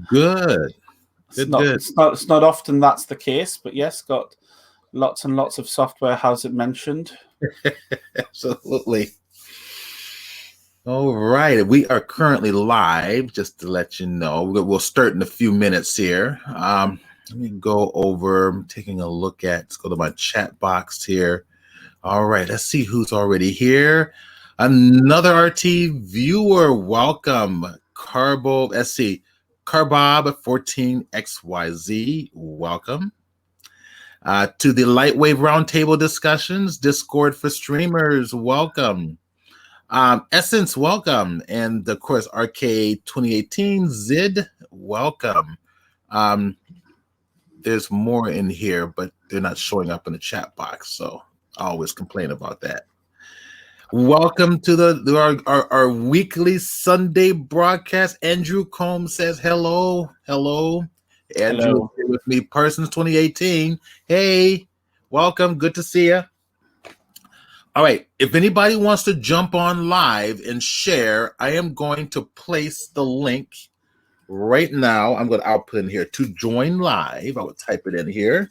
Good. Good. It's not often that's the case, but yes, got lots and lots of software, how's it mentioned. Absolutely. All right. We are currently live, just to let you know. We'll start in a few minutes here. Let me go over, I'm taking a look at, let's go to my chat box here. All right. Let's see who's already here. Another RT viewer. Welcome. Let's see. Carbob14XYZ. Welcome. To the LightWave Roundtable discussions, Discord for streamers, welcome. Essence, welcome. And of course, Arcade 2018, Zid, welcome. There's more in here, but they're not showing up in the chat box, so I always complain about that. Welcome to our weekly Sunday broadcast. Andrew Combs says hello. Hello. Andrew here with me, Persons 2018. Hey, welcome. Good to see you. All right. If anybody wants to jump on live and share, I am going to place the link right now. I'm going to output in here to join live. I will type it in here.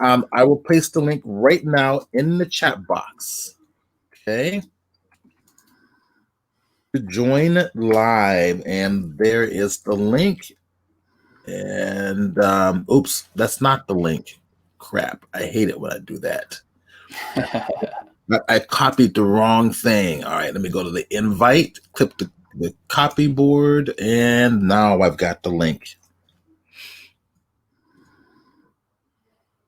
I will place the link right now in the chat box. Okay. To join live, and there is the link. And oops, that's not the link. Crap, I hate it when I do that. I copied the wrong thing. All right, let me go to the invite, click the copy board, and now I've got the link.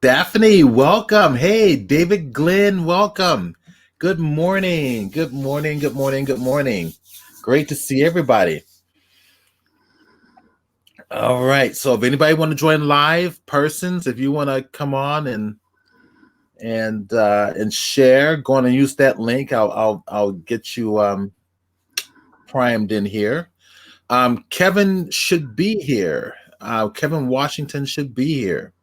Daphne, welcome. Hey, David Glenn, welcome. Good morning. Good morning. Good morning. Good morning. Great to see everybody. All right. So if anybody want to join live, Persons, if you want to come on and share, go on and use that link. I'll get you primed in here. Kevin should be here. Kevin Washington should be here.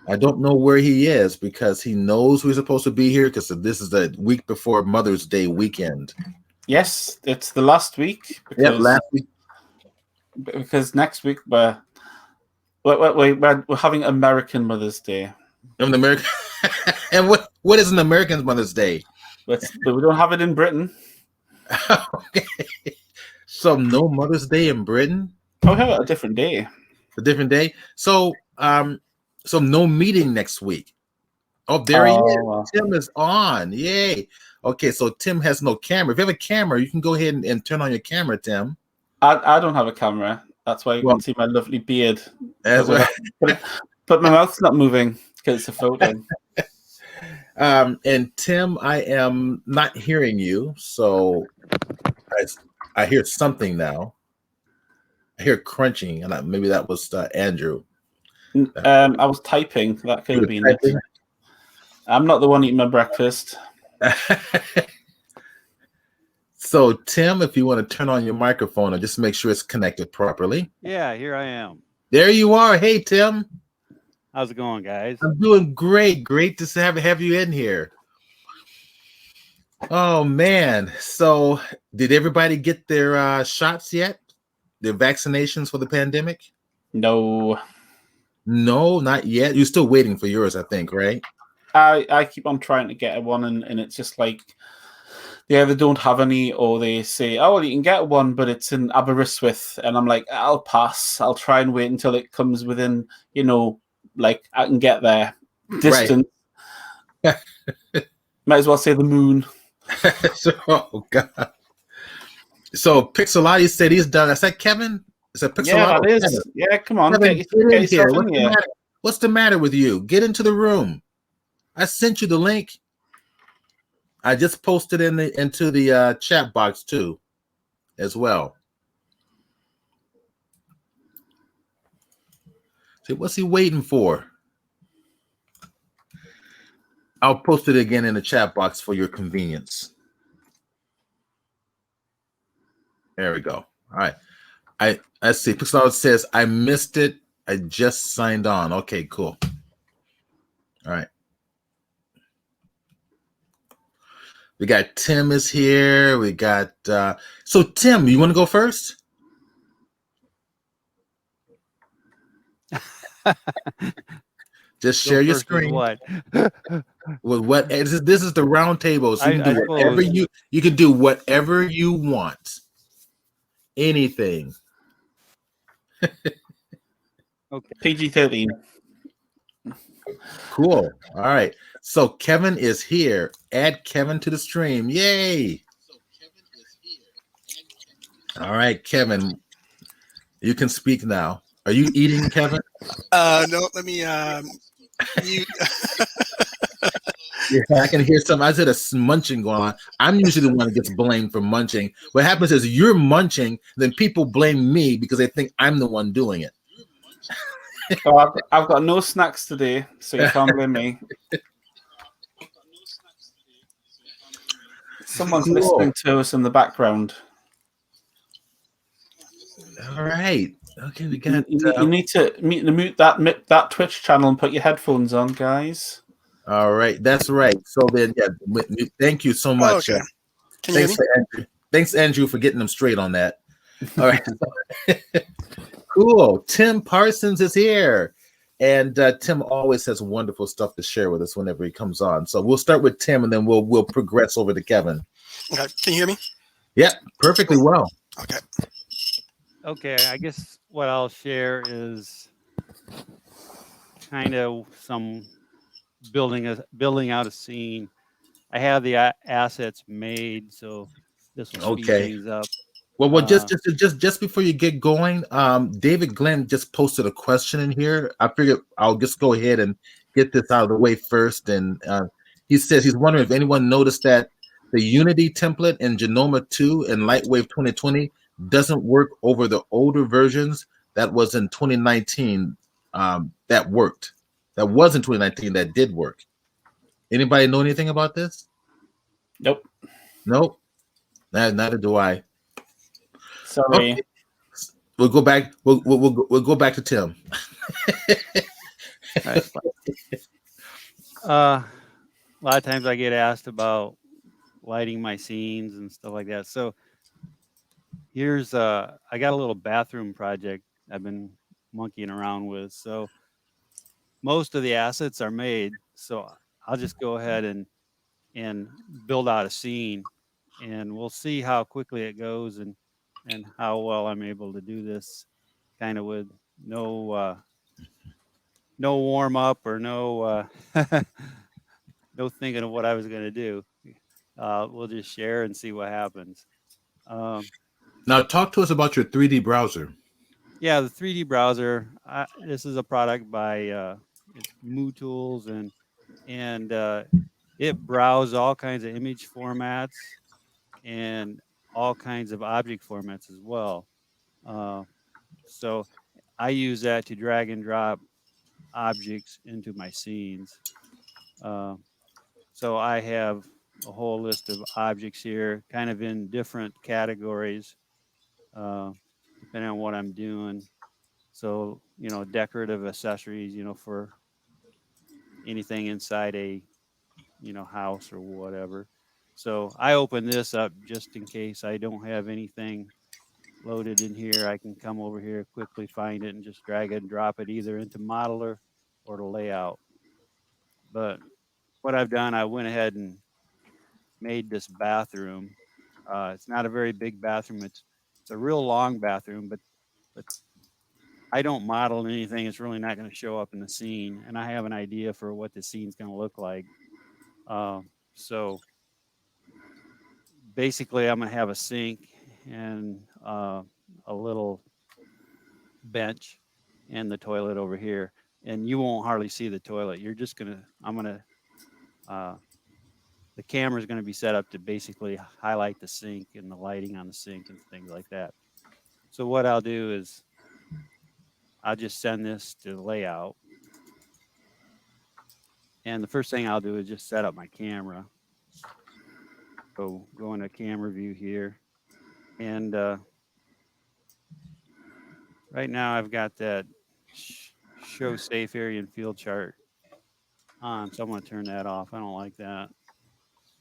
I don't know where he is because he knows we're supposed to be here because this is the week before Mother's Day weekend. Yes, it's the last week. Yeah, last week. Because next week we're having American Mother's Day. American, and what is an American Mother's Day? But we don't have it in Britain. Okay, so no Mother's Day in Britain. Oh, we have a different day. A different day. So so no meeting next week. Oh, there he is. Tim is on. Yay. Okay, so Tim has no camera. If you have a camera, you can go ahead and turn on your camera, Tim. I don't have a camera. That's why you can see my lovely beard. That's right. But my mouth's not moving because it's a photo. And Tim, I am not hearing you, so I hear something now. I hear crunching, and maybe that was Andrew. I was typing. That could have been it. I'm not the one eating my breakfast. So, Tim, if you want to turn on your microphone and just make sure it's connected properly. Yeah, here I am. There you are. Hey, Tim. How's it going, guys? I'm doing great. Great to have you in here. Oh, man. So, did everybody get their shots yet? Their vaccinations for the pandemic? No. No, not yet. You're still waiting for yours, I think, right? I keep on trying to get one, and it's just like they either don't have any, or they say, "Oh, well, you can get one, but it's in Aberystwyth," and I'm like, "I'll pass. I'll try and wait until it comes within, like I can get there distance." Right. Might as well say the moon. Oh God! So Pixelati said he's done. I said, Kevin. Is that Pixelati? Yeah, that is. Yeah, come on, Kevin, get yourself in here. What's the matter with you? Get into the room. I sent you the link. I just posted into the chat box too, as well. See, what's he waiting for? I'll post it again in the chat box for your convenience. There we go. All right. I see. Pixel says I missed it. I just signed on. Okay, cool. All right. We got Tim is here. We got so Tim, you want to go first? Just Go share your first with screen what? with what this is the round table, so you can I do whatever suppose. you can do whatever you want. Anything. Okay. PG-13. Cool. All right. So Kevin is here. Add Kevin to the stream. Yay. All right, Kevin. You can speak now. Are you eating, Kevin? No, let me mute. Yeah, I can hear some. I said a munching going on. I'm usually the one that gets blamed for munching. What happens is you're munching, then people blame me because they think I'm the one doing it. So I've got no snacks today, so you can't blame me. Someone's Cool. listening to us in the background. All right. Okay, we got. You need to mute that Twitch channel and put your headphones on, guys. All right, that's right. So then, yeah. Thank you so much. Okay. Can you hear Thanks, me? Andrew. Thanks, Andrew, for getting them straight on that. All right. Cool. Tim Parsons is here. And Tim always has wonderful stuff to share with us whenever he comes on. So we'll start with Tim and then we'll progress over to Kevin. Okay. Can you hear me? Yeah, perfectly well. Okay. Okay. I guess what I'll share is kind of some building out a scene. I have the assets made, so this will speed Okay. things up. Well, just before you get going, David Glenn just posted a question in here. I figured I'll just go ahead and get this out of the way first. And he says he's wondering if anyone noticed that the Unity template in Genoma 2 and LightWave 2020 doesn't work over the older versions that was in 2019. That worked. That was in 2019. That did work. Anybody know anything about this? Nope. Nope. Neither do I. Sorry. Okay. We'll go back. We'll go back to Tim. Right. A lot of times I get asked about lighting my scenes and stuff like that. So here's I got a little bathroom project I've been monkeying around with. So most of the assets are made. So I'll just go ahead and build out a scene, and we'll see how quickly it goes and how well I'm able to do this, kind of with no warm up or no no thinking of what I was going to do. We'll just share and see what happens. Now, talk to us about your 3D browser. Yeah, the 3D browser. This is a product by it's Moo Tools, and it browses all kinds of image formats and all kinds of object formats as well. So I use that to drag and drop objects into my scenes. So I have a whole list of objects here, kind of in different categories, depending on what I'm doing. So, decorative accessories, for anything inside a, house or whatever. So I open this up just in case I don't have anything loaded in here. I can come over here, quickly find it, and just drag it and drop it either into Modeler or to Layout. But what I've done, I went ahead and made this bathroom. It's not a very big bathroom. It's a real long bathroom, but I don't model anything. It's really not going to show up in the scene, and I have an idea for what the scene's going to look like. So basically, I'm going to have a sink and a little bench and the toilet over here, and you won't hardly see the toilet. You're just going to, the camera is going to be set up to basically highlight the sink and the lighting on the sink and things like that. So what I'll do is I'll just send this to Layout. And the first thing I'll do is just set up my camera. So go into camera view here. And right now I've got that show safe area and field chart on. So I'm going to turn that off. I don't like that.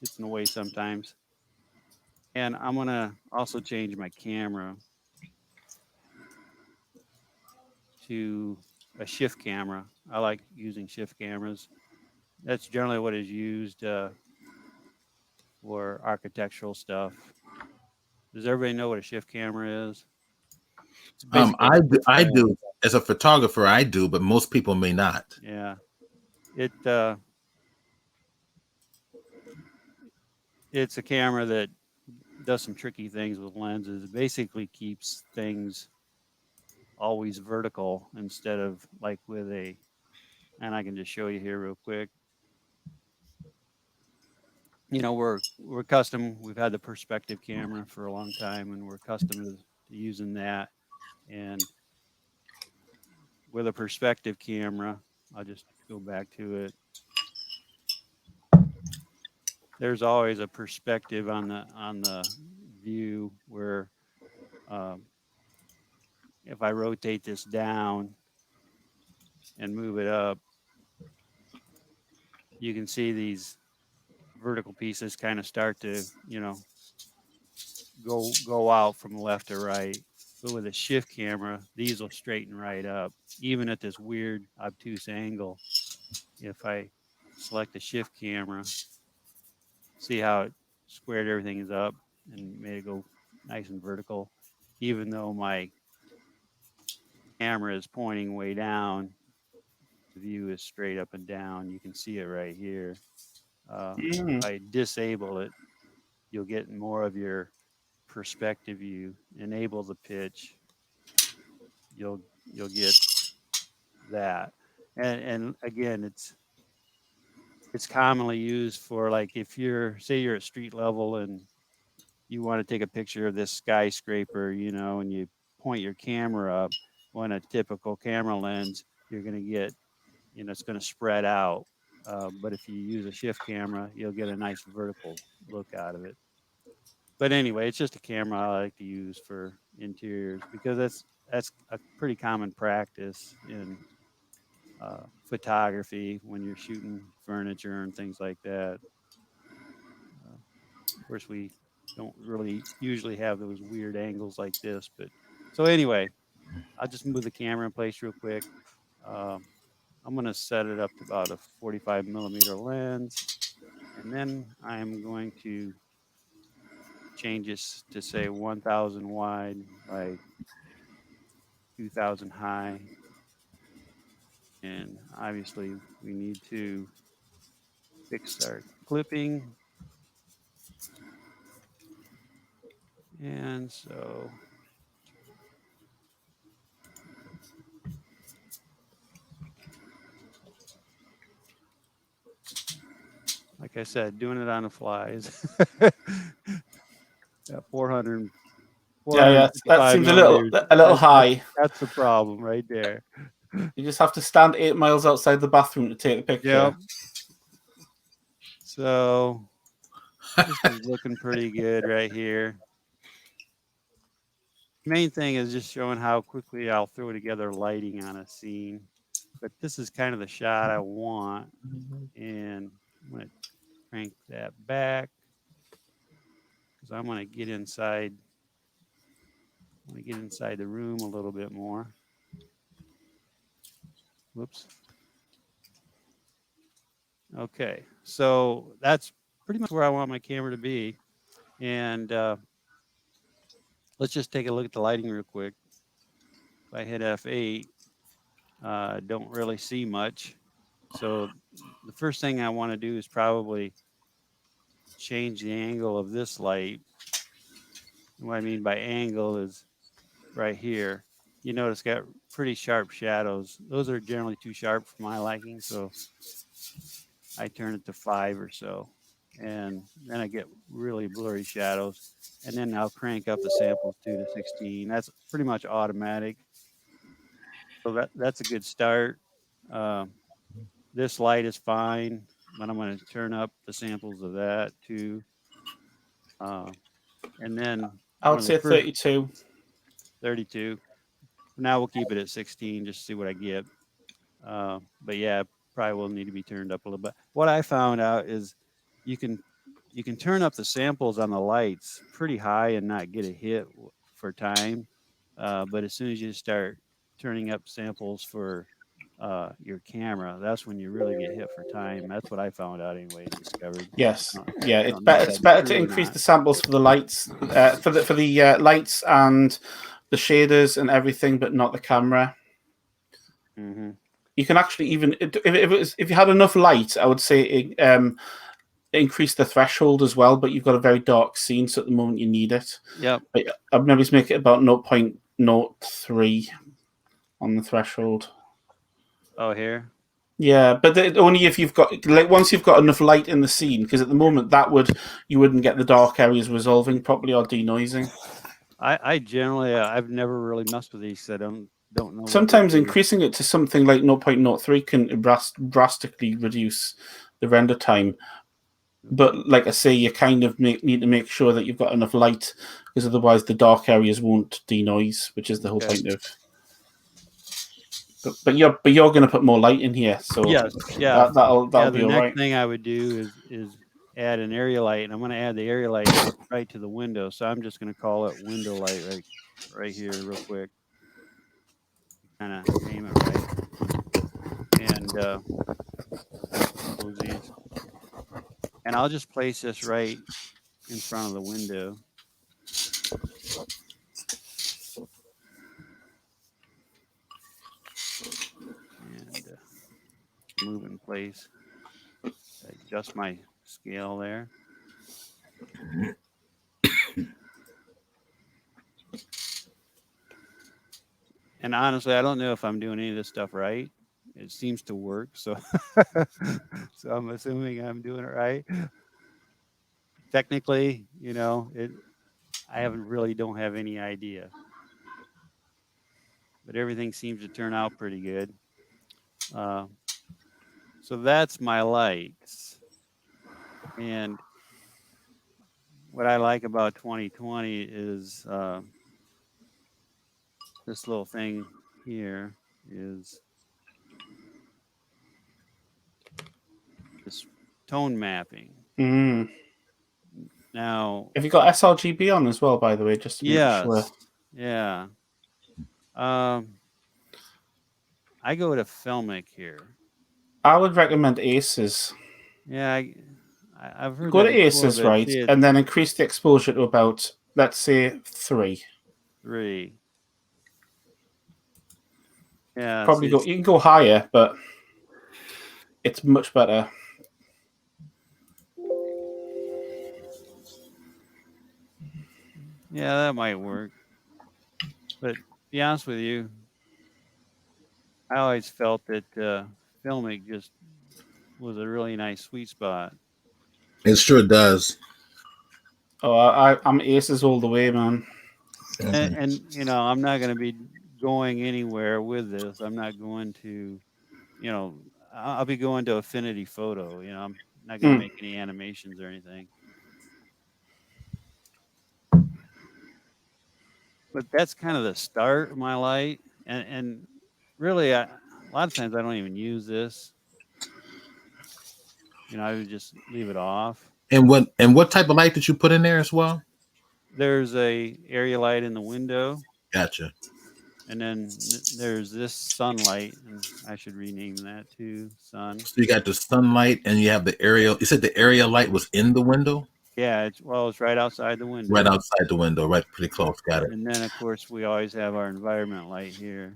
It's in the way sometimes. And I'm going to also change my camera to a shift camera. I like using shift cameras. That's generally what is used for architectural stuff. Does everybody know what a shift camera is? It's basically I do as a photographer. I do, but most people may not. yeah. It it's a camera that does some tricky things with lenses. It basically keeps things always vertical instead of like with a, and I can just show you here real quick. You know, we're custom. We've had the perspective camera for a long time, and we're accustomed to using that. And with a perspective camera, I'll just go back to it. There's always a perspective on the view where um, if I rotate this down and move it up, you can see these vertical pieces kind of start to, you know, go out from left to right. But with a shift camera, these will straighten right up, even at this weird obtuse angle. If I select the shift camera, see how it squared everything up and made it go nice and vertical, even though my camera is pointing way down, the view is straight up and down. You can see it right here. If I disable it, you'll get more of your perspective view. Enable the pitch, you'll get that. And again, it's commonly used for, like, if you're, say you're at street level and you want to take a picture of this skyscraper, you know, and you point your camera up. On a typical camera lens, you're going to get, you know, it's going to spread out. But if you use a shift camera, you'll get a nice vertical look out of it. But anyway, it's just a camera I like to use for interiors because that's a pretty common practice in photography when you're shooting furniture and things like that. Of course, we don't really usually have those weird angles like this. But so anyway, I'll just move the camera in place real quick. I'm going to set it up to about a 45 millimeter lens. And then I'm going to change this to say 1000 wide by 2000 high. And obviously we need to fix our clipping. And so like I said, doing it on the flies. At 400, Yeah. That seems a little high. That's the problem right there. You just have to stand 8 miles outside the bathroom to take the picture. Yep. So this is looking pretty good right here. Main thing is just showing how quickly I'll throw together lighting on a scene. But this is kind of the shot I want. And I'm going to crank that back because I'm going to get inside. I'm going to get inside the room a little bit more. Whoops. Okay, so that's pretty much where I want my camera to be. And let's just take a look at the lighting real quick. If I hit F8, don't really see much. So the first thing I want to do is probably change the angle of this light. What I mean by angle is right here. You notice it's got pretty sharp shadows. Those are generally too sharp for my liking, so I turn it to 5 or so. And then I get really blurry shadows. And then I'll crank up the samples to 16. That's pretty much automatic. So that's a good start. This light is fine, but I'm going to turn up the samples of that too. And then I would say 32. 32. Now we'll keep it at 16 just to see what I get. But yeah, probably will need to be turned up a little bit. What I found out is you can turn up the samples on the lights pretty high and not get a hit for time. But as soon as you start turning up samples for your camera, that's when you really get hit for time. That's what I found out anyway. Discovered. Yes, Uh, yeah. I It's don't know if better. It's that's better to true or increase not. the samples for the lights, for the lights and the shaders and everything, but not the camera. Mm-hmm. You can actually even if you had enough light, I would say increase the threshold as well. But you've got a very dark scene, so at the moment you need it. Yep. But I'd maybe make it about 0.03 on the threshold. Oh, here. Yeah, but only if you've got like once you've got enough light in the scene, because at the moment you wouldn't get the dark areas resolving properly or denoising. I generally I've never really messed with these. 'Cause I don't know what they Sometimes do. increasing it to something like 0.03 can drastically reduce the render time. But like I say, you kind of need to make sure that you've got enough light, because otherwise the dark areas won't denoise, which is the whole Okay. point of. But you're going to put more light in here, so Yes. Yeah. that'll Yeah. be The all next right. thing I would do is add an area light, and I'm going to add the area light right to the window. So I'm just going to call it window light right here, real quick. Kind of name it right, and close these. And I'll just place this right in front of the window. And move in place. Adjust my scale there. And honestly, I don't know if I'm doing any of this stuff right. It seems to work, so so I'm assuming I'm doing it right. Technically, I haven't really don't have any idea, but everything seems to turn out pretty good. Uh, so that's my lights, and what I like about 2020 is this little thing here is this tone mapping. Mm. Now, Have you got sRGB on as well, by the way, just to make sure? yes, yeah. I go to Filmic here. I would recommend Aces. Yeah, I've heard Go that to before, Aces, but right, see, and then increase the exposure to about, let's say, 3. 3. Yeah, Probably see, you can go higher, but it's much better. yeah, that might work. But to be honest with you, I always felt that Filmic just was a really nice sweet spot. It sure does. Oh, I'm Aces all the way, man. And I'm not going to be going anywhere with this. I'm not going to, I'll be going to Affinity Photo. I'm not going to make any animations or anything. But that's kind of the start of my light, and really, a lot of times I don't even use this. I would just leave it off. And what type of light did you put in there as well? There's a area light in the window, Gotcha. and then there's this sunlight, and I should rename that to sun. So you got the sunlight and you have the area. You said the area light was in the window? Yeah, it's right outside the window. Right outside the window, right pretty close. Got it. And then, of course, we always have our environment light here.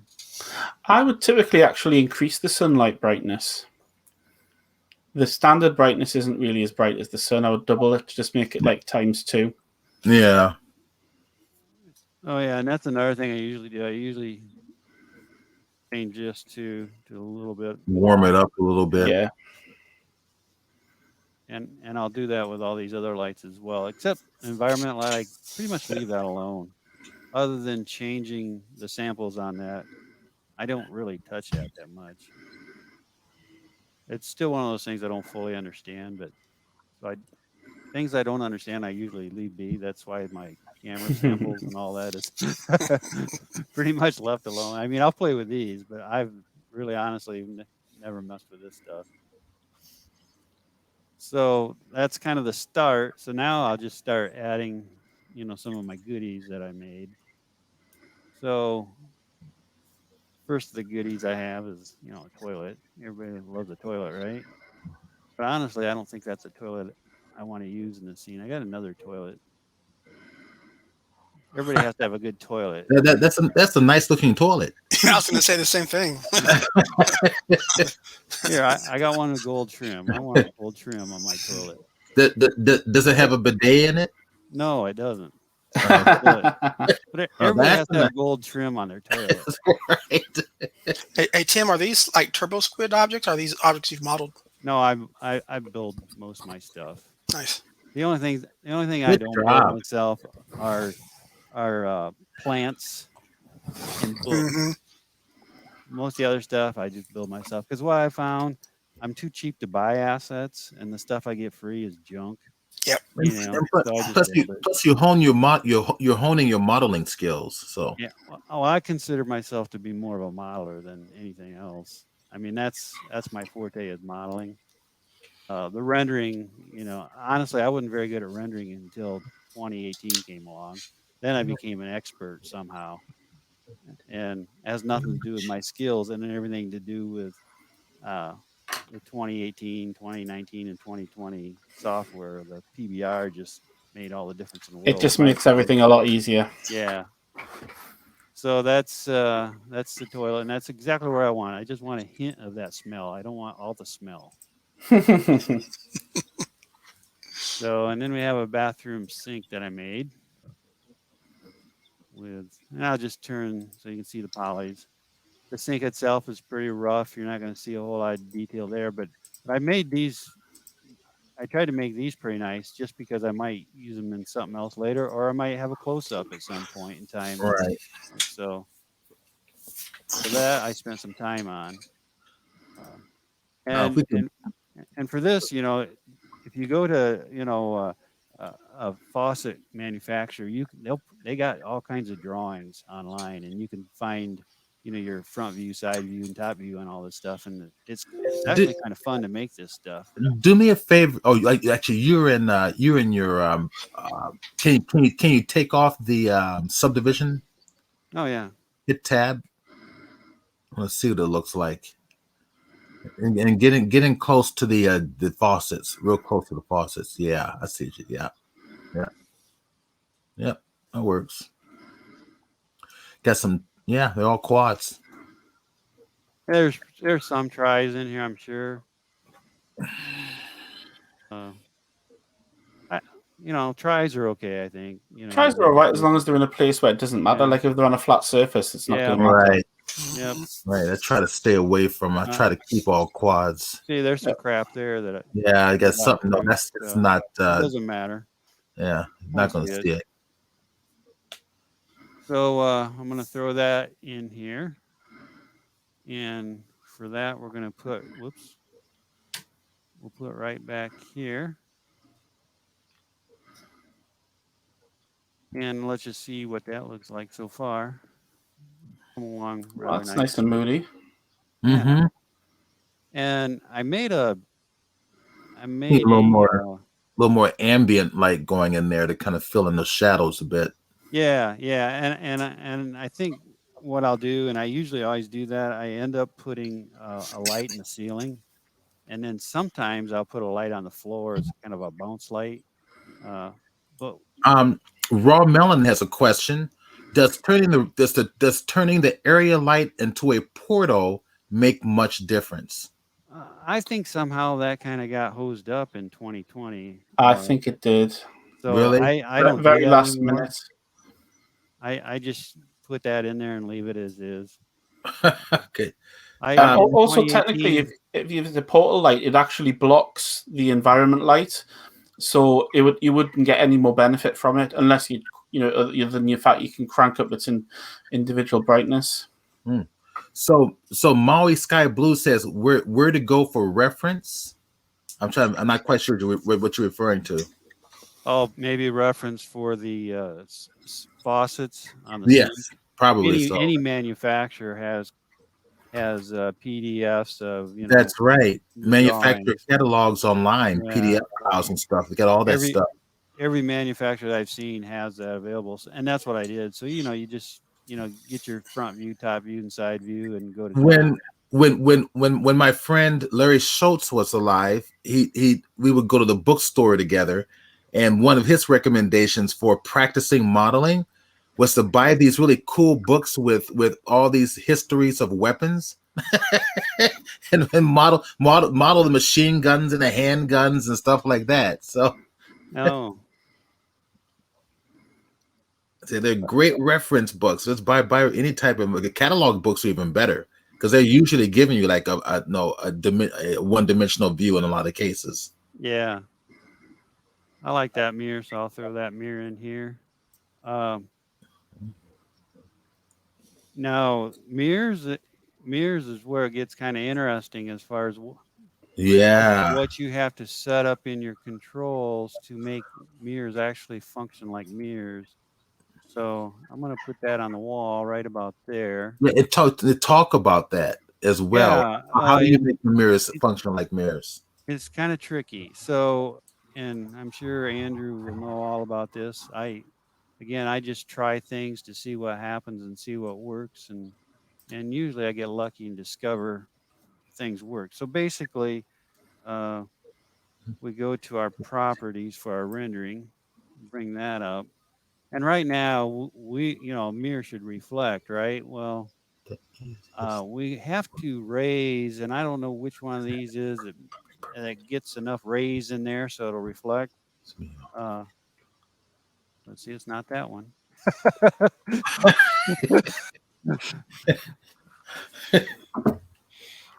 I would typically actually increase the sunlight brightness. The standard brightness isn't really as bright as the sun. I would double it to just make it like ×2. Yeah. Oh yeah, and that's another thing I usually do. I usually change this to a little bit Warm it up a little bit. Yeah. And I'll do that with all these other lights as well. Except environment light, I pretty much leave that alone. Other than changing the samples on that, I don't really touch that much. It's still one of those things I don't fully understand, but things I don't understand, I usually leave be. That's why my camera samples and all that is pretty much left alone. I mean, I'll play with these, but I've really honestly never messed with this stuff. So that's kind of the start. So now I'll just start adding, some of my goodies that I made. So First of the goodies I have is, a toilet. Everybody loves a toilet, right? But honestly, I don't think that's a toilet I want to use in the scene. I got another toilet. Everybody has to have a good toilet. That's a nice looking toilet. I was going to say the same thing. Here, I got one with gold trim. I want a gold trim on my toilet. Does it have a bidet in it? No, it doesn't. But everybody has to have gold trim on their toilet. Right. Hey, Tim, are these like turbo squid objects? Are these objects you've modeled? No, I build most of my stuff. Nice. The only thing I don't build myself are plants and books. Mm-hmm. Most of the other stuff I just build myself, because what I found, I'm too cheap to buy assets, and the stuff I get free is junk. Yep. Plus you hone you're honing your modeling skills. So yeah. Oh, I consider myself to be more of a modeler than anything else. I mean, that's my forte is modeling. The rendering, honestly, I wasn't very good at rendering until 2018 came along. Then I became an expert somehow, and it has nothing to do with my skills and everything to do with the 2018, 2019, and 2020 software. The PBR just made all the difference in the world. It just makes everything a lot easier. Yeah. So that's the toilet, and that's exactly where I want. I just want a hint of that smell. I don't want all the smell. So, and then we have a bathroom sink that I made and I'll just turn so you can see the polys. The sink itself is pretty rough. You're not going to see a whole lot of detail there, but I made these. I tried to make these pretty nice just because I might use them in something else later, or I might have a close-up at some point in time. Right. So that I spent some time on. And for this, if you go to, a faucet manufacturer, they got all kinds of drawings online, and you can find, your front view, side view, and top view, and all this stuff. And it's actually kind of fun to make this stuff. Do me a favor. Oh, actually, you're in your can you take off the subdivision? Oh yeah. Hit tab. Let's see what it looks like. And getting close to the faucets, real close to the faucets. Yeah, I see you. Yeah. That works. Got some. Yeah, they're all quads. There's some tries in here, I'm sure. Tries are okay. I think. Tries are all right as long as they're in a place where it doesn't matter. Yeah. Like if they're on a flat surface, it's not going to matter. Right. Yep. Right. I try to stay away from. I try to keep all quads. See, there's some crap there that. I got something. No, it's not. It doesn't matter. Yeah, not going to see it. So I'm going to throw that in here, and for that we're going to put. We'll put it right back here, and let's just see what that looks like so far. Come along. Well, that's nice and moody. Mm-hmm. And I made a little more ambient light going in there to kind of fill in the shadows a bit. Yeah, and I think what I'll do, and I usually always do that, I end up putting a light in the ceiling, and then sometimes I'll put a light on the floor as kind of a bounce light. But Raw Melon has a question: Does turning the area light into a portal make much difference? I think somehow that kind of got hosed up in 2020. I think it did. So really? I don't very do that last anymore. minute. I just put that in there and leave it as is. Okay. Also, technically, if you have the portal light, it actually blocks the environment light, so you wouldn't get any more benefit from it unless other than the fact you can crank up its individual brightness. So Maui Sky Blue says where to go for reference. I'm not quite sure what you're referring to. Oh, maybe reference for the faucets on the sink. Probably any manufacturer has PDFs of That's right. Manufacturer catalogs online, PDF files and stuff. They got all that stuff. Every manufacturer that I've seen has that available, and that's what I did. So you just get your front view, top view, and side view, and go to when town. when my friend Larry Schultz was alive, he we would go to the bookstore together, and one of his recommendations for practicing modeling was to buy these really cool books with all these histories of weapons and model the machine guns and the handguns and stuff like that. So Oh, they're great reference books. Just buy any type of the catalog books are even better because they're usually giving you like a one-dimensional view in a lot of cases. yeah. I like that mirror, so I'll throw that mirror in here. Um, Now, mirrors is where it gets kind of interesting as far as Yeah, what you have to set up in your controls to make mirrors actually function like mirrors. So I'm going to put that on the wall right about there. yeah. It talk about that as well. Yeah, How do you make the mirrors function like mirrors? it's kind of tricky. So, and I'm sure Andrew will know all about this. I just try things to see what happens and see what works, and usually I get lucky and discover things work. So basically, uh, we go to our properties for our rendering, bring that up, and right now mirror should reflect, right? Well, we have to raise, and I don't know which one of these is that gets enough raise in there so it'll reflect. Uh, let's see, it's not that one.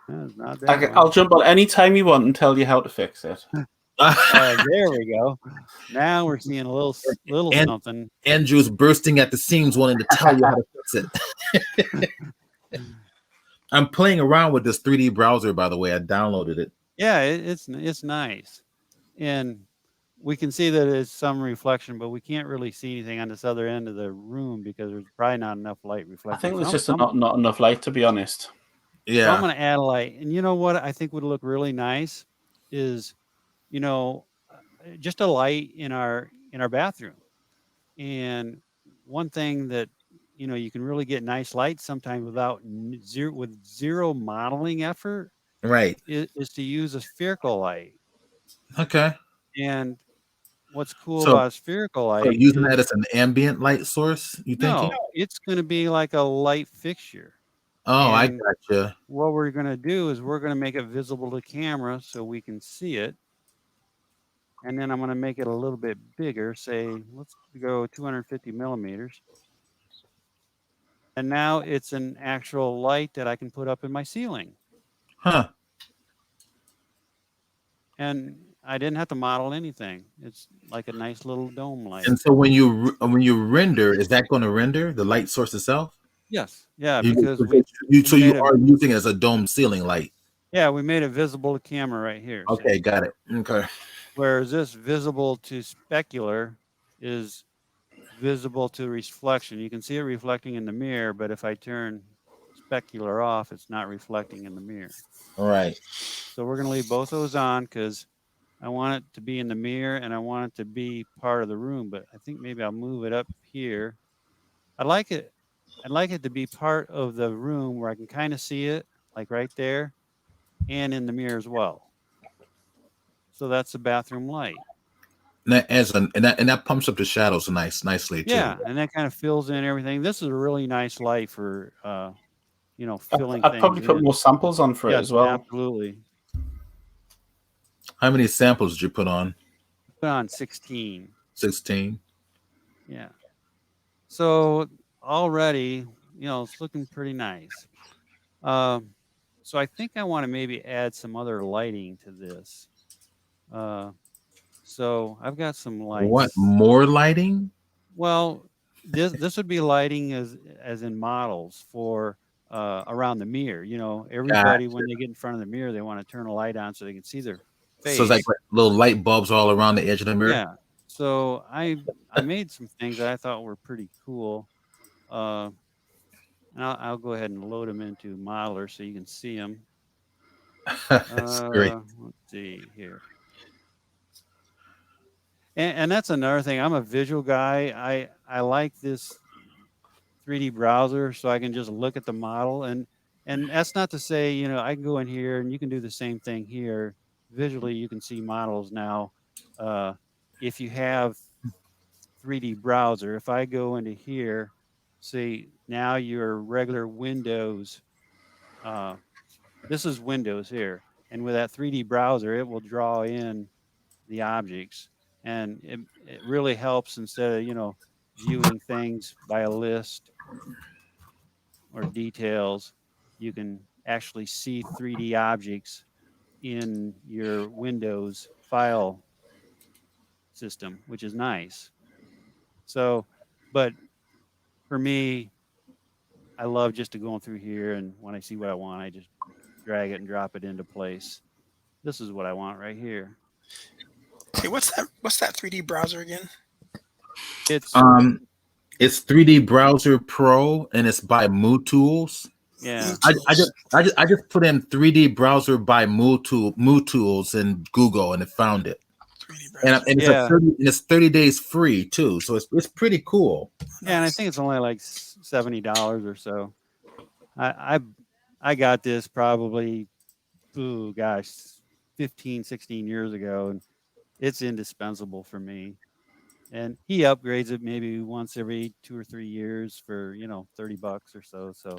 It's not that one. I'll jump on any time you want and tell you how to fix it. There we go. Now we're seeing a little And- something. Andrew's bursting at the seams, wanting to tell you how to fix it. I'm playing around with this 3D browser, by the way. I downloaded it. Yeah, it's nice, and we can see that it's some reflection, but we can't really see anything on this other end of the room because there's probably not enough light I reflecting. think there's just not enough light, to be honest. So Yeah, I'm going to add a light, and you know what I think would look really nice is, just a light in our bathroom. And one thing that you can really get nice light sometimes without zero modeling effort right. is to use a spherical light. Okay. And what's cool So, about spherical so light using is that as an ambient light source, you thinking? no, it's going to be like a light fixture. Oh, I And gotcha. what we're going to do is we're going to make it visible to camera so we can see it. And then I'm going to make it a little bit bigger. Say, let's go 250 millimeters. And now it's an actual light that I can put up in my ceiling. Huh. And I didn't have to model anything. It's like a nice little dome light. And so when you render, is that going to render the light source itself? Yes. Yeah, You, because you are using it as a dome ceiling light. Yeah, we made it visible to camera right here. Okay, See? got it. Okay. Whereas this visible to specular is visible to reflection. You can see it reflecting in the mirror, but if I turn specular off, it's not reflecting in the mirror. All right. So we're going to leave both those on because I want it to be in the mirror and I want it to be part of the room, but I think maybe I'll move it up here. I'd like it to be part of the room where I can kind of see it, like right there, and in the mirror as well. So that's the bathroom light. And that pumps up the shadows nicely too. Yeah, and that kind of fills in everything. This is a really nice light for filling I'd things probably put in. more samples on for it Yes, as well. absolutely. How many samples did you put on? Put on 16. 16. Yeah. So already, it's looking pretty nice. So I think I want to maybe add some other lighting to this. So I've got some lights. What more lighting? Well, this would be lighting as in models for around the mirror. Everybody when they get in front of the mirror, they want to turn a light on so they can see their face. So it's like little light bulbs all around the edge of the mirror. Yeah. So I made some things that I thought were pretty cool. And I'll go ahead and load them into Modeler so you can see them. That's great. Let's see here. And that's another thing. I'm a visual guy. I like this 3D browser, so I can just look at the model. And that's not to say, you know, I can go in here and you can do the same thing here. Visually, you can see models now. If you have 3D browser, if I go into here, see now your regular Windows, this is Windows here. And with that 3D browser, it will draw in the objects. And it really helps instead of, you know, viewing things by a list or details, you can actually see 3D objects in your Windows file system, which is nice. So, but for me, I love just to going through here, and when I see what I want, I just drag it and drop it into place. This is what I want right here. Hey, what's that? What's that 3D browser again? It's It's 3D Browser Pro, and it's by MooTools. yeah. I just put in 3D Browser by MooTools in Google, and it found it. 3D And, browser. and it's Yeah. it's 30 days free too, so it's pretty cool. Yeah, and I Nice. think it's only like $70 or so. I got this probably, oh gosh, 15, 16 years ago, and it's indispensable for me. And he upgrades it maybe once every 2 or 3 years for, you know, $30 or so. So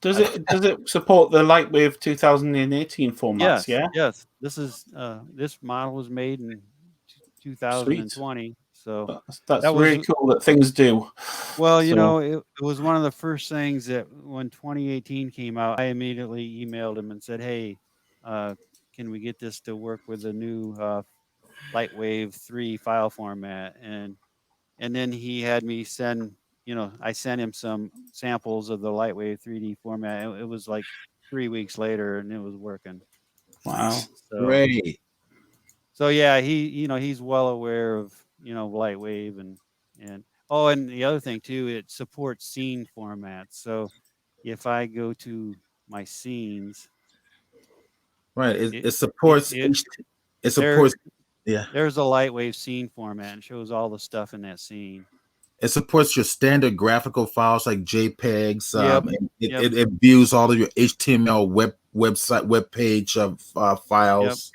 Does I- it support the LightWave 2018 formats? yes, Yeah, yes, this is this model was made in 2020. So that's that was really cool that things do. well, you So- know, it was one of the first things that when 2018 came out, I immediately emailed him and said, "Hey, can we get this to work with the new LightWave 3 file format?" And then he had me send, you know, I sent him some samples of the LightWave 3D format. It was like 3 weeks later, and it was working. Wow. So Great. so yeah, you know, he's well aware of, you know, LightWave and oh, and the other thing too, it supports scene formats. So if I go to my scenes, Right. it It supports it it there supports yeah. there's a LightWave scene format and shows all the stuff in that scene. It supports your standard graphical files like JPEGs. Yep. And Yep. it views all of your HTML web page of files.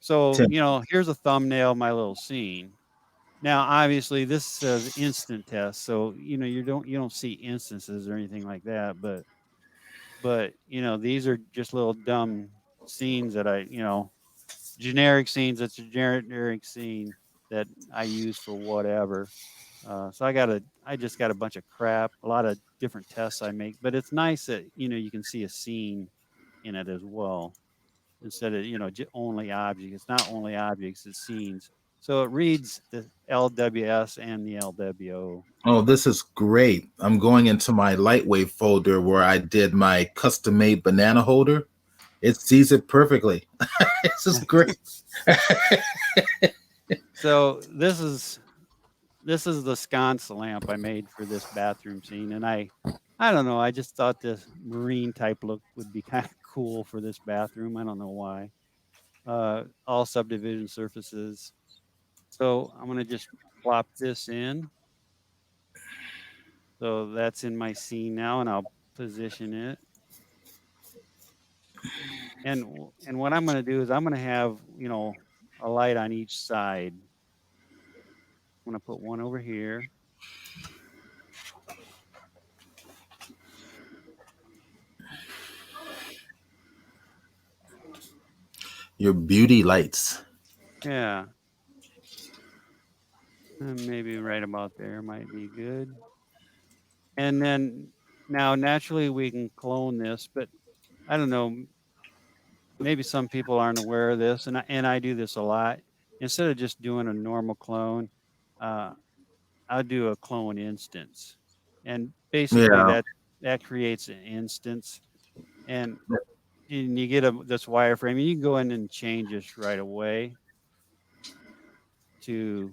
So, Tim. you know, here's a thumbnail of my little scene. Now, obviously, this says instant test, so you know you don't see instances or anything like that, but you know these are just little dumb scenes that I, you know, generic scenes. It's a generic scene that I use for whatever. So I just got a bunch of crap, a lot of different tests I make, but it's nice that, you know, you can see a scene in it as well instead of, you know, only objects. It's not only objects, it's scenes. So it reads the LWS and the LWO. Oh, this is great. I'm going into my LightWave folder where I did my custom made banana holder. It sees it perfectly. This is great. So this is the sconce lamp I made for this bathroom scene, and I don't know. I just thought this marine type look would be kind of cool for this bathroom. I don't know why. All subdivision surfaces. So I'm gonna just plop this in. So that's in my scene now, and I'll position it. And what I'm gonna do is I'm gonna have, you know, a light on each side. I'm gonna put one over here. Your beauty lights. Yeah. And maybe right about there might be good. And then now naturally we can clone this, but I don't know, maybe some people aren't aware of this, and I do this a lot. Instead of just doing a normal clone, uh, I'll do a clone instance. And basically Yeah. that creates an instance, and you get this wireframe, and you can go in and change this right away to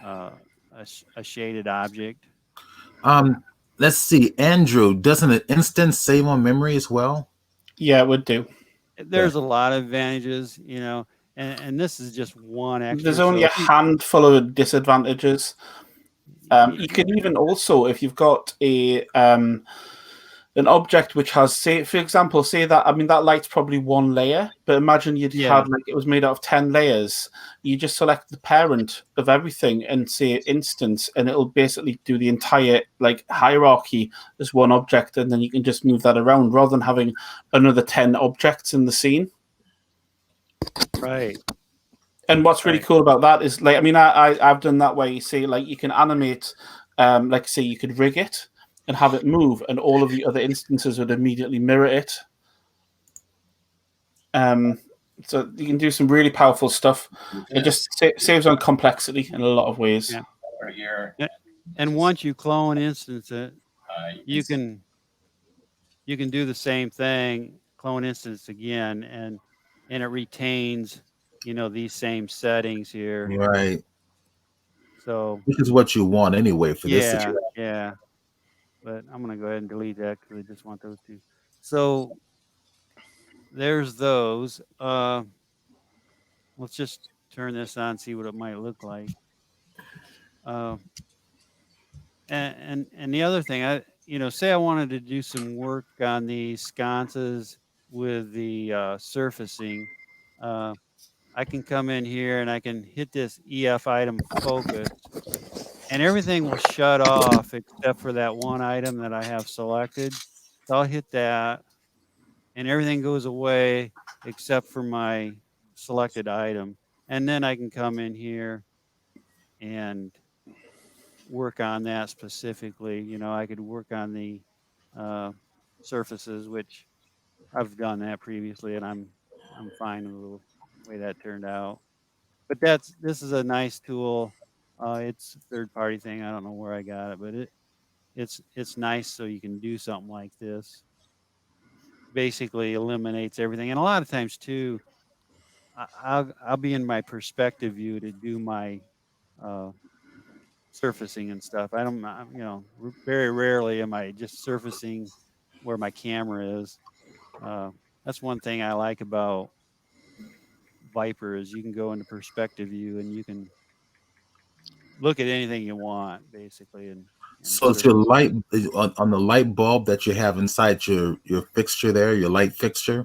a shaded object. Let's see. Andrew, doesn't an instance save on memory as well? Yeah, it would do. There's a lot of advantages, you know, and this is just one extra. There's only a handful of disadvantages. You can even also, if you've got a an object which has, say, for example, say that, I mean, that light's probably one layer, but imagine you'd had like it was made out of 10 layers. You just select the parent of everything and say instance, and it'll basically do the entire like hierarchy as one object, and then you can just move that around rather than having another 10 objects in the scene. Right. And what's really cool about that is, like, I mean, I've done that where you see, like, you can animate, like, say, you could rig it and have it move, and all of the other instances would immediately mirror it. So you can do some really powerful stuff. It just saves on complexity in a lot of ways. Yeah. And once you clone instance it, you can do the same thing, clone instance again, and it retains, these same settings here. Right. So Which is what you want anyway for this yeah, situation. yeah. But I'm gonna go ahead and delete that because I just want those two. So there's those. Let's just turn this on, see what it might look like. And the other thing, say I wanted to do some work on the sconces with the surfacing. I can come in here and I can hit this EF item focus, and everything will shut off except for that one item that I have selected. So I'll hit that, and everything goes away except for my selected item. And then I can come in here and work on that specifically. I could work on the uh, surfaces, which I've done that previously, and I'm fine with the way that turned out. But this is a nice tool. It's a third party thing. I don't know where I got it, but it's nice, so you can do something like this. Basically eliminates everything, and a lot of times too, I'll be in my perspective view to do my uh, surfacing and stuff. Very rarely am I just surfacing where my camera is. Uh, that's one thing I like about Viper is you can go into perspective view and you can look at anything you want basically. And So it's your light on the light bulb that you have inside your fixture there, your light fixture.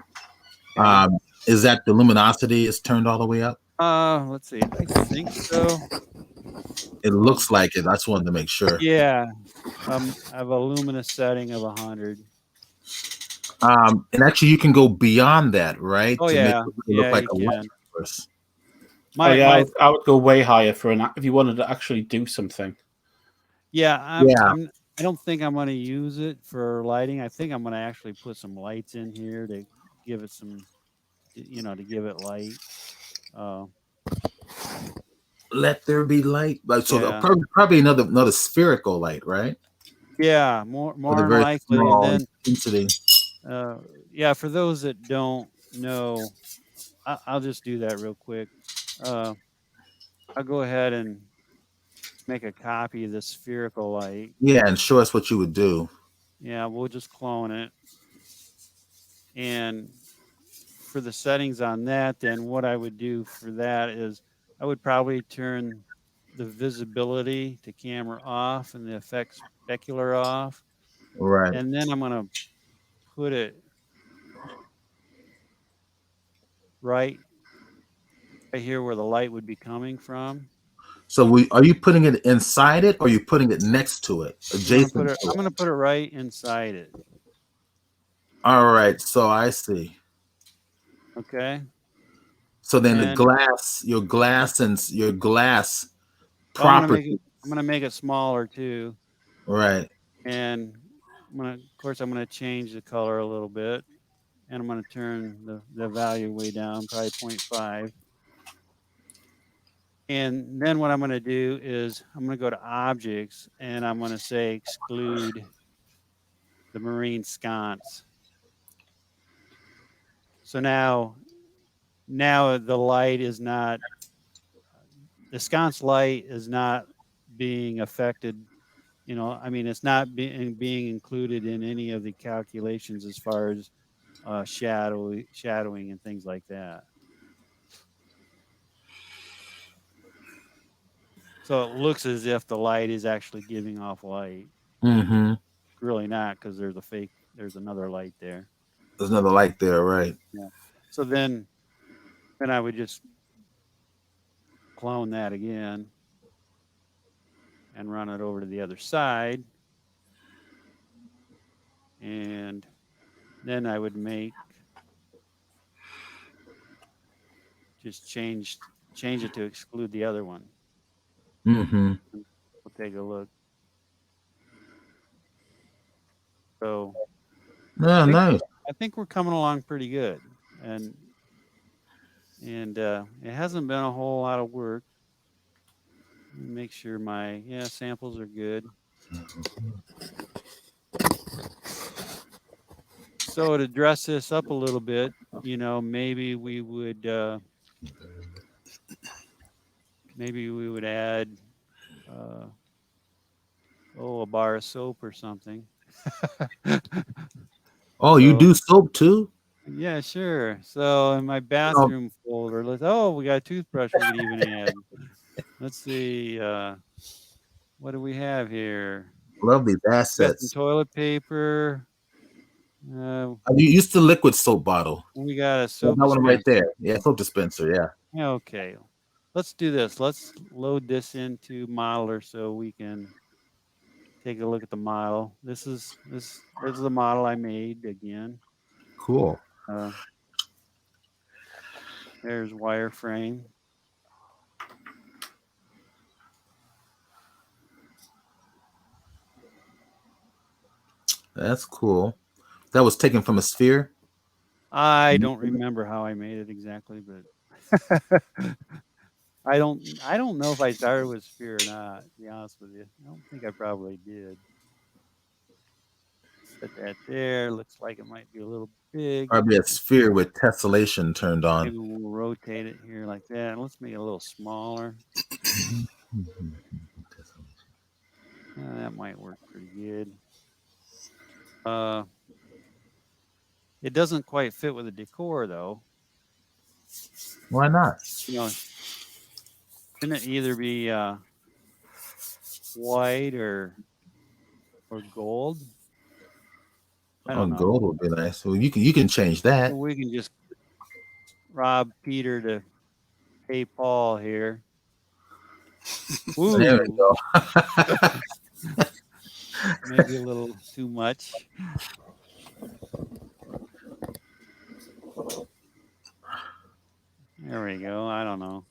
Okay. Is that the luminosity is turned all the way up? Let's see. I think so. It looks like it. I just wanted to make sure. Yeah. I have a luminous setting of 100. And actually, you can go beyond that, right? Oh To make yeah, it look like you a light can. source. I would go way higher for if you wanted to actually do something. Yeah, I don't think I'm going to use it for lighting. I think I'm going to actually put some lights in here to give it some, to give it light. Let there be light. Like so, Yeah. probably another spherical light, right? Yeah, more With a than very likely. small And then, intensity. yeah, for those that don't know, I'll just do that real quick. I'll go ahead and make a copy of the spherical light. Yeah, and show us what you would do. Yeah, we'll just clone it. And for the settings on that, then what I would do for that is I would probably turn the visibility to camera off and the effects specular off. Right. And then I'm going to put it right here where the light would be coming from. So are you putting it inside it, or are you putting it next to it, adjacent to it? I'm going to put it right inside it. All right. So I see. Okay. So then your glass property. I'm gonna make it smaller too. Right. And I'm gonna change the color a little bit, and I'm gonna turn the value way down, probably 0.5. And then what I'm gonna do is I'm gonna go to objects, and I'm gonna say exclude the marine sconce. So now the light is not, the sconce light is not being affected. I mean, it's not being included in any of the calculations as far as shadowing and things like that. So it looks as if the light is actually giving off light. Mm-hmm. Really not, because there's another light there. There's another light there, right? Yeah. So then I would just clone that again and run it over to the other side. And then I would just change it to exclude the other one. Mm-hmm. We'll take a look. So Yeah, nice. I think we're coming along pretty good, and it hasn't been a whole lot of work. Make sure my samples are good. So to dress this up a little bit, maybe we would add a bar of soap or something. Oh, you do soap too? Yeah, sure. So in my bathroom folder, we got a toothbrush we could even add. Let's see, what do we have here? Love these Got some assets. toilet paper. You used the liquid soap bottle. We got a soap that one dispenser. right there. Yeah, soap dispenser. Yeah. Yeah, okay. Let's do this. Let's load this into Modeler so we can take a look at the model. This is the model I made again. Cool. There's wireframe. That's cool. That was taken from a sphere. I don't remember how I made it exactly, but I don't know if I started with sphere or not, to be honest with you. I don't think I probably did. Set that there. Looks like it might be a little big. Probably a sphere with tessellation turned on. Maybe we'll rotate it here like that. And let's make it a little smaller. That might work pretty good. It doesn't quite fit with the decor, though. Why not? Shouldn't it either be white or gold? I don't know. Gold would be nice. Well, you can change that. So we can just rob Peter to pay Paul here. Ooh. There we go. Maybe a little too much. There we go. I don't know.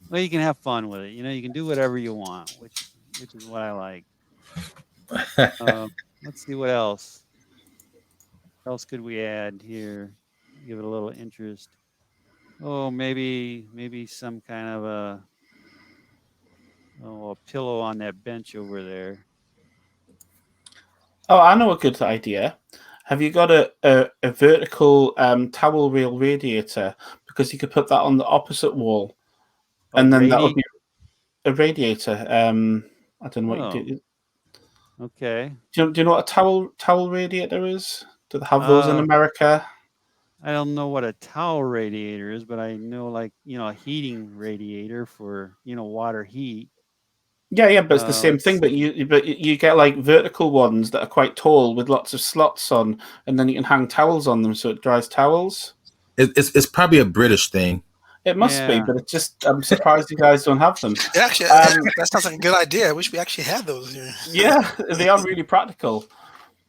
Well, you can have fun with it. You can do whatever you want, which is what I like. Let's see what else. What else could we add here? Give it a little interest. Oh, maybe some kind of a pillow on that bench over there. Oh, I know a good idea. Have you got a vertical towel rail radiator? Because you could put that on the opposite wall, and then that would be a radiator. I don't know what you do. Okay. Do you know what a towel radiator is? Do they have those in America? I don't know what a towel radiator is, but I know a heating radiator for water heat. Yeah, but it's the same thing. But you get like vertical ones that are quite tall with lots of slots on, and then you can hang towels on them so it dries towels. It's probably a British thing. It must be, but it's just I'm surprised you guys don't have them. Actually, that sounds like a good idea. I wish we actually had those here. Yeah, they are really practical.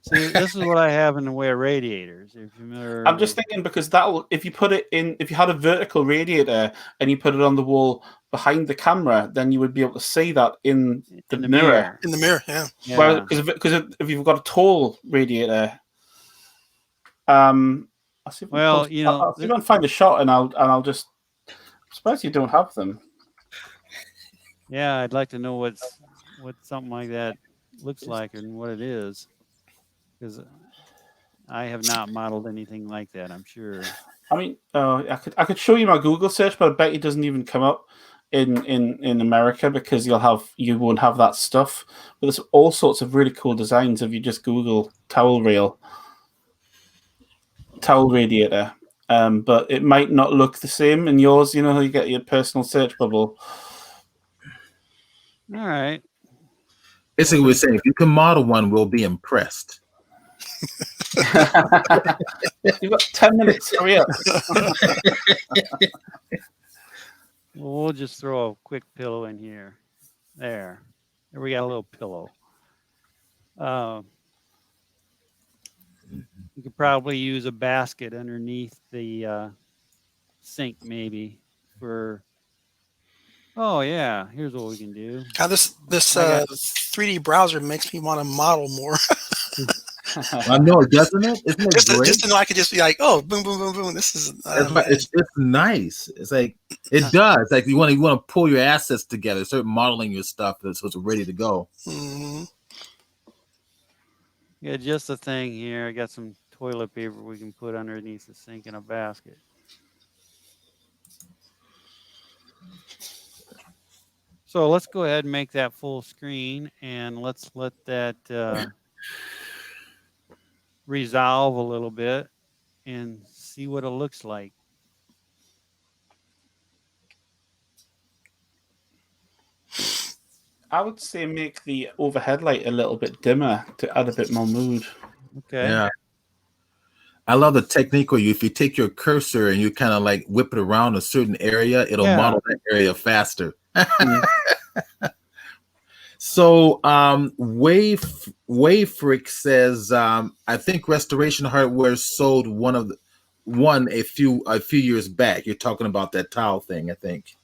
See, this is what I have in the way of radiators. I'm just thinking because if you had a vertical radiator and you put it on the wall behind the camera, then you would be able to see that in the mirror. In the mirror, yeah. Well, because if you've got a tall radiator, I'll see if I'll see if I can find a shot and I'll just. I'm surprised you don't have them. Yeah, I'd like to know what something like that looks like and what it is, because I have not modeled anything like that. I'm sure. I mean, I could show you my Google search, but I bet it doesn't even come up in America because you won't have that stuff. But there's all sorts of really cool designs if you just Google towel radiator. But it might not look the same in yours. You know how you get your personal search bubble. All right. Basically, we're saying if you can model one, we'll be impressed. You've got 10 minutes. Hurry up. We'll just throw a quick pillow in here. There we got a little pillow. You could probably use a basket underneath the sink, maybe for. Oh yeah, here's what we can do. Now this I got- 3D browser makes me want to model more. I know, doesn't it? Isn't it great? just to know I could just be like, oh, boom, boom, boom, boom. This is It's nice. It's like it does. Like you want to pull your assets together, start modeling your stuff so it's ready to go. Mm-hmm. Yeah, just a thing here. I got some toilet paper we can put underneath the sink in a basket. So let's go ahead and make that full screen, and let's let that resolve a little bit and see what it looks like. I would say make the overhead light a little bit dimmer to add a bit more mood. Okay. Yeah. I love the technique where if you take your cursor and you kind of like whip it around a certain area, it'll model that area faster. So Wayfrick says, I think Restoration Hardware sold a few years back. You're talking about that tile thing, I think.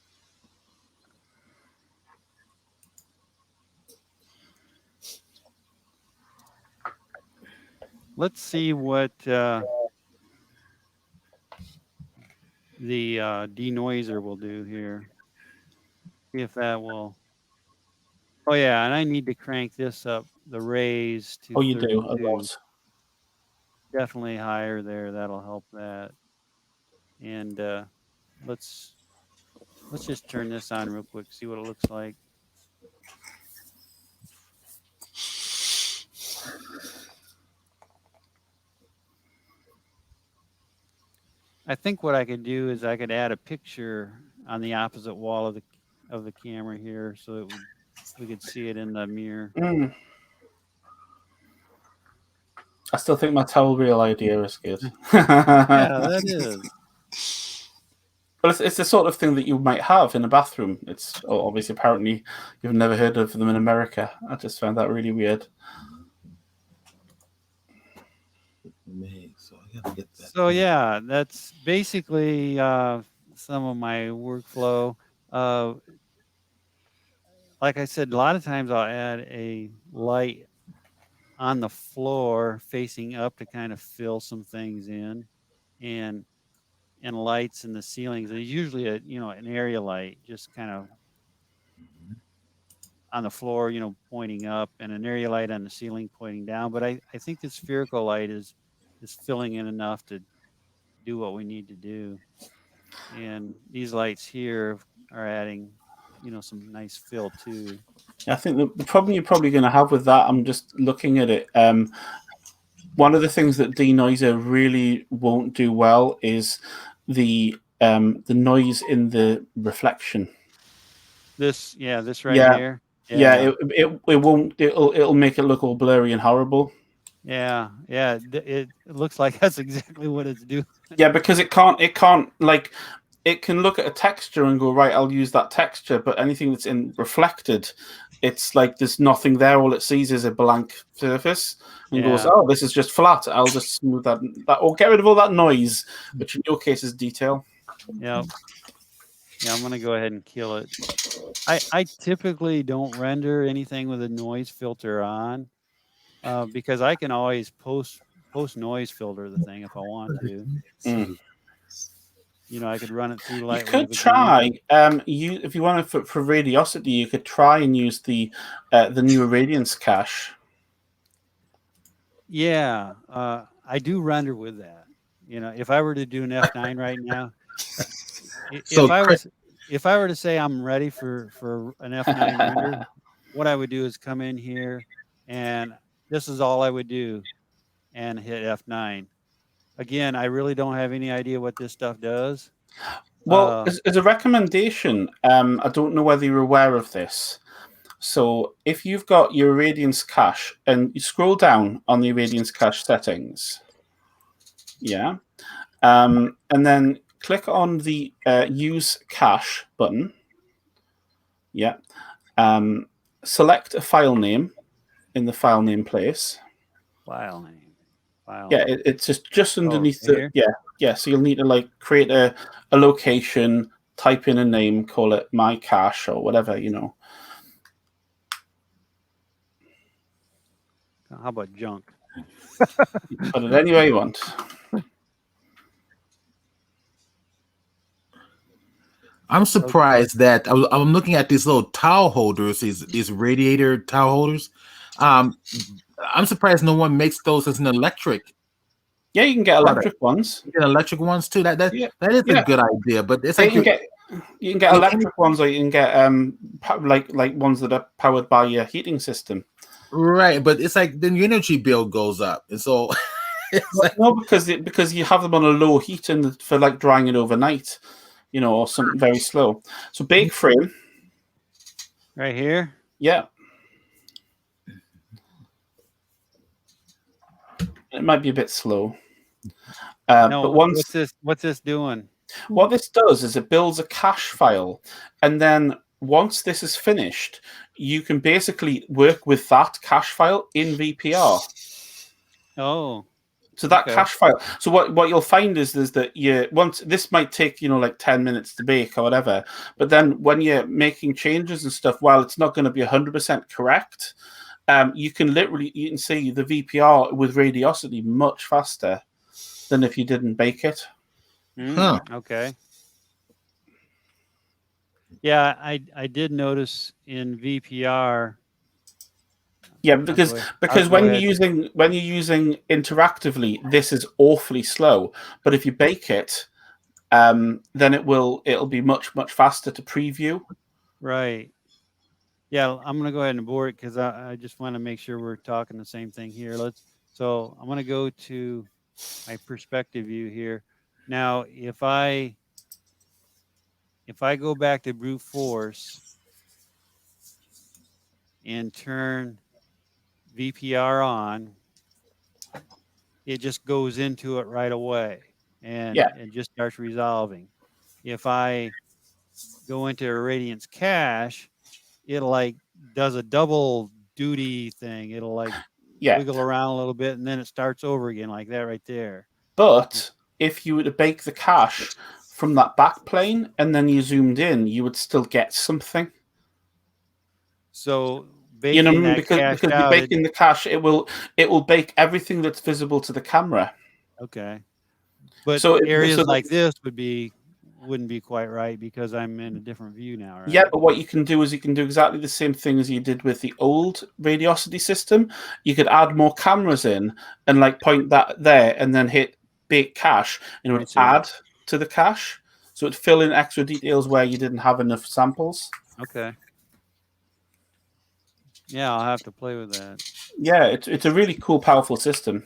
Let's see what the denoiser will do here. See if that will. Oh yeah, and I need to crank this up, the raise to. Oh, you 32. do a lot. Definitely higher there. That'll help that. And let's just turn this on real quick. See what it looks like. I think what I could do is I could add a picture on the opposite wall of the camera here, so we could see it in the mirror. I still think my towel reel idea is good. Yeah, that is. But it's the sort of thing that you might have in a bathroom. It's obviously, apparently, you've never heard of them in America. I just found that really weird. So yeah, that's basically some of my workflow. Like I said, a lot of times I'll add a light on the floor facing up to kind of fill some things in, and lights in the ceilings. There's usually an area light just kind of on the floor, pointing up, and an area light on the ceiling pointing down. But I think the spherical light is filling in enough to do what we need to do. And these lights here are adding, some nice fill too. I think the problem you're probably going to have with that, I'm just looking at it. One of the things that denoiser really won't do well is the noise in the reflection. This right here. Yeah, it won't. It'll make it look all blurry and horrible. Yeah. It looks like that's exactly what it's doing. Yeah, because it can't like. It can look at a texture and go, right, I'll use that texture, but anything that's reflected, it's like there's nothing there. All it sees is a blank surface and goes, oh, this is just flat. I'll just smooth that or get rid of all that noise, which in your case is detail. Yeah, I'm going to go ahead and kill it. I typically don't render anything with a noise filter on because I can always post noise filter the thing if I want to. I could run it through LightWave. You could try. If you want to for radiosity, you could try and use the new irradiance cache. Yeah, I do render with that. If I were to do an F9 right now, if I were to say I'm ready for an F9 render, what I would do is come in here, and this is all I would do, and hit F9. Again, I really don't have any idea what this stuff does. Well, as a recommendation, I don't know whether you're aware of this. So if you've got your Radiance cache and you scroll down on the Radiance cache settings, yeah, and then click on the Use Cache button, yeah, select a file name in the file name place. File name. File Yeah, name. it's just underneath the here? yeah. So you'll need to like create a location, type in a name, call it my cache or whatever, you know. How about junk? You can put it any way you want. I'm surprised that I'm looking at these little towel holders, these radiator towel holders. I'm surprised no one makes those as an electric. Yeah, you can get electric ones. You get electric ones too. That is a good idea, but it's like you can get electric ones, or you can get like ones that are powered by your heating system. Right, but it's like then your energy bill goes up, and so no, because you have them on a low heat and for like drying it overnight, you know, or something very slow. So bake frame, right here. Yeah, it might be a bit slow. No, but what's this doing? What this does is it builds a cache file, and then once this is finished, you can basically work with that cache file in VPR. Oh. So that cache file. So what you'll find is that once this might take like 10 minutes to bake or whatever, but then when you're making changes and stuff, while it's not going to be 100% correct, you can see the VPR with Radiosity much faster than if you didn't bake it. Okay. Yeah, I did notice in VPR. Yeah, because when you're using interactively, this is awfully slow. But if you bake it, then it'll be much faster to preview. Right. Yeah, I'm gonna go ahead and abort it because I just want to make sure we're talking the same thing here. So I'm gonna go to my perspective view here. Now, if I go back to brute force and turn VPR on, it just goes into it right away and it just starts resolving. If I go into a Radiance cache, it'll like does a double duty thing. It'll like wiggle around a little bit and then it starts over again like that right there. But if you were to bake the cache from that back plane and then you zoomed in, you would still get something. So baking because you're baking the cache, it will bake everything that's visible to the camera. Okay. But areas like this wouldn't be quite right because I'm in a different view now, right? Yeah, but what you can do is you can do exactly the same thing as you did with the old Radiosity system. You could add more cameras in and like point that there and then hit bake cache and it would add to the cache. So it'd fill in extra details where you didn't have enough samples. Okay. Yeah, I'll have to play with that. Yeah, it's a really cool, powerful system.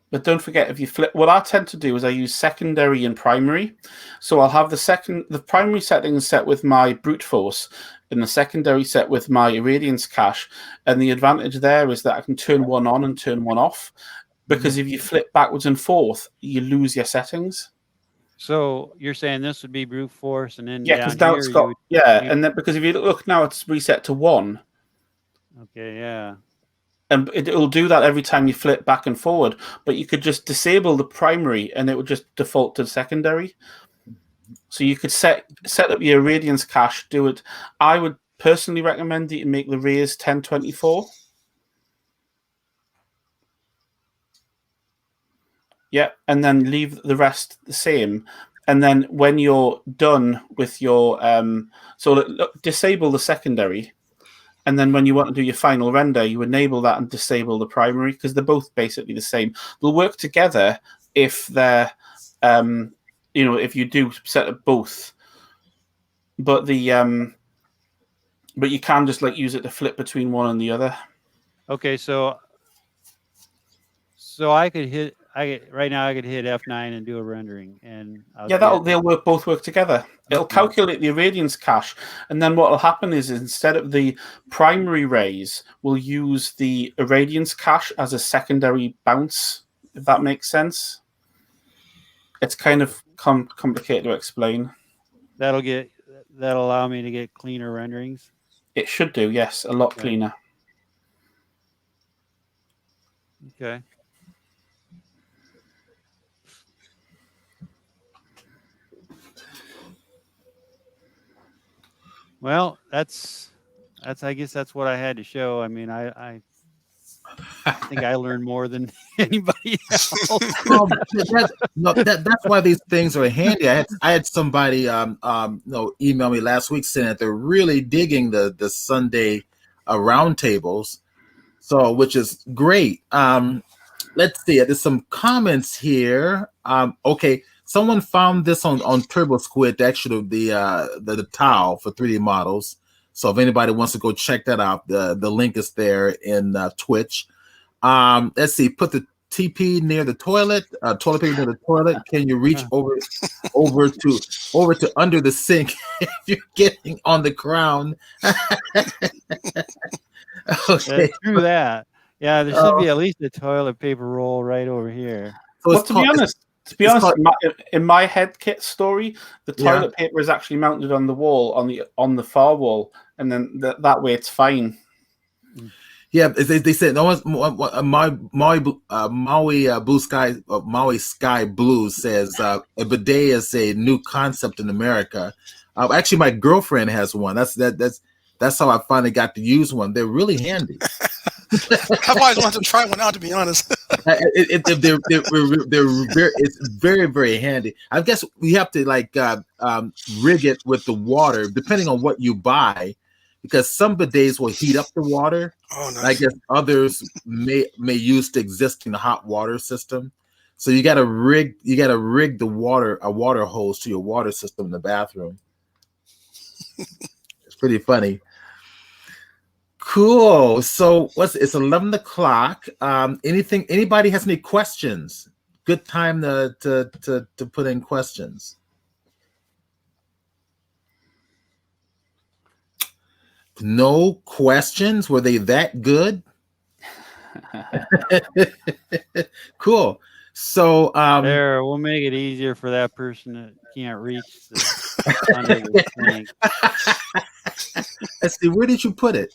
But don't forget, if you flip, what I tend to do is I use secondary and primary. So I'll have the primary settings set with my brute force and the secondary set with my Radiance cache. And the advantage there is that I can turn one on and turn one off. Because if you flip backwards and forth, you lose your settings. So you're saying this would be brute force, and then because now it's got and then because if you look now, it's reset to 1. Okay, yeah. And it'll do that every time you flip back and forward. But you could just disable the primary, and it would just default to the secondary. So you could set up your Radiance cache. Do it. I would personally recommend that you make the Rays 1024. Yeah, and then leave the rest the same. And then when you're done with your disable the secondary, and then when you want to do your final render, you enable that and disable the primary because they're both basically the same. They'll work together if they're if you do set up both. But you can just like use it to flip between one and the other. Okay, so So I could hit. Right now I could hit F9 and do a rendering, and I'll Yeah, get they'll both work together. It'll calculate the irradiance cache, and then what will happen is instead of the primary rays, we'll use the irradiance cache as a secondary bounce. If that makes sense, it's kind of complicated to explain. that'll allow me to get cleaner renderings. It should do, yes, a lot cleaner. Okay. Well, that's I guess that's what I had to show. I mean, I think I learned more than anybody else. That's why these things are handy. I had somebody email me last week saying that they're really digging the Sunday roundtables, so which is great. Let's see. There's some comments here. Okay, someone found this on Turbo Squid, actually the tile for 3D models. So if anybody wants to go check that out, the link is there in Twitch. Let's see. Put the TP near the toilet. Toilet paper near the toilet. Can you reach over to under the sink if you're getting on the ground? Okay. Through that. Yeah, there should be at least a toilet paper roll right over here. So well, to be honest, in my head kit story, the toilet paper is actually mounted on the wall on the far wall, and then that way it's fine. Yeah, they said no one's Maui Blue Sky Maui Sky Blue says a bidet is a new concept in America. Actually, my girlfriend has one. That's how I finally got to use one. They're really handy. I've always wanted to try one out, to be honest. It's very, very handy. I guess we have to rig it with the water, depending on what you buy, because some bidets will heat up the water. Oh, nice. I guess others may use the existing hot water system. So you got to rig a water hose to your water system in the bathroom. It's pretty funny. Cool. So it's 11 o'clock. Anybody has any questions? Good time to put in questions. No questions? Were they that good? Cool. So there, we'll make it easier for that person that can't reach under the sink. Let's see, where did you put it?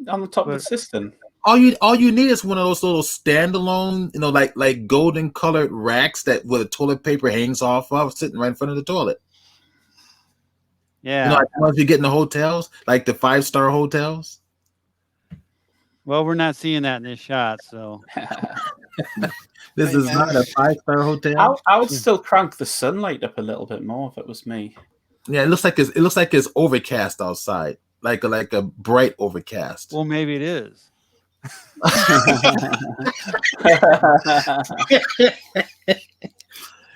On the top of the system. All you need is one of those little standalone, like golden colored racks where the toilet paper hangs off of, sitting right in front of the toilet. Yeah. Like the ones you get in the hotels, like the 5-star hotels. Well, we're not seeing that in this shot, so This is not a 5-star hotel. I would still crank the sunlight up a little bit more if it was me. Yeah, it looks like it's overcast outside, like a bright overcast. Well, maybe it is.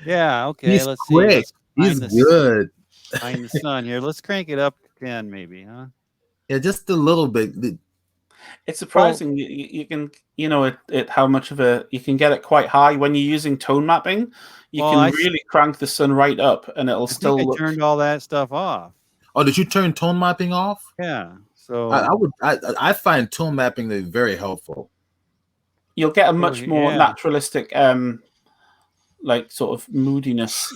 Yeah. Okay. He's let's quick. see. He's good. Find the sun here. Let's crank it up to 10, maybe, huh? Yeah, just a little bit. It's surprising you can how much of you can get it quite high when you're using tone mapping. You can really crank the sun right up, and it'll still look. I turned all that stuff off. Oh, did you turn tone mapping off? Yeah. So I find tone mapping to be very helpful. You'll get a much more naturalistic, sort of moodiness.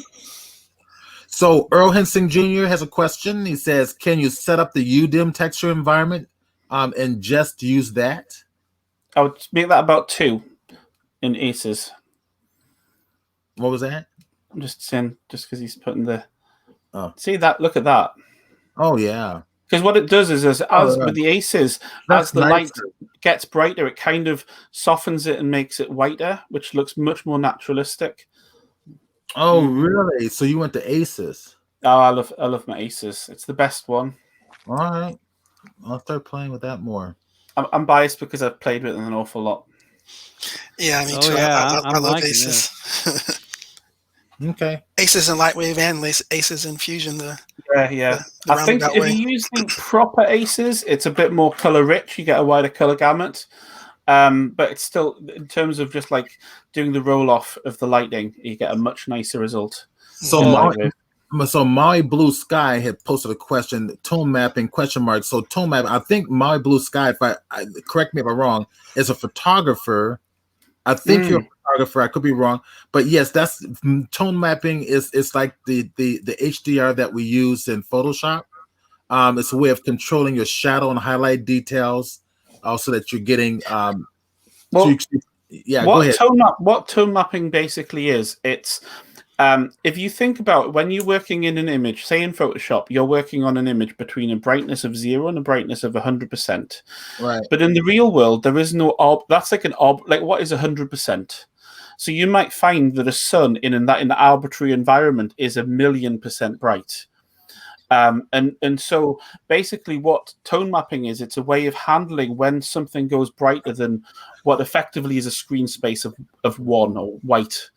So Earl Henson Jr. has a question. He says, "Can you set up the UDIM texture environment and just use that?" I would make that about 2 in Aces. What was that? I'm just saying, just because he's putting the. Oh. See that? Look at that. Oh yeah. Because what it does is, with the Aces, as the light gets brighter, it kind of softens it and makes it whiter, which looks much more naturalistic. Oh, really? So you went to Aces? Oh, I love my Aces. It's the best one. All right, I'll start playing with that more. I'm biased because I've played with it an awful lot. Yeah, me too. Yeah, I love Aces. Okay. Aces and Lightwave and Aces and Fusion. Yeah. I think if you're using proper Aces, it's a bit more color rich. You get a wider color gamut. But it's still, in terms of just like doing the roll off of the lighting, you get a much nicer result. So with Maui, LightWave. so Maui Blue Sky had posted a question, tone mapping question mark. So tone map, I think Maui Blue Sky, if I correct me if I'm wrong, is a photographer. I think you're a photographer. I could be wrong, but yes, that's tone mapping is like the HDR that we use in Photoshop. It's a way of controlling your shadow and highlight details, also that you're getting. Well, yeah, go ahead. What tone mapping basically is, it's if you think about when you're working in an image, say in Photoshop, you're working on an image between a brightness of 0 and a brightness of 100%. Right. But in the real world, there is no that's like like what is 100%? So you might find that a sun in an arbitrary environment is 1,000,000% bright. And so basically what tone mapping is, it's a way of handling when something goes brighter than what effectively is a screen space of 1 or white.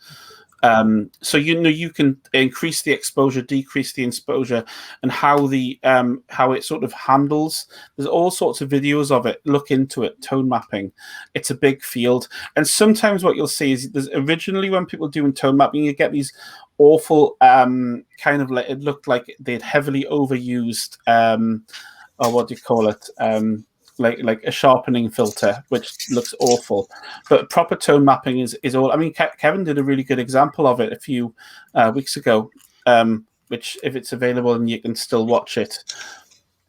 So you can increase the exposure, decrease the exposure, and how it sort of handles. There's all sorts of videos of it. Look into it. Tone mapping. It's a big field, and sometimes what you'll see is there's originally when people doing tone mapping, you get these awful kind of like, it looked like they'd heavily overused or what do you call it? Like a sharpening filter, which looks awful. But proper tone mapping is all. I mean, Kevin did a really good example of it a few weeks ago, which if it's available and you can still watch it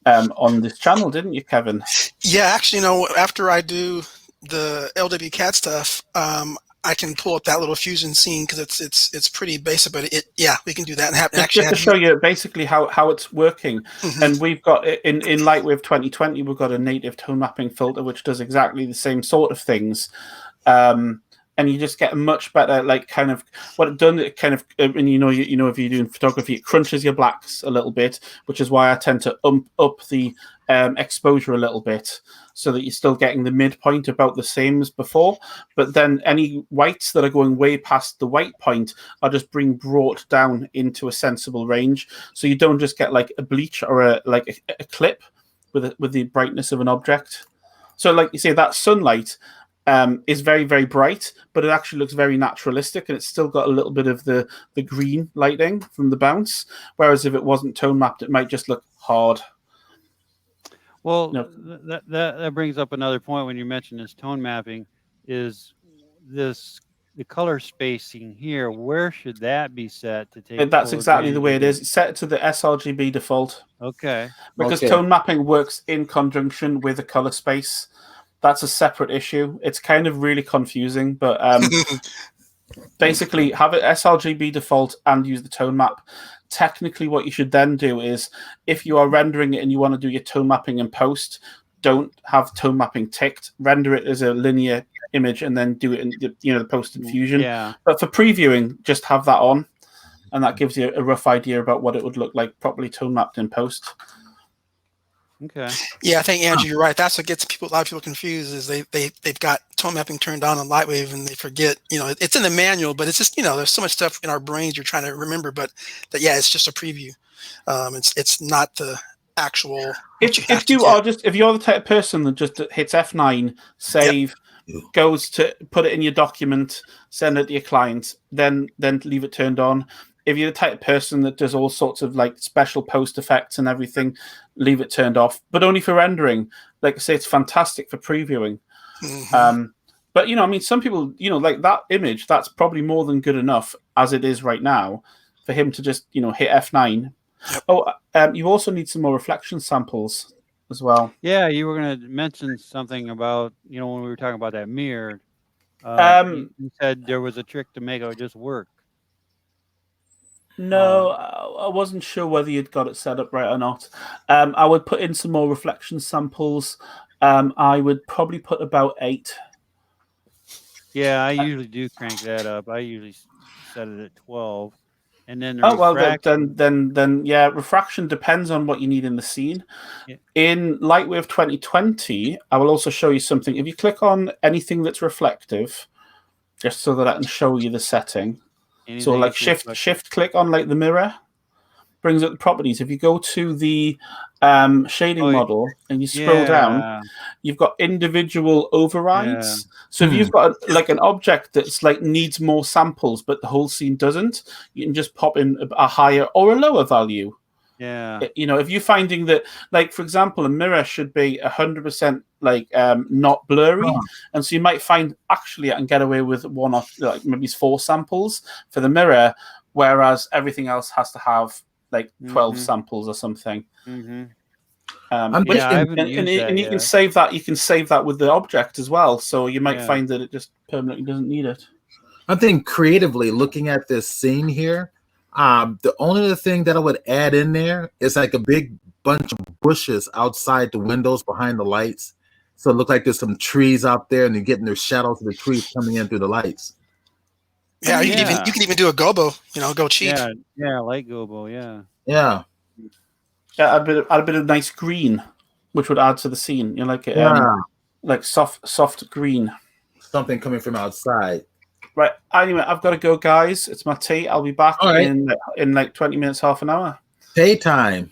on this channel, didn't you, Kevin? Yeah, actually, after I do the LWCAD stuff, I can pull up that little fusion scene because it's pretty basic, but we can do that and just to show you basically how it's working. And we've got in LightWave 2020, we've got a native tone mapping filter which does exactly the same sort of things. And you just get a much better, like, kind of what it done. It kind of, and if you're doing photography, it crunches your blacks a little bit, which is why I tend to up the exposure a little bit, so that you're still getting the midpoint about the same as before. But then any whites that are going way past the white point are just being brought down into a sensible range, so you don't just get like a bleach or a clip with the brightness of an object. So, like you say, that sunlight is very, very bright, but it actually looks very naturalistic, and it's still got a little bit of the green lighting from the bounce. Whereas if it wasn't tone mapped, it might just look hard. Well, that brings up another point when you mentioned this tone mapping. Is the color spacing here? Where should that be set to take? That's exactly the way it is. It's set to the sRGB default. Okay. Because tone mapping works in conjunction with the color space. That's a separate issue. It's kind of really confusing, but basically have it sRGB default and use the tone map. Technically, what you should then do is, if you are rendering it and you want to do your tone mapping in post, don't have tone mapping ticked. Render it as a linear image and then do it in the post in Fusion. Yeah. But for previewing, just have that on, and that gives you a rough idea about what it would look like properly tone mapped in post. Okay. Yeah, I think, Andrew, you're right. That's what gets a lot of people confused, is they've got tone mapping turned on LightWave, and they forget, it's in the manual, but it's just, there's so much stuff in our brains you're trying to remember, but it's just a preview. It's not the actual. If you're the type of person that just hits F9, save, goes to put it in your document, send it to your client, then leave it turned on. If you're the type of person that does all sorts of like special post effects and everything, leave it turned off, but only for rendering. Like I say, it's fantastic for previewing. But some people, like that image, that's probably more than good enough as it is right now for him to just, hit F9. You also need some more reflection samples as well. Yeah, you were going to mention something about, when we were talking about that mirror, you said there was a trick to make it just work. No, I wasn't sure whether you'd got it set up right or not. I would put in some more reflection samples. I would probably put about 8. Yeah, I usually do crank that up. I usually set it at 12. And then refraction depends on what you need in the scene. Yeah. In LightWave 2020, I will also show you something. If you click on anything that's reflective, just so that I can show you the setting. Anything, so like shift click on like the mirror, brings up the properties. If you go to the shading Oh, model and you scroll down, yeah, you've got individual overrides. yeah. So if you've got like an object that's like needs more samples, but the whole scene doesn't, you can just pop in a higher or a lower value. Yeah. You know, if you're finding that, like for example, a mirror should be 100% like not blurry, and so you might find actually I can get away with one or like maybe 4 samples for the mirror, whereas everything else has to have like 12 samples or something. I'm Yeah, I haven't And used that you yet. can save that. You can save that with the object as well. So you might Yeah. find that it just permanently doesn't need it. I think creatively looking at this scene here, the only other thing that I would add in there is like a big bunch of bushes outside the windows behind the lights. So it looks like there's some trees out there, and you're getting their shadows of the trees coming in through the lights. Yeah, you Yeah. can even do a gobo. Go cheap. Yeah, light gobo, yeah. Yeah, Yeah, add a bit of nice green, which would add to the scene. You know, like soft green. something coming from outside. Right. Anyway, I've got to go, guys. It's my tea. I'll be back All right. in like 20 minutes, half an hour. Daytime.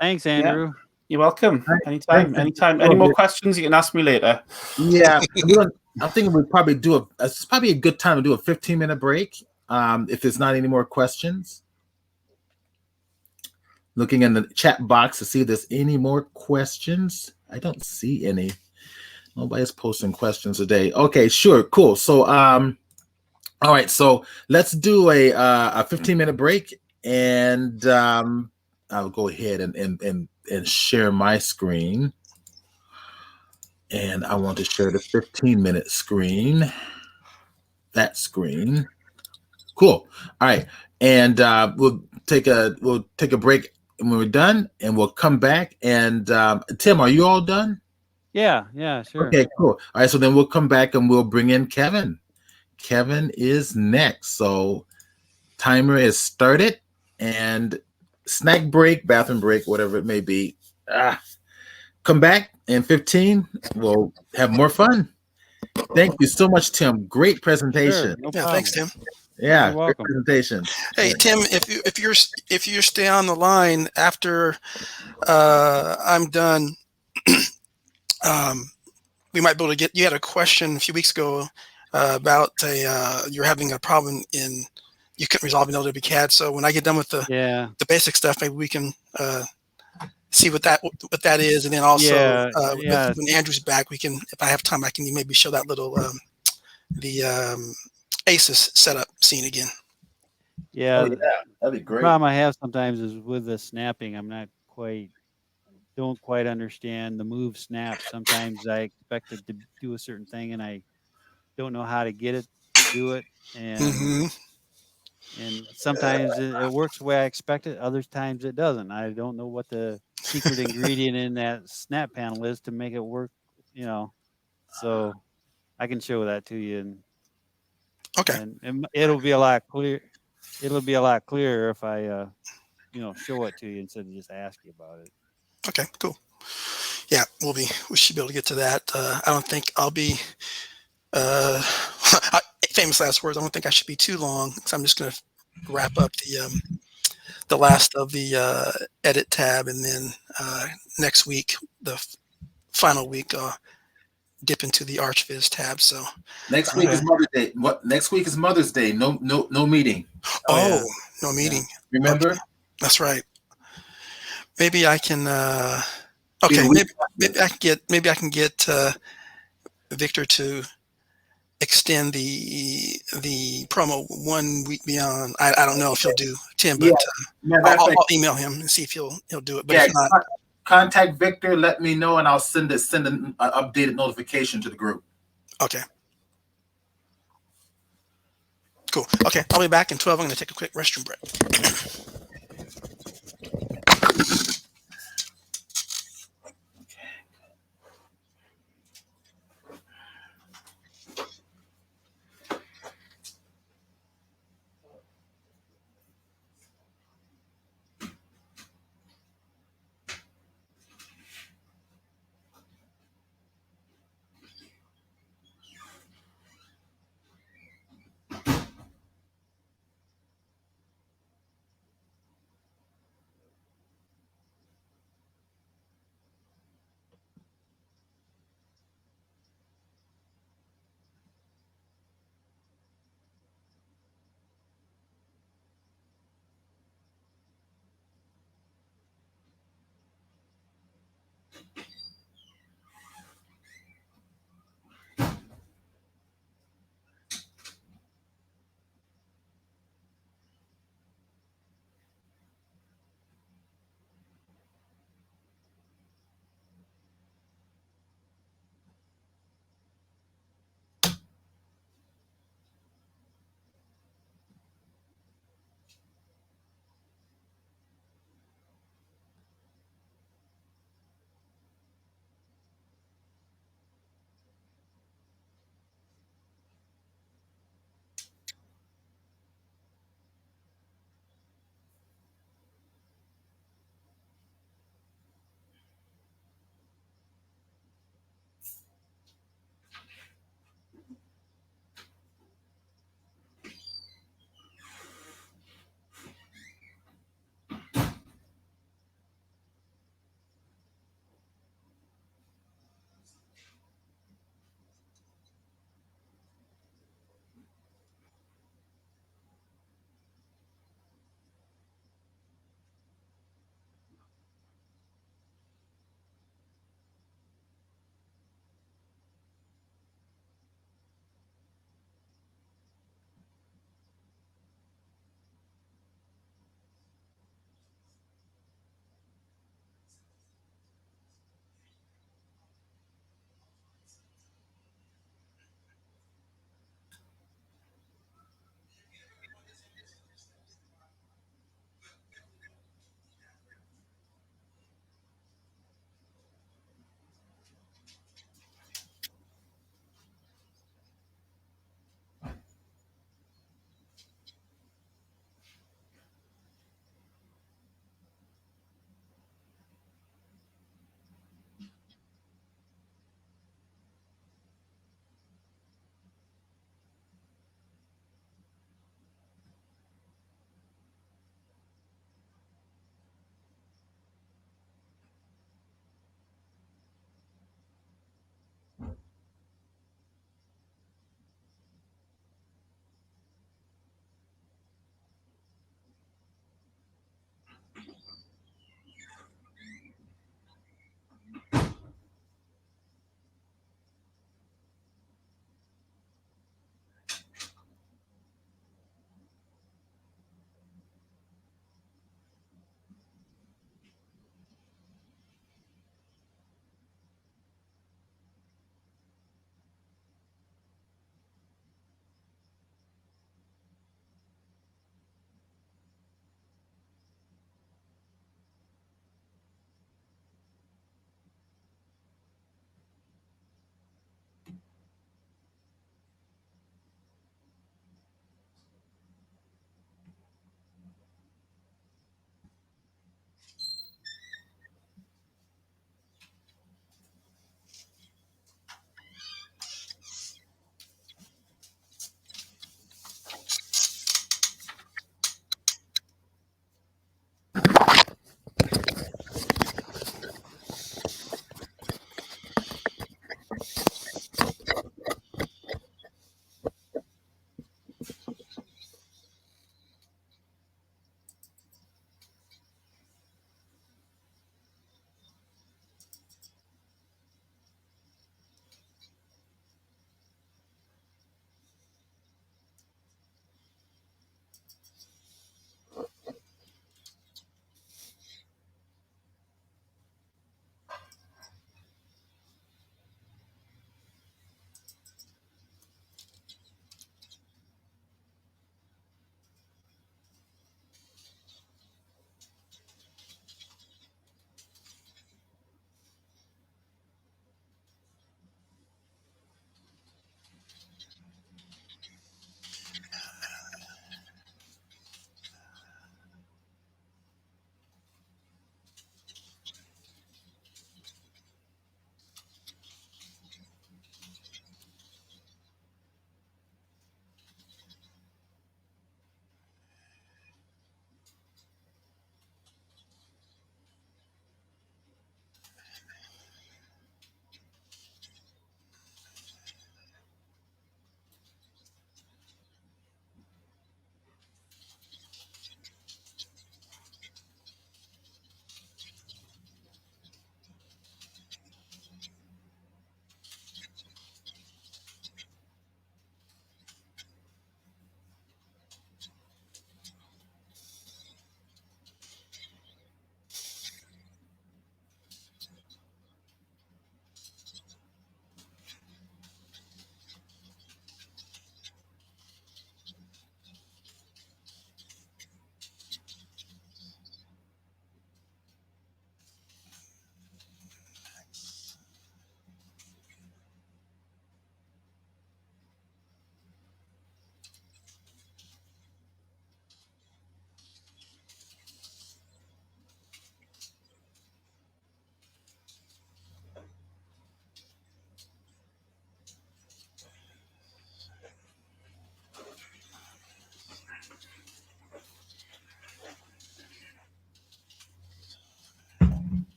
Thanks, Andrew. You're welcome. Right. Anytime. Thanks. Anytime. Any more questions, you can ask me later. Yeah, I think we'd probably it's probably a good time to do a 15-minute break. If there's not any more questions. Looking in the chat box to see if there's any more questions. I don't see any. Nobody's posting questions today. Okay, sure, cool. So, all right. So let's do a 15-minute break, and I'll go ahead and share my screen. And I want to share the 15-minute screen. That screen. Cool. All right, and we'll take a break when we're done, and we'll come back. And Tim, are you all done? Yeah, sure. Okay, cool. All right, so then we'll come back and we'll bring in Kevin. Kevin is next. So timer is started, and snack break, bathroom break, whatever it may be. Come back in 15. We'll have more fun. Thank you so much, Tim. Great presentation. Sure, no Yeah, problem. thanks, Tim. Yeah, You're welcome. great presentation. Hey, Tim, if you stay on the line after I'm done, we might be able to get. You had a question a few weeks ago about you're having a problem you couldn't resolve in LWCAD. So when I get done with the basic stuff, maybe we can see what that is, and then also when Andrew's back, we can, if I have time, I can maybe show that little the ACES setup scene again. Yeah, That'd be the great. problem I have sometimes is with the snapping. Don't quite understand the move snap. Sometimes I expect it to do a certain thing, and I don't know how to get it to do it. And sometimes it works the way I expect it. Other times it doesn't. I don't know what the secret ingredient in that snap panel is to make it work. So I can show that to you, and it'll be a lot clear. It'll be a lot clearer if I, show it to you instead of just ask you about it. Okay, cool. Yeah, we should be able to get to that. I don't think I'll be, famous last words, I don't think I should be too long, because I'm just going to wrap up the last of the edit tab, and then next week, the final week, dip into the ArchViz tab. So next week is Mother's Day. Next week is Mother's Day. No meeting. No meeting. Remember? Okay. That's right. Maybe I can. Maybe I can get Victor to extend the promo 1 week beyond. I don't know if he'll do, Tim, but I'll email him and see if he'll do it. But if not, contact Victor. Let me know, and I'll send an updated notification to the group. Okay. Cool. Okay, I'll be back in 12. I'm going to take a quick restroom break.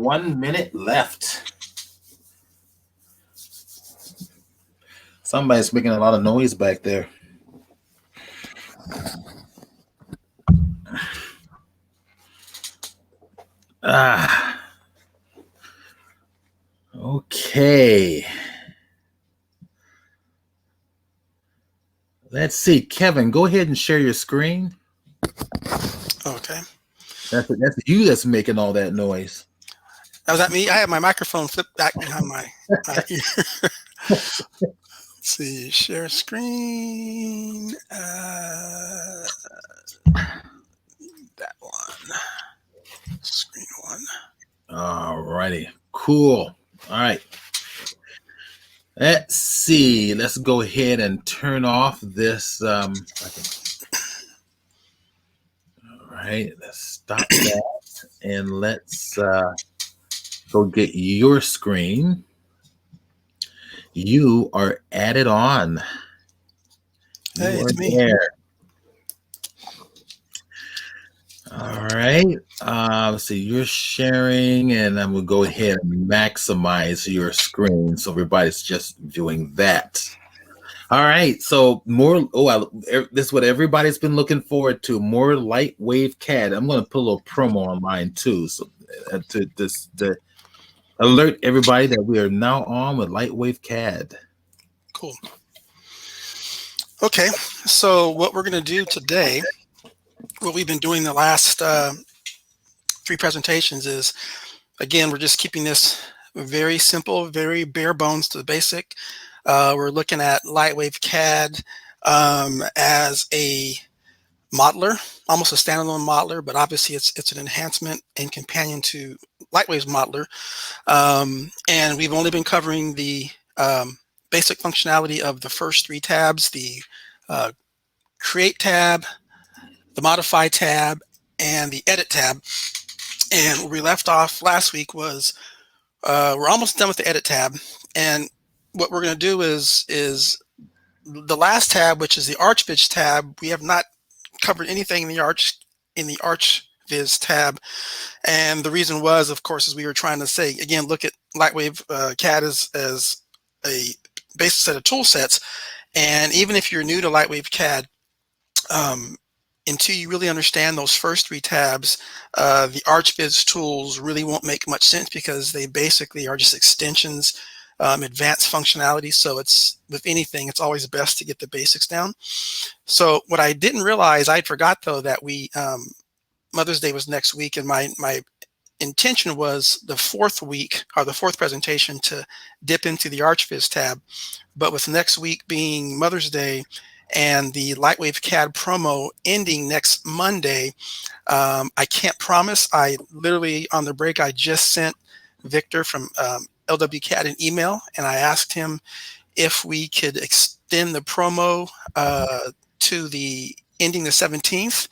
1 minute left. Somebody's making a lot of noise back there. Okay. Let's see. Kevin, go ahead and share your screen. Okay. That's you that's making all that noise. Now, was that me? I have my microphone flipped back behind my ear. Let's see. Share screen. That one. Screen one. All righty. Cool. All right. Let's see. Let's go ahead and turn off this. All right. Let's stop that. And let's go get your screen. You are added on. Hey, it's me. There. All right. So you're sharing, and I'm going to go ahead and maximize your screen so everybody's just viewing that. All right. So more. This is what everybody's been looking forward to. More LightWave CAD. I'm going to put a little promo on mine too, so to alert everybody that we are now on with LightWave CAD. Cool. Okay. So what we're going to do today, what we've been doing the last 3 presentations is, again, we're just keeping this very simple, very bare bones to the basic. We're looking at LightWave CAD as a modeler, almost a standalone modeler, but obviously it's an enhancement and companion to LightWave's modeler. And we've only been covering the basic functionality of the first 3 tabs, the Create tab, the Modify tab, and the Edit tab. And where we left off last week was we're almost done with the Edit tab. And what we're going to do is the last tab, which is the ArchViz tab. We have not covered anything in the ArchViz tab. And the reason was, of course, as we were trying to say, again, look at LightWave CAD as a basic set of tool sets. And even if you're new to LightWave CAD, until you really understand those first 3 tabs, the ArchViz tools really won't make much sense because they basically are just extensions, advanced functionality. So it's, with anything, it's always best to get the basics down. So what I didn't realize, I forgot though, that we Mother's Day was next week, and my intention was the 4th week, or the 4th presentation, to dip into the ArchViz tab. But with next week being Mother's Day and the LightWave CAD promo ending next Monday, I can't promise. I literally, on the break, I just sent Victor from LWCAD an email, and I asked him if we could extend the promo to the ending the 17th.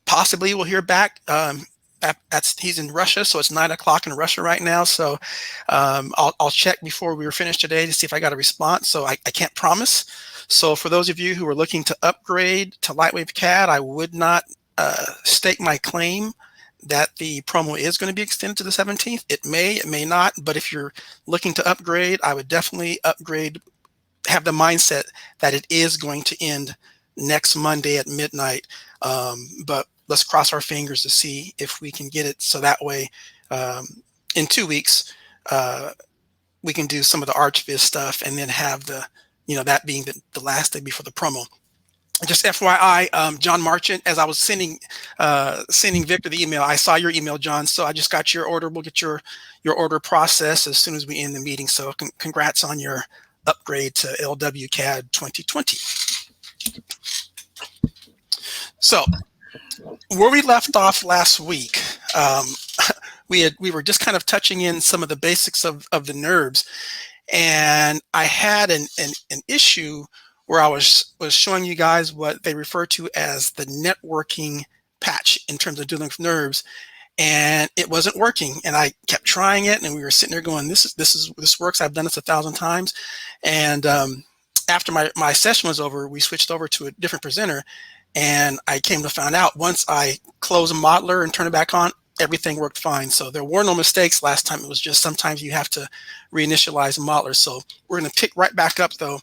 Possibly we'll hear back. He's in Russia, so it's 9 o'clock in Russia right now. So I'll check before we were finished today to see if I got a response. So I can't promise. So for those of you who are looking to upgrade to LightWave CAD, I would not stake my claim that the promo is going to be extended to the 17th. It may not. But if you're looking to upgrade, I would definitely upgrade. Have the mindset that it is going to end next Monday at midnight. But let's cross our fingers to see if we can get it, so that way in 2 weeks we can do some of the ArchViz stuff and then have the, that being the last day before the promo. Just FYI, John Marchant, as I was sending Victor the email, I saw your email, John, so I just got your order. We'll get your order processed as soon as we end the meeting. So congrats on your upgrade to LWCAD 2020. So where we left off last week, we were just kind of touching in some of the basics of the NURBS, and I had an issue where I was showing you guys what they refer to as the networking patch in terms of dealing with NURBS, and it wasn't working. And I kept trying it, and we were sitting there going, "This works. I've done this 1,000 times." And after my session was over, we switched over to a different presenter. And I came to find out, once I close a modeler and turn it back on, everything worked fine. So there were no mistakes last time. It was just sometimes you have to reinitialize modelers. So we're going to pick right back up, though,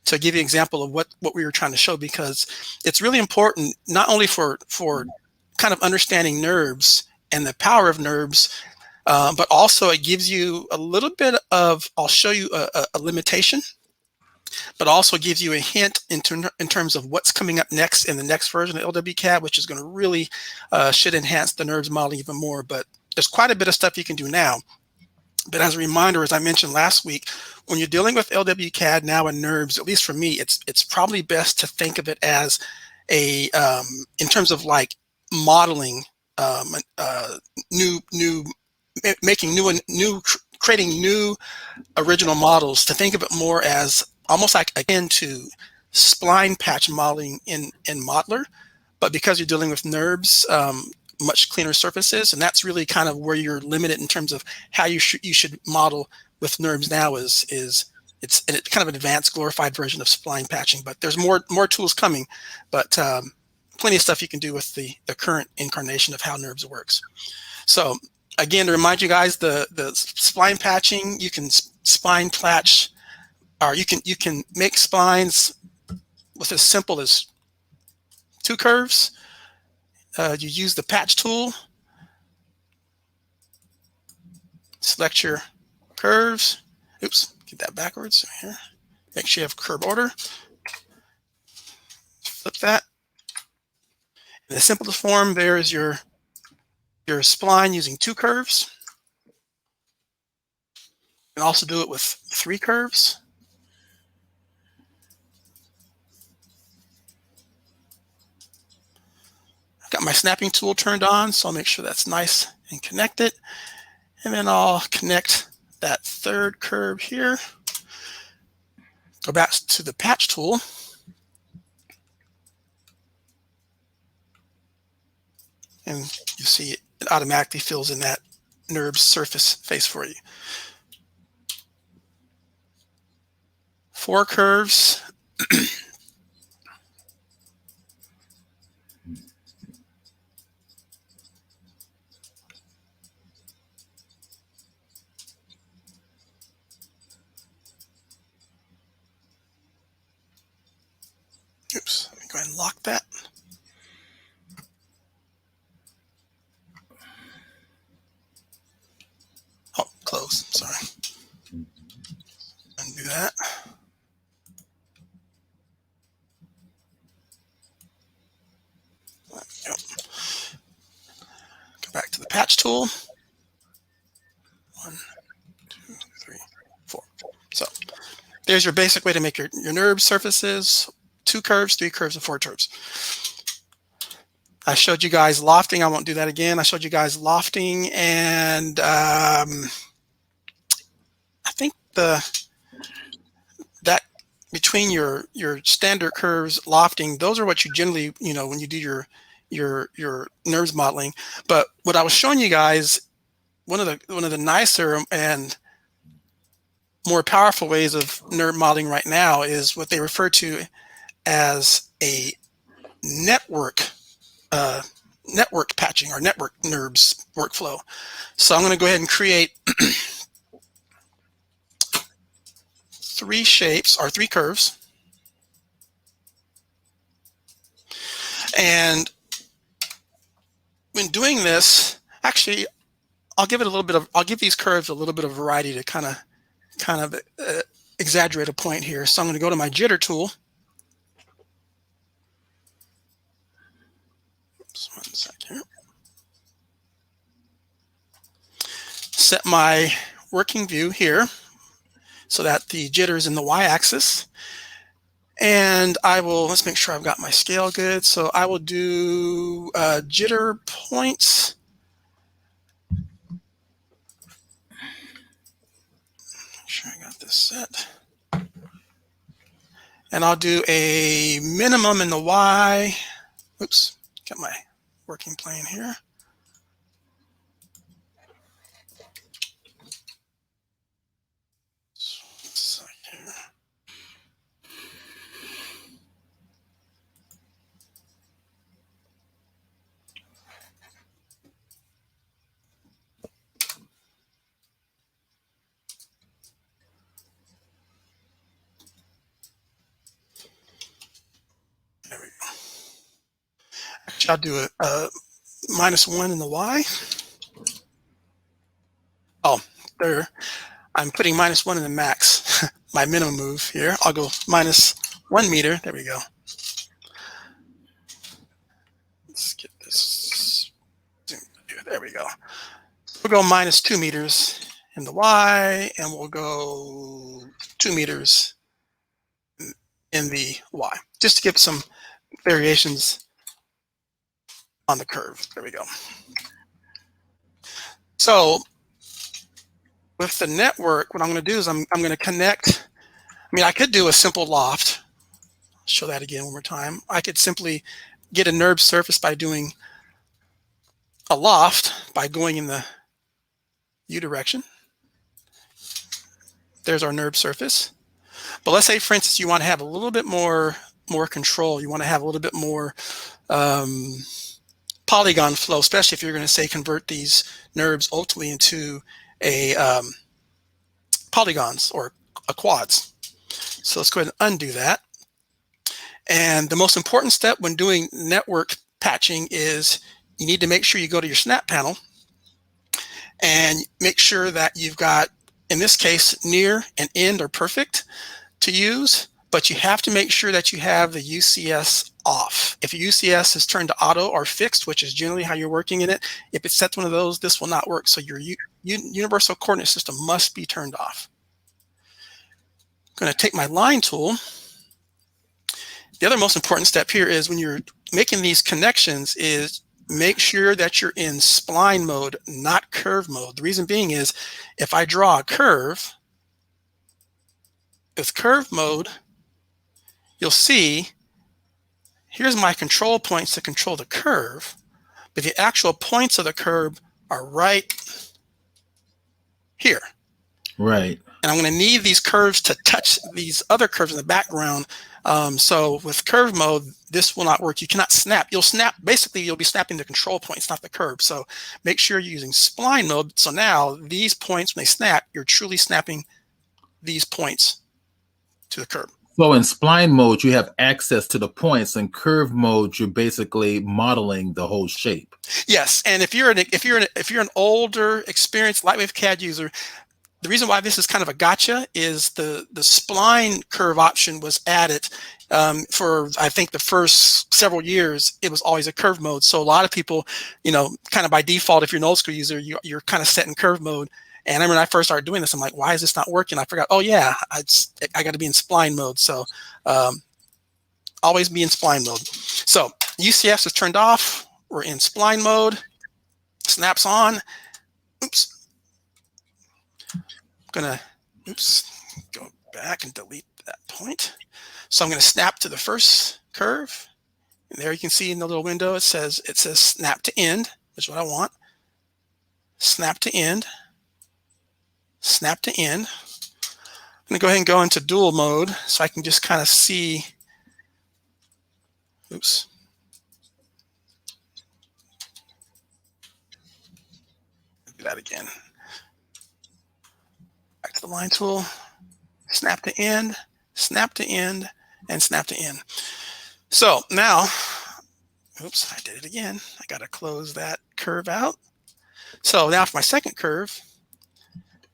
to give you an example of what we were trying to show, because it's really important not only for kind of understanding NURBS and the power of NURBS, but also it gives you a little bit of, I'll show you a limitation, but also gives you a hint in terms of what's coming up next in the next version of LWCAD, which is going to really should enhance the NURBS model even more. But there's quite a bit of stuff you can do now. But as a reminder, as I mentioned last week, when you're dealing with LWCAD now and NURBS, at least for me, it's probably best to think of it as a in terms of like modeling, creating new original models, to think of it more as almost like akin to spline patch modeling in Modeler, but because you're dealing with NURBS, much cleaner surfaces, and that's really kind of where you're limited in terms of how you should model with NURBS now. It's kind of an advanced, glorified version of spline patching, but there's more tools coming, but plenty of stuff you can do with the current incarnation of how NURBS works. So again, to remind you guys, the spline patching, you can spline patch, or you can make splines with as simple as 2 curves. You use the patch tool, select your curves. Oops, get that backwards here. Make sure you have curve order. Flip that. In the simplest form, there is your spline using 2 curves. You can also do it with 3 curves. I've got my snapping tool turned on, so I'll make sure that's nice and connected. And then I'll connect that 3rd curve here. Go back to the patch tool. And you see it automatically fills in that NURBS surface face for you. 4 curves. Oops, let me go ahead and lock that. Oh, close, sorry. Undo that. Yep. Go back to the patch tool. 1, 2, 3, 4. So there's your basic way to make your NURBS surfaces: 2 curves, 3 curves, and 4 curves. I showed you guys lofting. I won't do that again. I showed you guys lofting, and I think that between your standard curves, lofting, those are what you generally, when you do your NURBS modeling. But what I was showing you guys, one of the nicer and more powerful ways of NURB modeling right now is what they refer to as a network patching, or network NURBS workflow. So I'm going to go ahead and create 3 shapes, or 3 curves. And when doing this, actually, I'll give these curves a little bit of variety to kind of exaggerate a point here. So I'm going to go to my jitter tool. Oops, 1 second. Set my working view here so that the jitter is in the y-axis. And I will, let's make sure I've got my scale good. So I will do jitter points. Make sure I got this set. And I'll do a minimum in the y. Oops, got my working plane here. Actually, I'll do a -1 in the Y. Oh, there. I'm putting -1 in the max, my minimum move here. I'll go -1 meter. There we go. Let's get this. There we go. We'll go -2 meters in the Y, and we'll go 2 meters in the Y, just to give some variations on the curve. There we go. So with the network, what I'm going to do is I'm going to connect. I mean, I could do a simple loft. Show that again one more time. I could simply get a NURB surface by doing a loft by going in the U direction. There's our NURB surface. But let's say, for instance, you want to have a little bit more control. You want to have a little bit more polygon flow, especially if you're going to say convert these NURBs ultimately into a polygons or a quads. So let's go ahead and undo that. And the most important step when doing network patching is you need to make sure you go to your snap panel and make sure that you've got, in this case, near and end are perfect to use, but you have to make sure that you have the UCS off. If your UCS is turned to auto or fixed, which is generally how you're working in it, if it's set to one of those, this will not work. So your universal coordinate system must be turned off. I'm going to take my line tool. The other most important step here is when you're making these connections is make sure that you're in spline mode, not curve mode. The reason being is if I draw a curve, with curve mode, you'll see here's my control points to control the curve, but the actual points of the curve are right here. Right. And I'm going to need these curves to touch these other curves in the background. So with curve mode, this will not work. You cannot snap. You'll snap. Basically, you'll be snapping the control points, not the curve. So make sure you're using spline mode. So now these points, when they snap, you're truly snapping these points to the curve. So in spline mode, you have access to the points. In curve mode, you're basically modeling the whole shape. Yes, and if you're an older, experienced LightWave CAD user, the reason why this is kind of a gotcha is the spline curve option was added for, I think, the first several years. It was always a curve mode. So a lot of people, kind of by default, if you're an old school user, you're kind of set in curve mode. And I remember when I first started doing this, I'm like, why is this not working? I forgot, oh yeah, I got to be in spline mode. So always be in spline mode. So UCS is turned off. We're in spline mode. Snaps on. Oops. Gonna go back and delete that point. So I'm going to snap to the first curve, and there you can see in the little window it says snap to end, which is what I want. Snap to end. Snap to end. I'm going to go ahead and go into dual mode so I can just kind of see. Oops. Do that again. Back to the line tool, snap to end, and snap to end. So now, oops, I did it again. I got to close that curve out. So now for my second curve,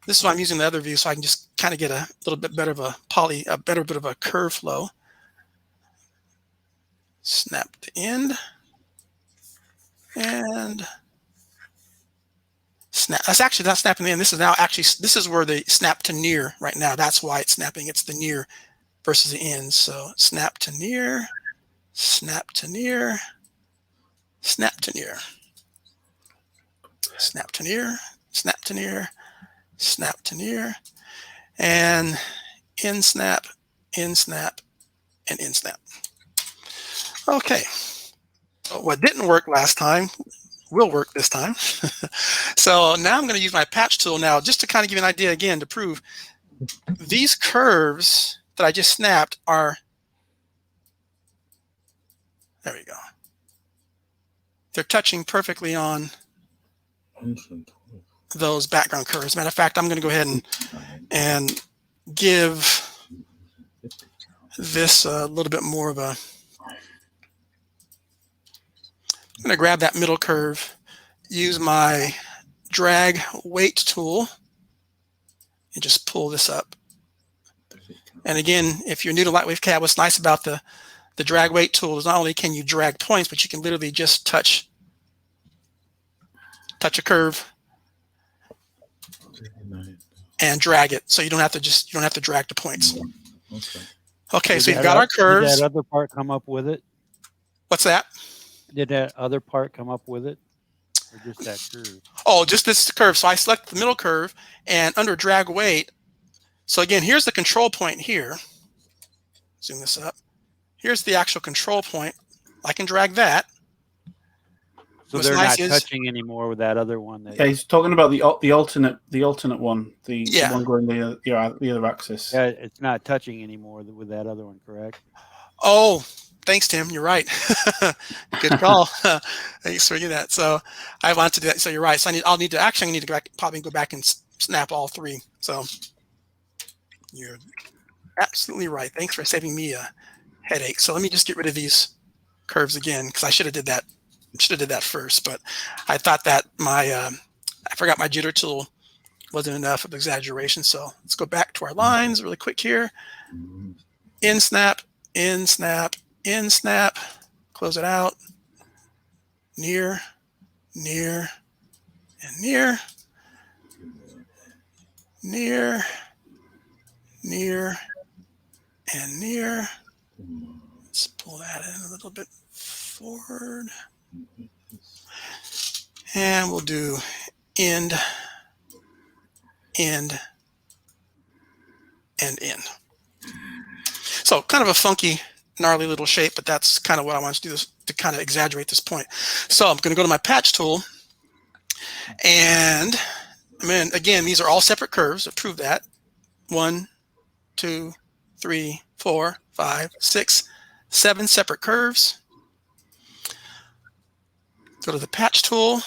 this is why I'm using the other view so I can just kind of get a little bit better of a better bit of a curve flow. Snap to end, and snap. That's actually not snapping in. This is where the snap to near right now. That's why it's snapping. It's the near versus the end. So snap to near, snap to near, snap to near, snap to near, snap to near, snap to near, and in snap, and in snap. Okay. So what didn't work last time will work this time. So now I'm going to use my patch tool now just to kind of give you an idea again to prove these curves that I just snapped are, there we go. They're touching perfectly on those background curves. Matter of fact, I'm going to go ahead and give this a little bit more of a I'm going to grab that middle curve, use my drag weight tool, and just pull this up. And again, if you're new to LightWave CAD, what's nice about the drag weight tool is not only can you drag points, but you can literally just touch a curve and drag it. So you don't have to drag the points. Okay, so we've got our curves. Did that other part come up with it? What's that? Did that other part come up with it? Or just that curve? Oh, just this curve. So I select the middle curve, and under drag weight, so again, here's the control point here. Zoom this up. Here's the actual control point. I can drag that. So they're not touching anymore with that other one. Yeah, he's talking about the alternate one, the Yeah. one going the other axis. Yeah, it's not touching anymore with that other one, correct? Oh, thanks, Tim. You're right. Good call. Thanks for doing that. So I want to do that. So you're right. So I need to probably go back and snap all three. So you're absolutely right. Thanks for saving me a headache. So let me just get rid of these curves again, because I should have did that first, but I thought that I forgot my jitter tool wasn't enough of exaggeration. So let's go back to our lines really quick here. In snap, in snap, in snap, close it out, near, near, and near, near, near, and near. Let's pull that in a little bit forward. And we'll do end, end, and end. So kind of a funky, gnarly little shape, but that's kind of what I want to do, this to kind of exaggerate this point. So I'm going to go to my patch tool, and again, these are all separate curves. I've proved that. 1, 2, 3, 4, 5, 6, 7 separate curves. Go to the patch tool,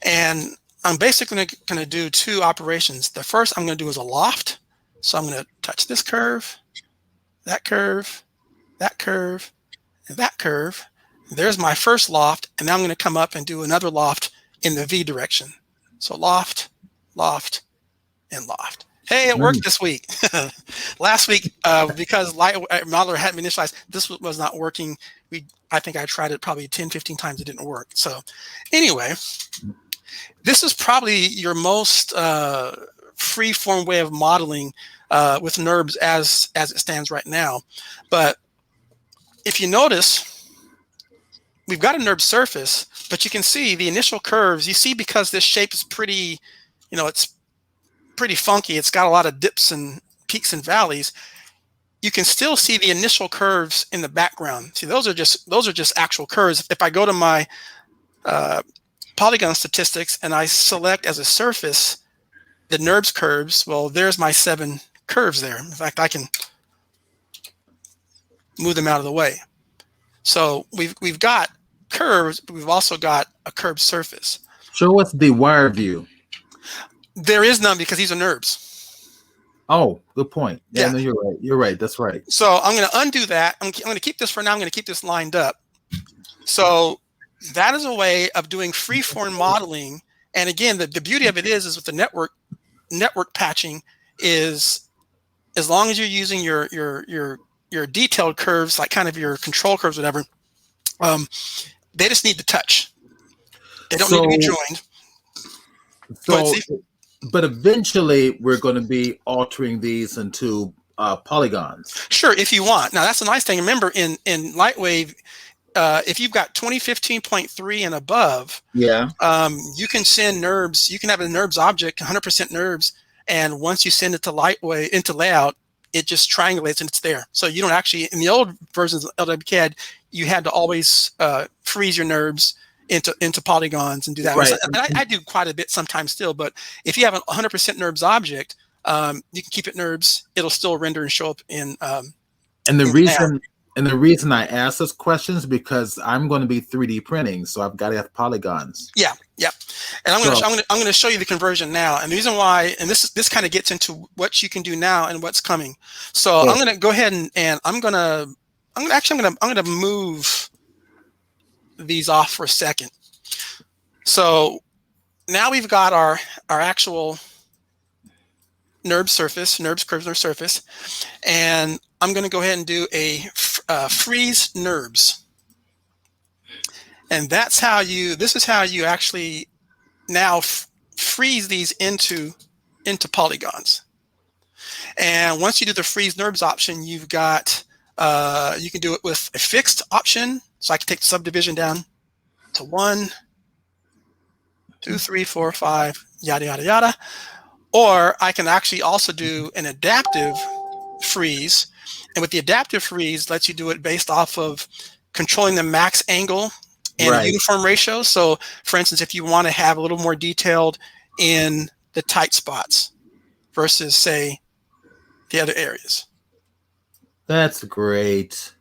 and I'm basically going to do two operations. The first I'm going to do is a loft. So I'm going to touch this curve, that curve, that curve, and that curve. There's my first loft, and now I'm going to come up and do another loft in the V direction. So loft, loft, and loft. Hey, it worked this week. Last week, because Modeler hadn't been initialized, this was not working. I think I tried it probably 10, 15 times. It didn't work. So anyway, this is probably your most free-form way of modeling with NURBS as it stands right now. But if you notice, we've got a NURBS surface, but you can see the initial curves. You see, because this shape is pretty, it's pretty funky. It's got a lot of dips and peaks and valleys. You can still see the initial curves in the background. See, those are just actual curves. If I go to my polygon statistics and I select as a surface the NURBS curves, well, there's my 7 curves there. In fact, I can move them out of the way. So we've got curves, but we've also got a curved surface. Show us the wire view. There is none because these are NURBS. Oh, good point. Yeah, Yeah. no, you're right. You're right. That's right. So I'm going to undo that. I'm going to keep this for now. I'm going to keep this lined up. So that is a way of doing free-form modeling. And again, the beauty of it is with the network patching is, as long as you're using your detailed curves, like kind of your control curves, whatever, they just need to touch. They don't need to be joined. But eventually, we're going to be altering these into polygons. Sure, if you want. Now, that's a nice thing. Remember, in LightWave, if you've got 2015.3 and above, yeah, you can send NURBS. You can have a NURBS object, 100% NURBS, and once you send it to LightWave into layout, it just triangulates and it's there. So you don't actually, in the old versions of LWCAD, you had to always freeze your NURBS into polygons and do that. Right. I do quite a bit sometimes still, but if you have a 100% NURBS object, you can keep it NURBS. It'll still render and show up in. And the reason I ask this question is because I'm going to be 3D printing, so I've got to have polygons. Yeah. And I'm going to show you the conversion now. And the reason why, and this kind of gets into what you can do now and what's coming. So I'm going to go ahead and I'm going to move these off for a second. So now we've got our actual NURB surface, NURBS curves NURB surface, and I'm going to go ahead and do a freeze NURBS. And that's how this is how you actually now freeze these into polygons. And once you do the freeze NURBS option, you've got, you can do it with a fixed option. So I can take the subdivision down to 1, 2, 3, 4, 5, yada, yada, yada. Or I can actually also do an adaptive freeze. And with the adaptive freeze, lets you do it based off of controlling the max angle and a uniform ratio. So for instance, if you want to have a little more detailed in the tight spots versus say the other areas. That's great.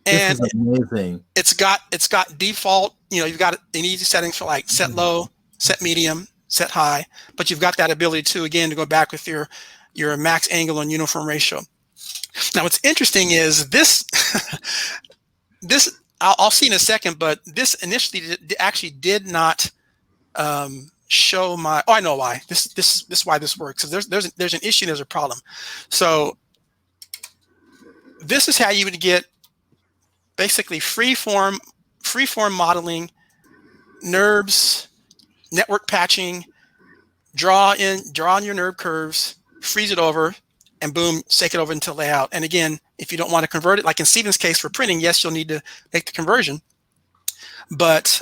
And this is amazing. It's got default, you've got an easy settings for like set low, set medium, set high, but you've got that ability to, again, to go back with your max angle and uniform ratio. Now, what's interesting is this, I'll see in a second, but this initially actually did not show my, I know why. This is why this works. So there's an issue, there's a problem. So this is how you would get basically freeform modeling, NURBS, network patching, draw in your NURB curves, freeze it over, and boom, take it over into layout. And again, if you don't want to convert it, like in Steven's case for printing, yes, you'll need to make the conversion. But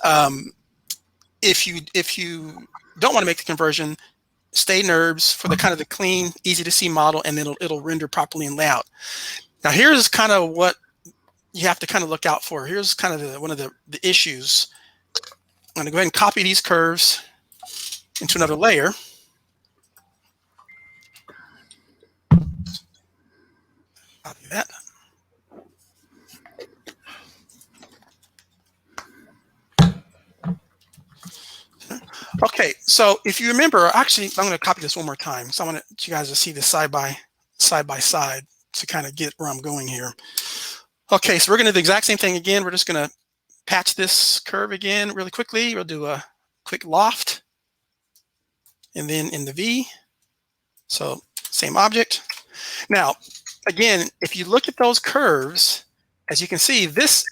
if you don't want to make the conversion, stay NURBS for the kind of the clean, easy to see model, and then it'll render properly in layout. Now here's kind of what you have to kind of look out for. Here's kind of one of the issues. I'm going to go ahead and copy these curves into another layer. Copy that. Okay, so if you remember, actually, I'm going to copy this one more time. So I want you guys to see this side by side to kind of get where I'm going here. Okay, so we're going to do the exact same thing again. We're just going to patch this curve again really quickly. We'll do a quick loft and then in the V. So same object. Now, again, if you look at those curves, as you can see, this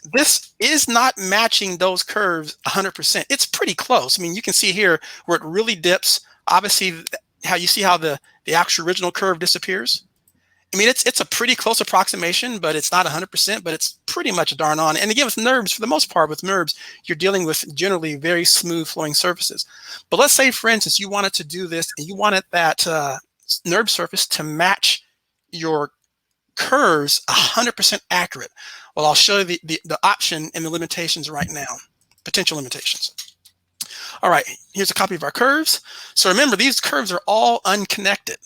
is not matching those curves 100%. It's pretty close. I mean, you can see here where it really dips. Obviously, how you see how the actual original curve disappears. I mean, it's a pretty close approximation, but it's not 100%, but it's pretty much darn on. And again, with NURBS, for the most part, with NURBS, you're dealing with generally very smooth flowing surfaces. But let's say, for instance, you wanted to do this and you wanted that NURB surface to match your curves 100% accurate. Well, I'll show you the option and the limitations right now, potential limitations. All right, here's a copy of our curves. So remember, these curves are all unconnected.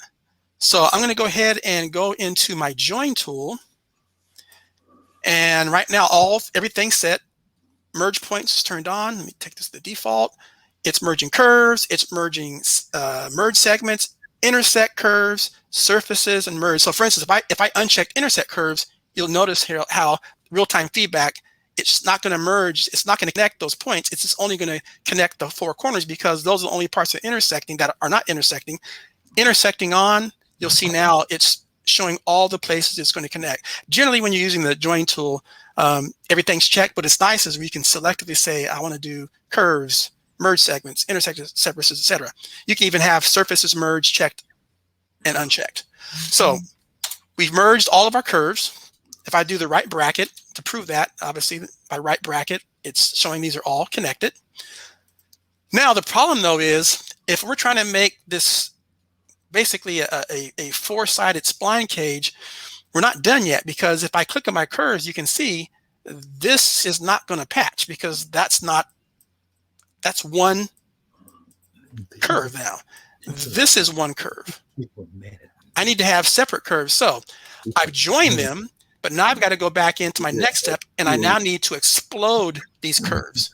So I'm going to go ahead and go into my join tool. And right now, everything's set. Merge points is turned on. Let me take this to the default. It's merging curves. It's merging merge segments, intersect curves, surfaces, and merge. So for instance, if I uncheck intersect curves, you'll notice here how real-time feedback, it's not going to merge. It's not going to connect those points. It's just only going to connect the four corners because those are the only parts of intersecting that are not intersecting. Intersecting on, you'll see now it's showing all the places it's going to connect. Generally, when you're using the join tool, everything's checked, but it's nice is we can selectively say, I want to do curves, merge segments, intersect surfaces, etc. You can even have surfaces merged, checked, and unchecked. So we've merged all of our curves. If I do the right bracket to prove that, obviously by right bracket, it's showing these are all connected. Now the problem though is if we're trying to make this basically a four-sided spline cage, we're not done yet because if I click on my curves, you can see this is not going to patch because that's one curve now. This is one curve. I need to have separate curves. So I've joined them, but now I've got to go back into my next step and I now need to explode these curves.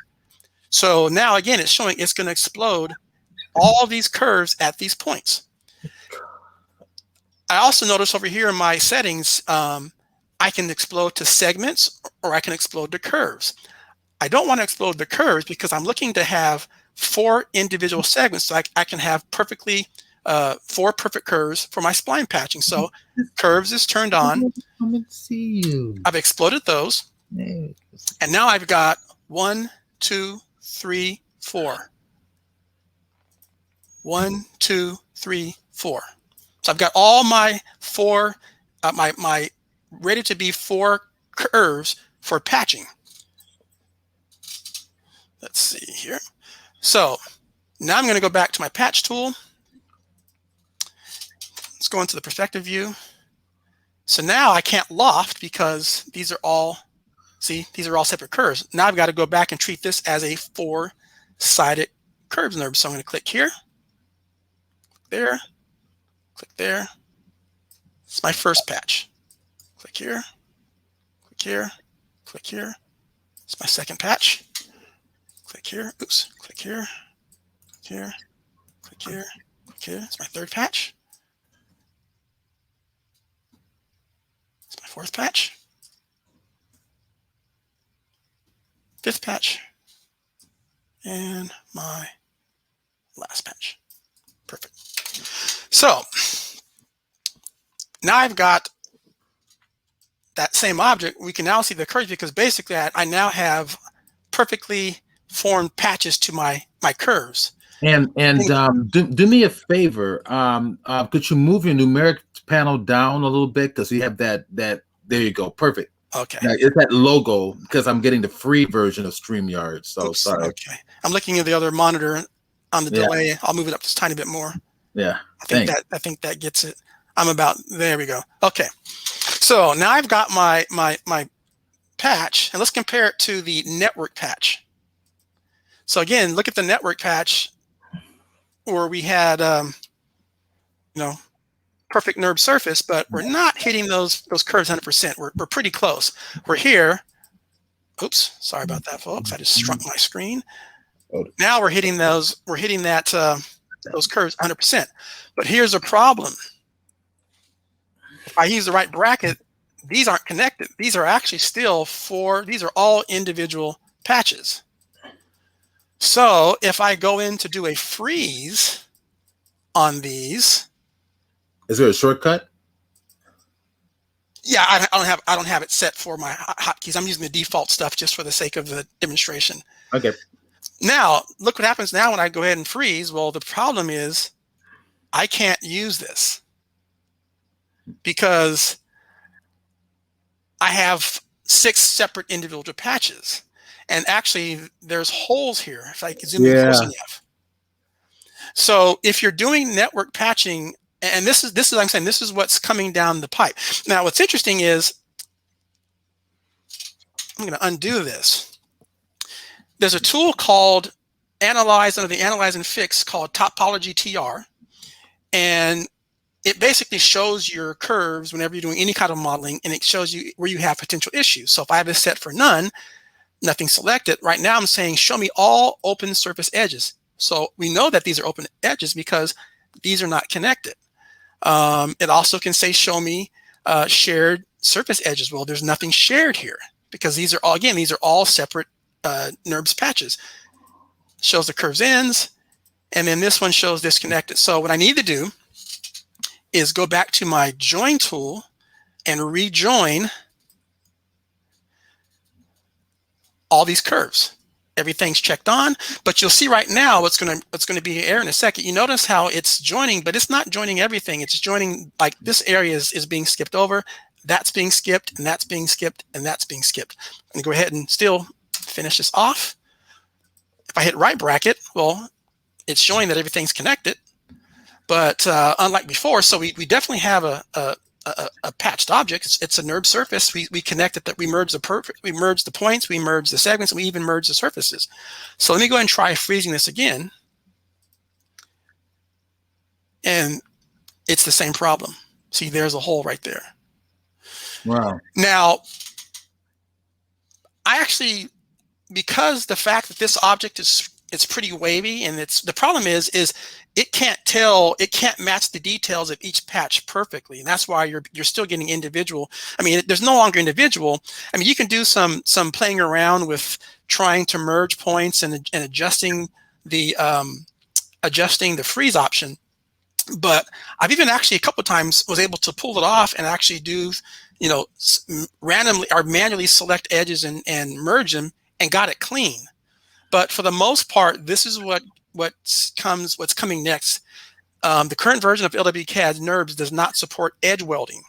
So now again, it's showing it's going to explode all these curves at these points. I also notice over here in my settings, I can explode to segments or I can explode to curves. I don't want to explode the curves because I'm looking to have 4 individual segments, so I can have perfectly 4 perfect curves for my spline patching. So curves is turned on. Come and see you. I've exploded those, Hey. and now I've got 1, 2, 3, 4. 1, 2, 3, 4. So I've got all my 4, my ready to be 4 curves for patching. Let's see here. So now I'm going to go back to my patch tool. Let's go into the perspective view. So now I can't loft because these are all, see, these are all separate curves. Now I've got to go back and treat this as a 4-sided curves NURB. So I'm going to click here, there, click there. It's my first patch. Click here, click here, click here. It's my second patch. Click here, oops, click here, click here, click here, click here. It's my third patch. It's my fourth patch. Fifth patch. And my last patch. Perfect. So now I've got that same object. We can now see the curves because basically I now have perfectly formed patches to my curves. And do me a favor. Could you move your numeric panel down a little bit because we have that. There you go. Perfect. Okay. Now, it's that logo because I'm getting the free version of StreamYard. So oops, sorry. Okay. I'm looking at the other monitor on the delay. I'll move it up just a tiny bit more. Yeah. I think that gets it. I'm about there. We go. Okay. So now I've got my patch, and let's compare it to the network patch. So again, look at the network patch where we had, perfect NURB surface, but we're not hitting those curves 100%. We're pretty close. We're here. Oops, sorry about that, folks. I just shrunk my screen. Now we're hitting those. We're hitting that those curves 100%. But here's a problem. If I use the right bracket, these aren't connected. These are actually still 4. These are all individual patches. So if I go in to do a freeze on these, is there a shortcut? Yeah, I don't have it set for my hotkeys. I'm using the default stuff just for the sake of the demonstration. Okay. Now look what happens now when I go ahead and freeze. Well, the problem is I can't use this because I have 6 separate individual patches. And actually, there's holes here if I can zoom in close enough. So if you're doing network patching, and this is I'm saying this is what's coming down the pipe. Now, what's interesting is I'm going to undo this. There's a tool called Analyze under the Analyze and Fix called Topology TR, and it basically shows your curves whenever you're doing any kind of modeling, and it shows you where you have potential issues. So if I have this set for none, nothing selected. Right now I'm saying show me all open surface edges. So we know that these are open edges because these are not connected. It also can say show me shared surface edges. Well, there's nothing shared here because these are all separate NURBS patches. Shows the curves ends, and then this one shows disconnected. So what I need to do is go back to my join tool and rejoin all these curves. Everything's checked on, but you'll see right now what's going to be here in a second. You notice how it's joining, but it's not joining everything. It's joining, like this area is being skipped over, that's being skipped, and that's being skipped, and that's being skipped. I'm going to go ahead and still finish this off. If I hit right bracket, well, it's showing that everything's connected, but unlike before, so we definitely have a patched object. It's a NURB surface. We connected that. We merge the points, we merge the segments, and we even merge the surfaces. So let me go ahead and try freezing this again, and it's the same problem. See, there's a hole right there. Wow. Now, I actually, because the fact that this object is it's pretty wavy, and the problem is it can't match the details of each patch perfectly, and that's why you're still getting individual. I mean, there's no longer individual. I mean, you can do some playing around with trying to merge points and adjusting the freeze option, but I've even actually a couple of times was able to pull it off and actually do, randomly or manually select edges and merge them and got it clean. But for the most part, this is what's coming next. The current version of LWCAD NURBS does not support edge welding.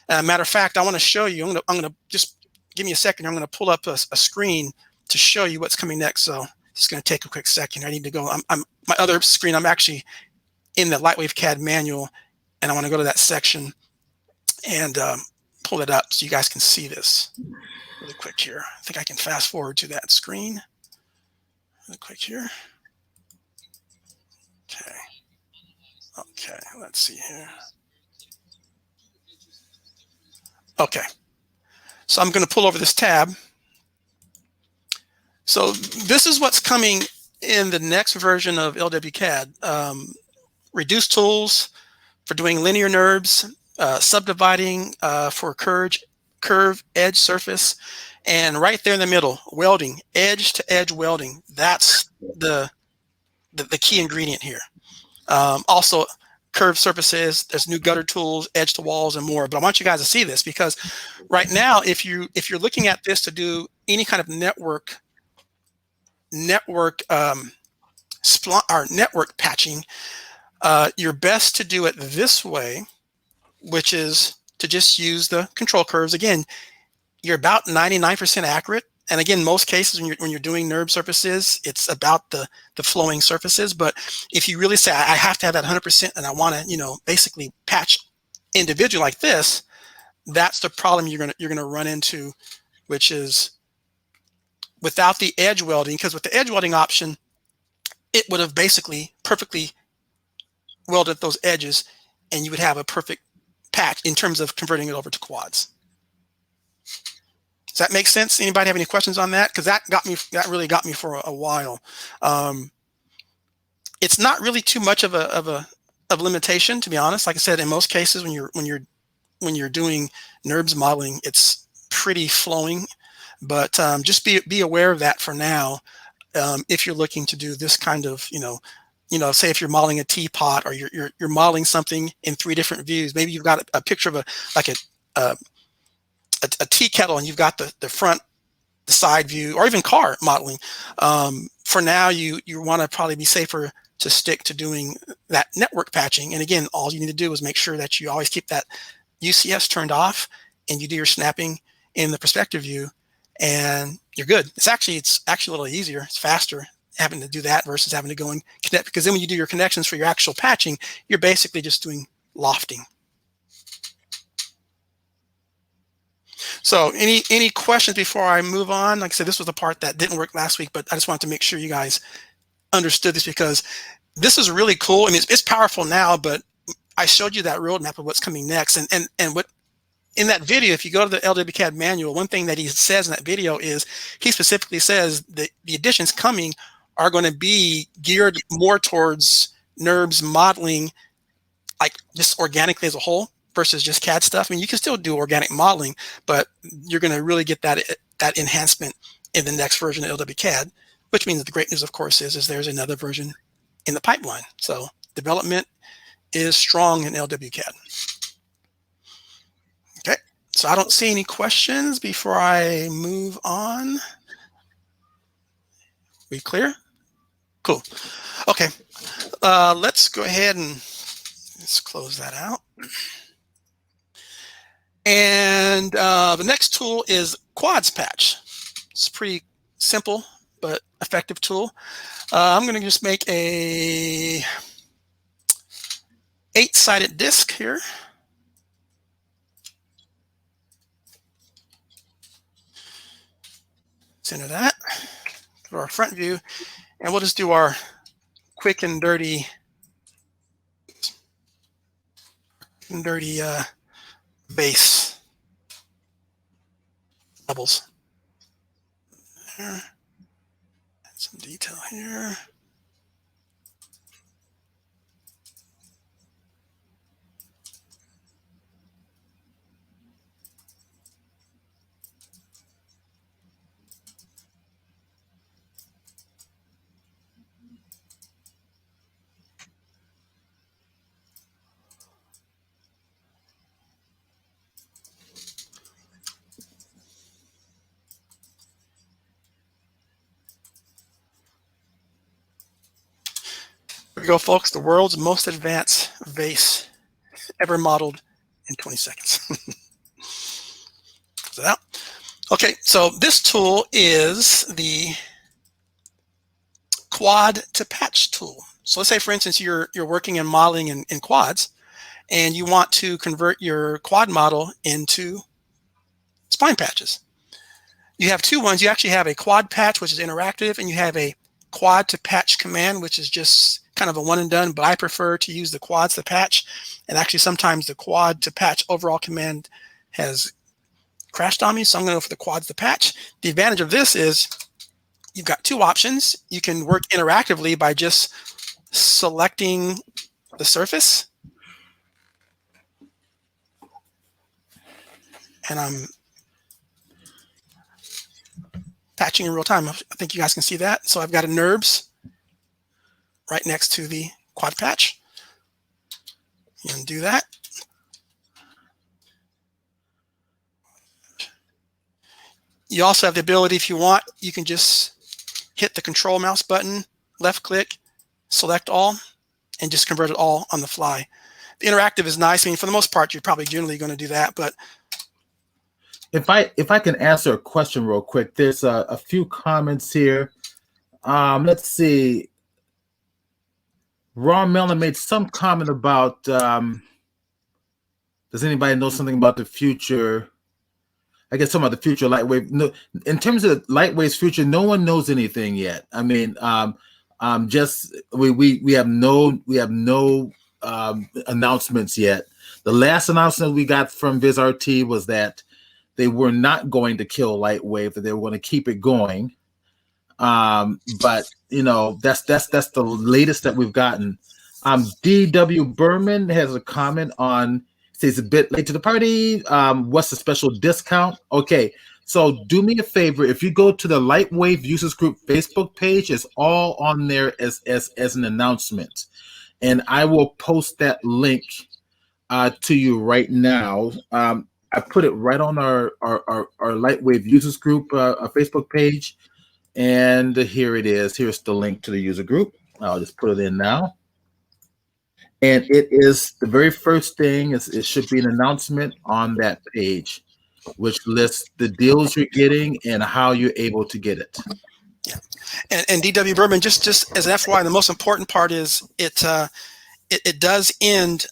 Matter of fact, I want to show you. I'm going to just give me a second. I'm going to pull up a screen to show you what's coming next. So it's going to take a quick second. I need to go. My other screen. I'm actually in the LightWave CAD manual, and I want to go to that section and pull it up so you guys can see this really quick here. I think I can fast forward to that screen really quick here. Okay, let's see here. Okay, so I'm going to pull over this tab. So this is what's coming in the next version of LWCAD. Reduced tools for doing linear NURBS, subdividing for curve edge surface, and right there in the middle, welding, edge to edge welding. That's the key ingredient here. Also, curved surfaces. There's new gutter tools, edge to walls, and more. But I want you guys to see this, because right now, if you're looking at this to do any kind of network patching, you're best to do it this way, which is to just use the control curves. Again, you're about 99% accurate. And again, most cases when you're doing NURB surfaces, it's about the flowing surfaces. But if you really say, I have to have that 100% and I want to, basically patch individual like this, that's the problem you're gonna run into, which is without the edge welding. Because with the edge welding option, it would have basically perfectly welded those edges, and you would have a perfect patch in terms of converting it over to quads. Does that make sense? Anybody have any questions on that? Because that really got me for a while. It's not really too much of a limitation, to be honest. Like I said, in most cases, when you're doing NURBS modeling, it's pretty flowing. But just be aware of that for now. If you're looking to do this kind of, say if you're modeling a teapot, or you're modeling something in 3 different views. Maybe you've got a picture of a tea kettle, and you've got the front, the side view, or even car modeling. For now, you want to probably be safer to stick to doing that network patching. And again, all you need to do is make sure that you always keep that UCS turned off, and you do your snapping in the perspective view, and you're good. It's actually a little easier. It's faster having to do that versus having to go and connect, because then when you do your connections for your actual patching, you're basically just doing lofting. So any questions before I move on? Like I said, this was the part that didn't work last week, but I just wanted to make sure you guys understood this, because this is really cool. I mean, it's powerful now, but I showed you that roadmap of what's coming next. And what in that video, if you go to the LWCAD manual, one thing that he says in that video is he specifically says that the additions coming are going to be geared more towards NURBS modeling, like just organically as a whole, versus just CAD stuff. I mean, you can still do organic modeling, but you're going to really get that enhancement in the next version of LWCAD, which means the great news, of course, is there's another version in the pipeline. So development is strong in LWCAD. Okay, so I don't see any questions before I move on. We clear? Cool. Okay, let's go ahead and let's close that out. And the next tool is Quads Patch. It's pretty simple but effective tool. I'm going to just make a 8-sided disc here. Center that. Go to our front view, and we'll just do our quick and dirty base levels. There. Some detail here. Here we go, folks. The world's most advanced vase ever modeled in 20 seconds. So that. Okay, so this tool is the quad to patch tool. So let's say, for instance, you're working and modeling in quads, and you want to convert your quad model into spline patches. You have two ones. You actually have a quad patch, which is interactive, and you have a quad to patch command, which is just kind of a one and done, but I prefer to use the quads to patch. And actually sometimes the quad to patch overall command has crashed on me, so I'm going to go for the quads to patch. The advantage of this is you've got two options. You can work interactively by just selecting the surface. And I'm patching in real time. I think you guys can see that. So I've got a NURBS right next to the quad patch. You can do that. You also have the ability, if you want, you can just hit the control mouse button, left click, select all, and just convert it all on the fly. The interactive is nice. I mean, for the most part, you're probably generally going to do that, but if I can answer a question real quick, there's a few comments here. Let's see. Ron Mellon made some comment about does anybody know something about the future? I guess some of the future LightWave. No, in terms of LightWave's future, no one knows anything yet. I mean, just we have no announcements yet. The last announcement we got from VizRT was that they were not going to kill LightWave; that they were going to keep it going. But you know, that's the latest that we've gotten. D.W. Berman has a comment on, says a bit late to the party. What's the special discount? Okay, so do me a favor. If you go to the LightWave Users Group Facebook page, it's all on there as an announcement, and I will post that link to you right now. I put it right on our LightWave Users Group Facebook page. And here it is. Here's the link to the user group. I'll just put it in now. And it is the very first thing. It should be an announcement on that page, which lists the deals you're getting and how you're able to get it. Yeah. And D.W. Berman, just as an FYI, the most important part is it does end.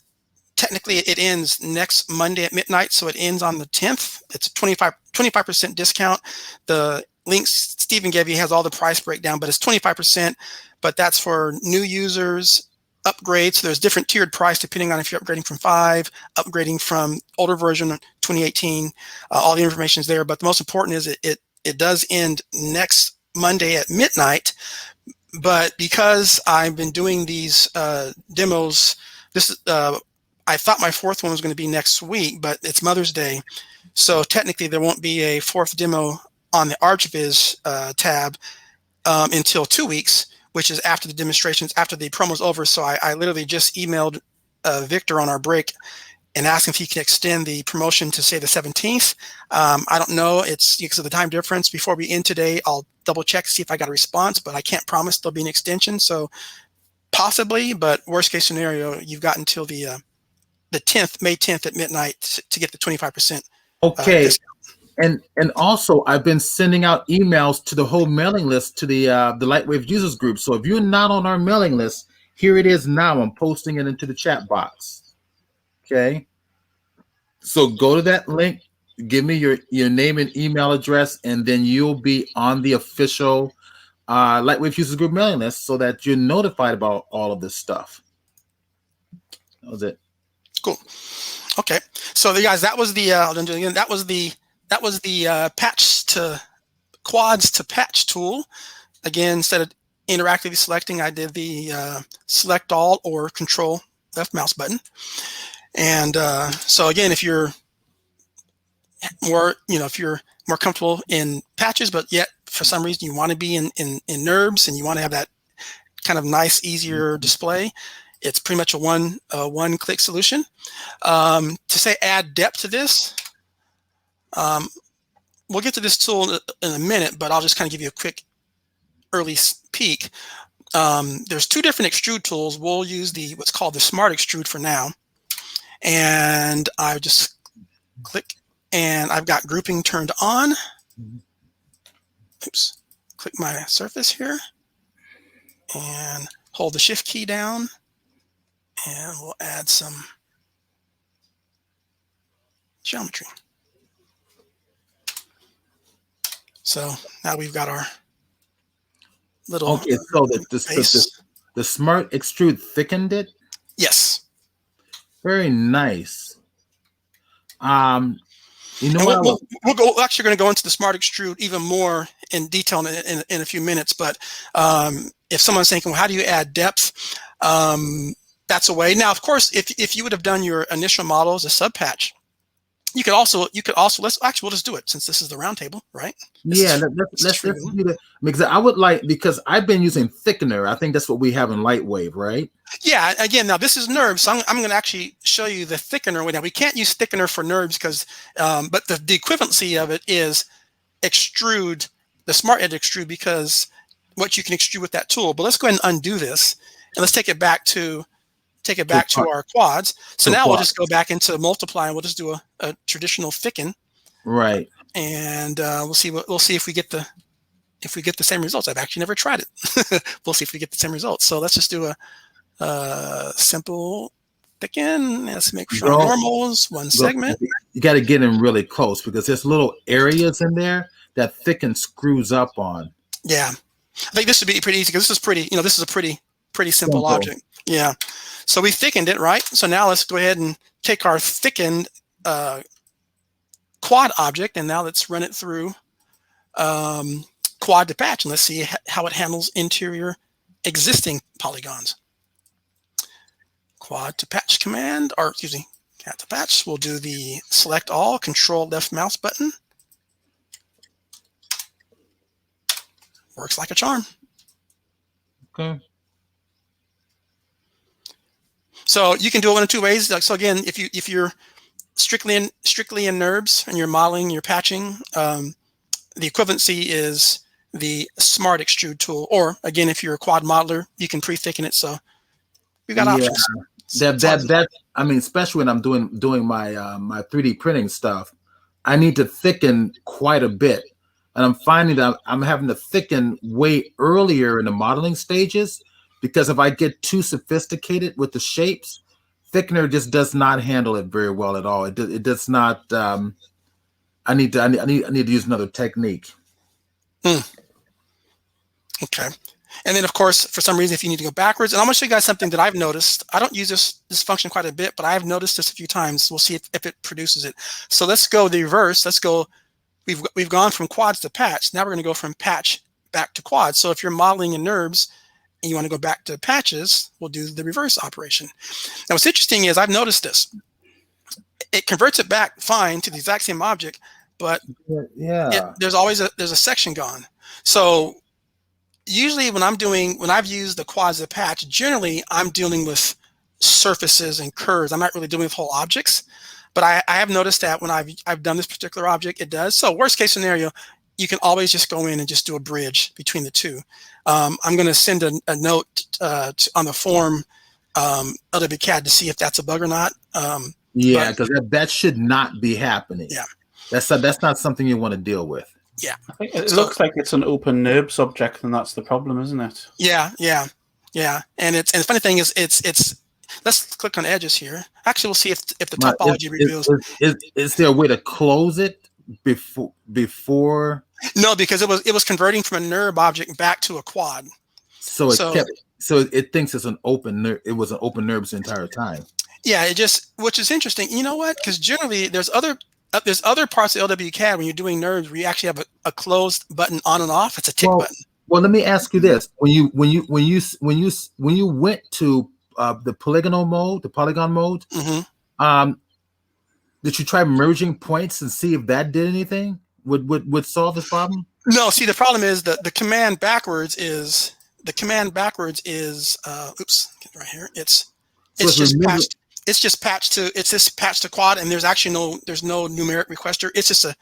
Technically, it ends next Monday at midnight, so it ends on the 10th. It's a 25% discount. The links Stephen gave you has all the price breakdown, but it's 25%. But that's for new users, upgrades. So there's different tiered price depending on if you're upgrading from 5, upgrading from older version 2018. All the information is there. But the most important is it does end next Monday at midnight. But because I've been doing these demos, I thought my fourth one was going to be next week, but it's Mother's Day. So technically there won't be a fourth demo on the ArchViz tab until 2 weeks, which is after the demonstrations, after the promo's over. So I literally just emailed Victor on our break and asked him if he can extend the promotion to, say, the 17th. I don't know. It's because of the time difference. Before we end today, I'll double check to see if I got a response, but I can't promise there'll be an extension. So possibly, but worst case scenario, you've got until the 10th, May 10th at midnight to get the 25%. Okay. Discount. And also, I've been sending out emails to the whole mailing list to the LightWave users group. So if you're not on our mailing list, here it is now. I'm posting it into the chat box. Okay. So go to that link, give me your name and email address, and then you'll be on the official LightWave users group mailing list so that you're notified about all of this stuff. That was it. Cool. Okay. So guys, that was the patch to quads to patch tool. Again, instead of interactively selecting, I did the select all or control left mouse button. And so again, if you're more, if you're more comfortable in patches, but yet for some reason you want to be in NURBS and you want to have that kind of nice, easier display, it's pretty much a one-click solution. To say add depth to this, we'll get to this tool in a minute, but I'll just kind of give you a quick early peek. There's two different extrude tools. We'll use what's called the Smart Extrude for now. And I just click, and I've got grouping turned on. Oops. Click my surface here and hold the shift key down, and we'll add some geometry. So now we've got our little Okay, so the Smart Extrude thickened it? Yes. Very nice. You know And what? we're actually going to go into the Smart Extrude even more in detail in a few minutes. But if someone's thinking, well, how do you add depth? That's a way. Now, of course, if you would have done your initial model as a sub patch, you could also we'll just do it since this is the roundtable, right? Let's do that, because I would because I've been using thickener. I think that's what we have in LightWave, right? Yeah. Again, now this is NURBS, so I'm going to actually show you the thickener. Now we can't use thickener for NURBS because, but the equivalency of it is extrude, the Smart Edge Extrude, because what you can extrude with that tool. But let's go ahead and undo this, and let's take it back to our quads. So now we'll just go back into multiply, and we'll just do a traditional thicken. Right. And we'll see if we get the same results. I've actually never tried it. We'll see if we get the same results. So let's just do a simple thicken. Let's make sure normals, one segment. You got to get in really close because there's little areas in there that thicken screws up on. Yeah, I think this should be pretty easy because this is pretty. This is a pretty simple object. Yeah. So we thickened it, right? So now let's go ahead and take our thickened quad object, and now let's run it through quad to patch, and let's see how it handles interior existing polygons. Quad to patch command, or excuse me, cat to patch. We'll do the select all, control left mouse button. Works like a charm. Okay. So you can do it one of two ways. So again, if you're strictly in NURBS and you're modeling, you're patching, the equivalency is the Smart Extrude tool. Or again, if you're a quad modeler, you can pre-thicken it. So we've got options. That I mean, especially when I'm doing my my 3D printing stuff, I need to thicken quite a bit, and I'm finding that I'm having to thicken way earlier in the modeling stages. Because if I get too sophisticated with the shapes, thickener just does not handle it very well at all. It does not. I need to use another technique. Okay, and then of course, for some reason, if you need to go backwards, and I'm going to show you guys something that I've noticed. I don't use this function quite a bit, but I've noticed this a few times. We'll see if it produces it. So let's go the reverse. Let's go. We've gone from quads to patch. Now we're going to go from patch back to quads. So if you're modeling in NURBS, and you want to go back to patches, we'll do the reverse operation. Now, what's interesting is I've noticed this. It converts it back fine to the exact same object, but there's always a section gone. So usually when I've used the quads to patch, generally I'm dealing with surfaces and curves. I'm not really dealing with whole objects, but I have noticed that when I've done this particular object, it does. So worst case scenario, you can always just go in and just do a bridge between the two. I'm going to send a note on the form LWCAD to see if that's a bug or not. Because that should not be happening. Yeah, that's not something you want to deal with. Yeah, I think it looks like it's an open NURBS object, and that's the problem, isn't it? Yeah. And the funny thing is, it's. Let's click on edges here. Actually, we'll see if the topology reveals. Is there a way to close it before? No, because it was converting from a NURB object back to a quad. So it thinks it's an open NURB. It was an open NURBS the entire time. Yeah, which is interesting. You know what? Because generally there's other parts of LWCAD when you're doing NURBS where you actually have a closed button on and off. It's a tick button. Well, let me ask you this: when you went to the polygon mode, um, did you try merging points and see if that did anything? Would solve this problem? No, see, the problem is that the command backwards is oops, get right here. It's just patched. It's just patched to quad, and there's actually no numeric requester. It's just a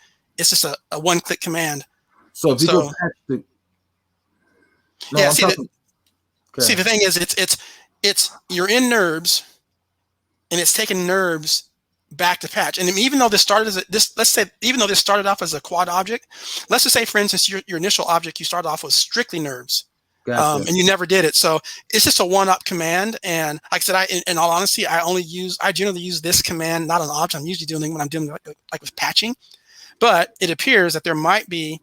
one-click command. So if you go patch the see, the thing is, it's you're in NURBS, and it's taking NURBS back to patch. And even though this started started off as a quad object, let's just say, for instance, your initial object you started off was strictly NURBS, and you never did it. So it's just a one-up command. And like I said, in all honesty, I generally use this command not on object. I'm usually doing it when I'm doing like with patching. But it appears that there might be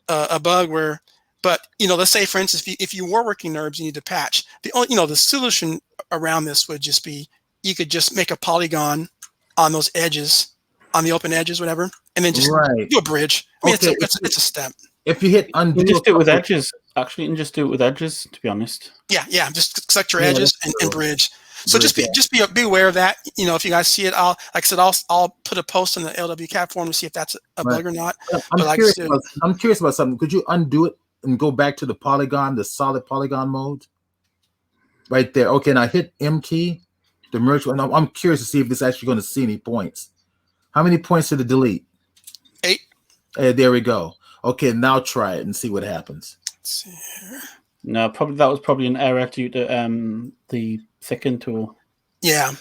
a bug where, but let's say, for instance, if you were working NURBS, you need to patch. The solution around this would just be, you could just make a polygon on those edges, on the open edges, whatever, and then just do a bridge. I mean, it's a step. If you hit undo, you just do it with edges. Actually, you can just do it with edges. To be honest. Yeah. Just select your edges and bridge. So just be aware of that. If you guys see it, I'll put a post in the LWCAT forum to see if that's a bug or not. I'm curious about something. Could you undo it and go back to the solid polygon mode? Right there. Okay, now hit M key. The merge. I'm curious to see if this is actually going to see any points. How many points did it delete? 8. There we go. Okay, now try it and see what happens. Let's see here. No, that was probably an error due to the thicken tool. Yeah,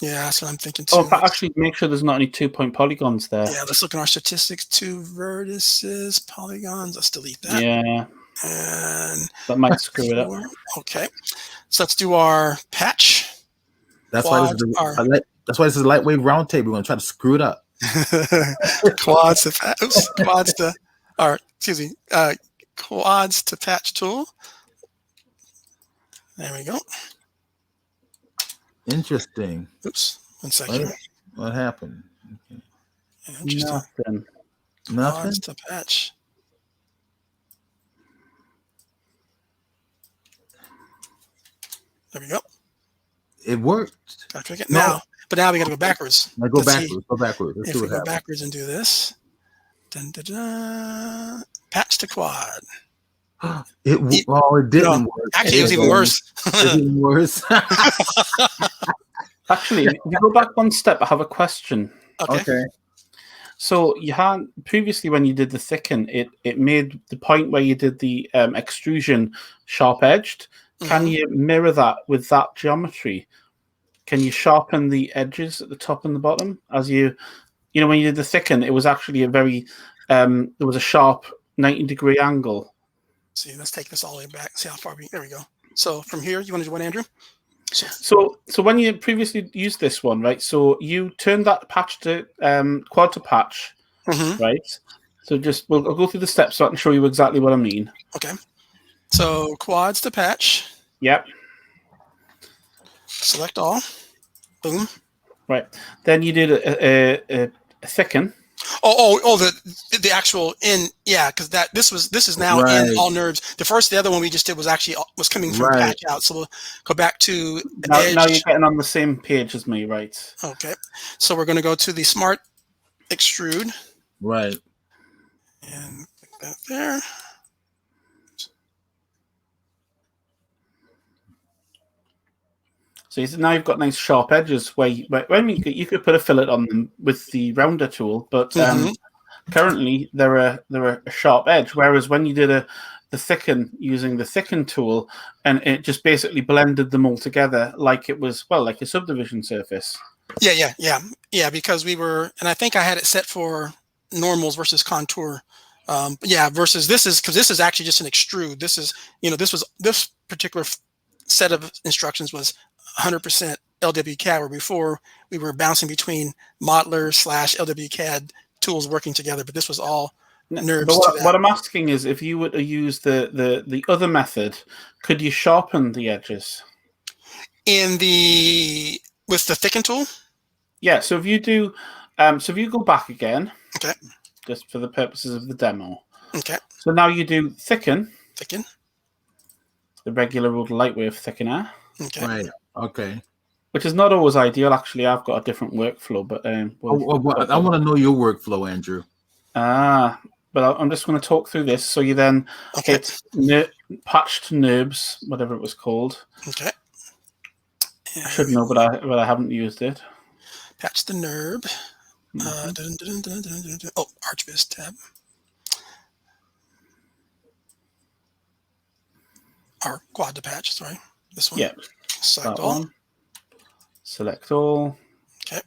that's what I'm thinking too. Oh, but actually, make sure there's not any 2-point polygons there. Yeah, let's look at our statistics. 2 vertices, polygons. Let's delete that. Yeah, and that might screw it up. Okay, so let's do our patch. That's why this is a LightWave Roundtable. We're going to try to screw it up. Quads to patch tool. There we go. Interesting. Oops, 1 second. What happened? Okay. Nothing. Quads to patch. There we go. It worked. Now, but now we got to go backwards. Now go backwards. Go backwards. Let's see what happens. If we go backwards and do this, patch to quad. It didn't work. Actually, it was even worse. It was even worse. Actually, if you go back one step, I have a question. Okay. So you had previously, when you did the thicken, it made the point where you did the extrusion sharp edged. Can you mirror that with that geometry? Can you sharpen the edges at the top and the bottom as when you did the thicken? It was actually a very there was a sharp 90-degree angle. See, let's take this all the way back. See how far there we go. So from here, you want to do what, Andrew? So when you previously used this one, right? So you turned that patch to quad to patch, right? So I'll go through the steps so I can show you exactly what I mean. Okay. So quads to patch. Yep. Select all. Boom. Right. Then you did a thicken. The actual because this is now in all NURBS. The other one we just did was coming from patch out. So we'll go back to edge. Now you're getting on the same page as me, right? Okay. So we're going to go to the smart extrude. Right. And click that there. So now you've got nice sharp edges where you could put a fillet on them with the rounder tool, but currently they're a sharp edge. Whereas when you did the thicken using the thicken tool, and it just basically blended them all together like it was like a subdivision surface. Yeah. Because and I think I had it set for normals versus contour. Versus this is actually just an extrude. This is this particular set of instructions was 100% LWCAD, where before we were bouncing between modeler / LWCAD tools working together, but this was all NURBS. But what I'm asking is, if you were to use the other method, could you sharpen the edges with the thicken tool? Yeah. So if you do, if you go back again, okay, just for the purposes of the demo. Okay. So now you do thicken. thicken. The regular old LightWave thickener, Okay. Right. Okay. which is not always ideal. Actually, I've got a different workflow, but I want to know your workflow, Andrew. But I'm just going to talk through this. So you then Okay. hit patched NURBS, whatever it was called. Okay. I should know, but I haven't used it. Patch the NURB. Oh, ArchViz tab. Or quad to patch, sorry. This one. Yeah. Select That all. one. Select all. Okay.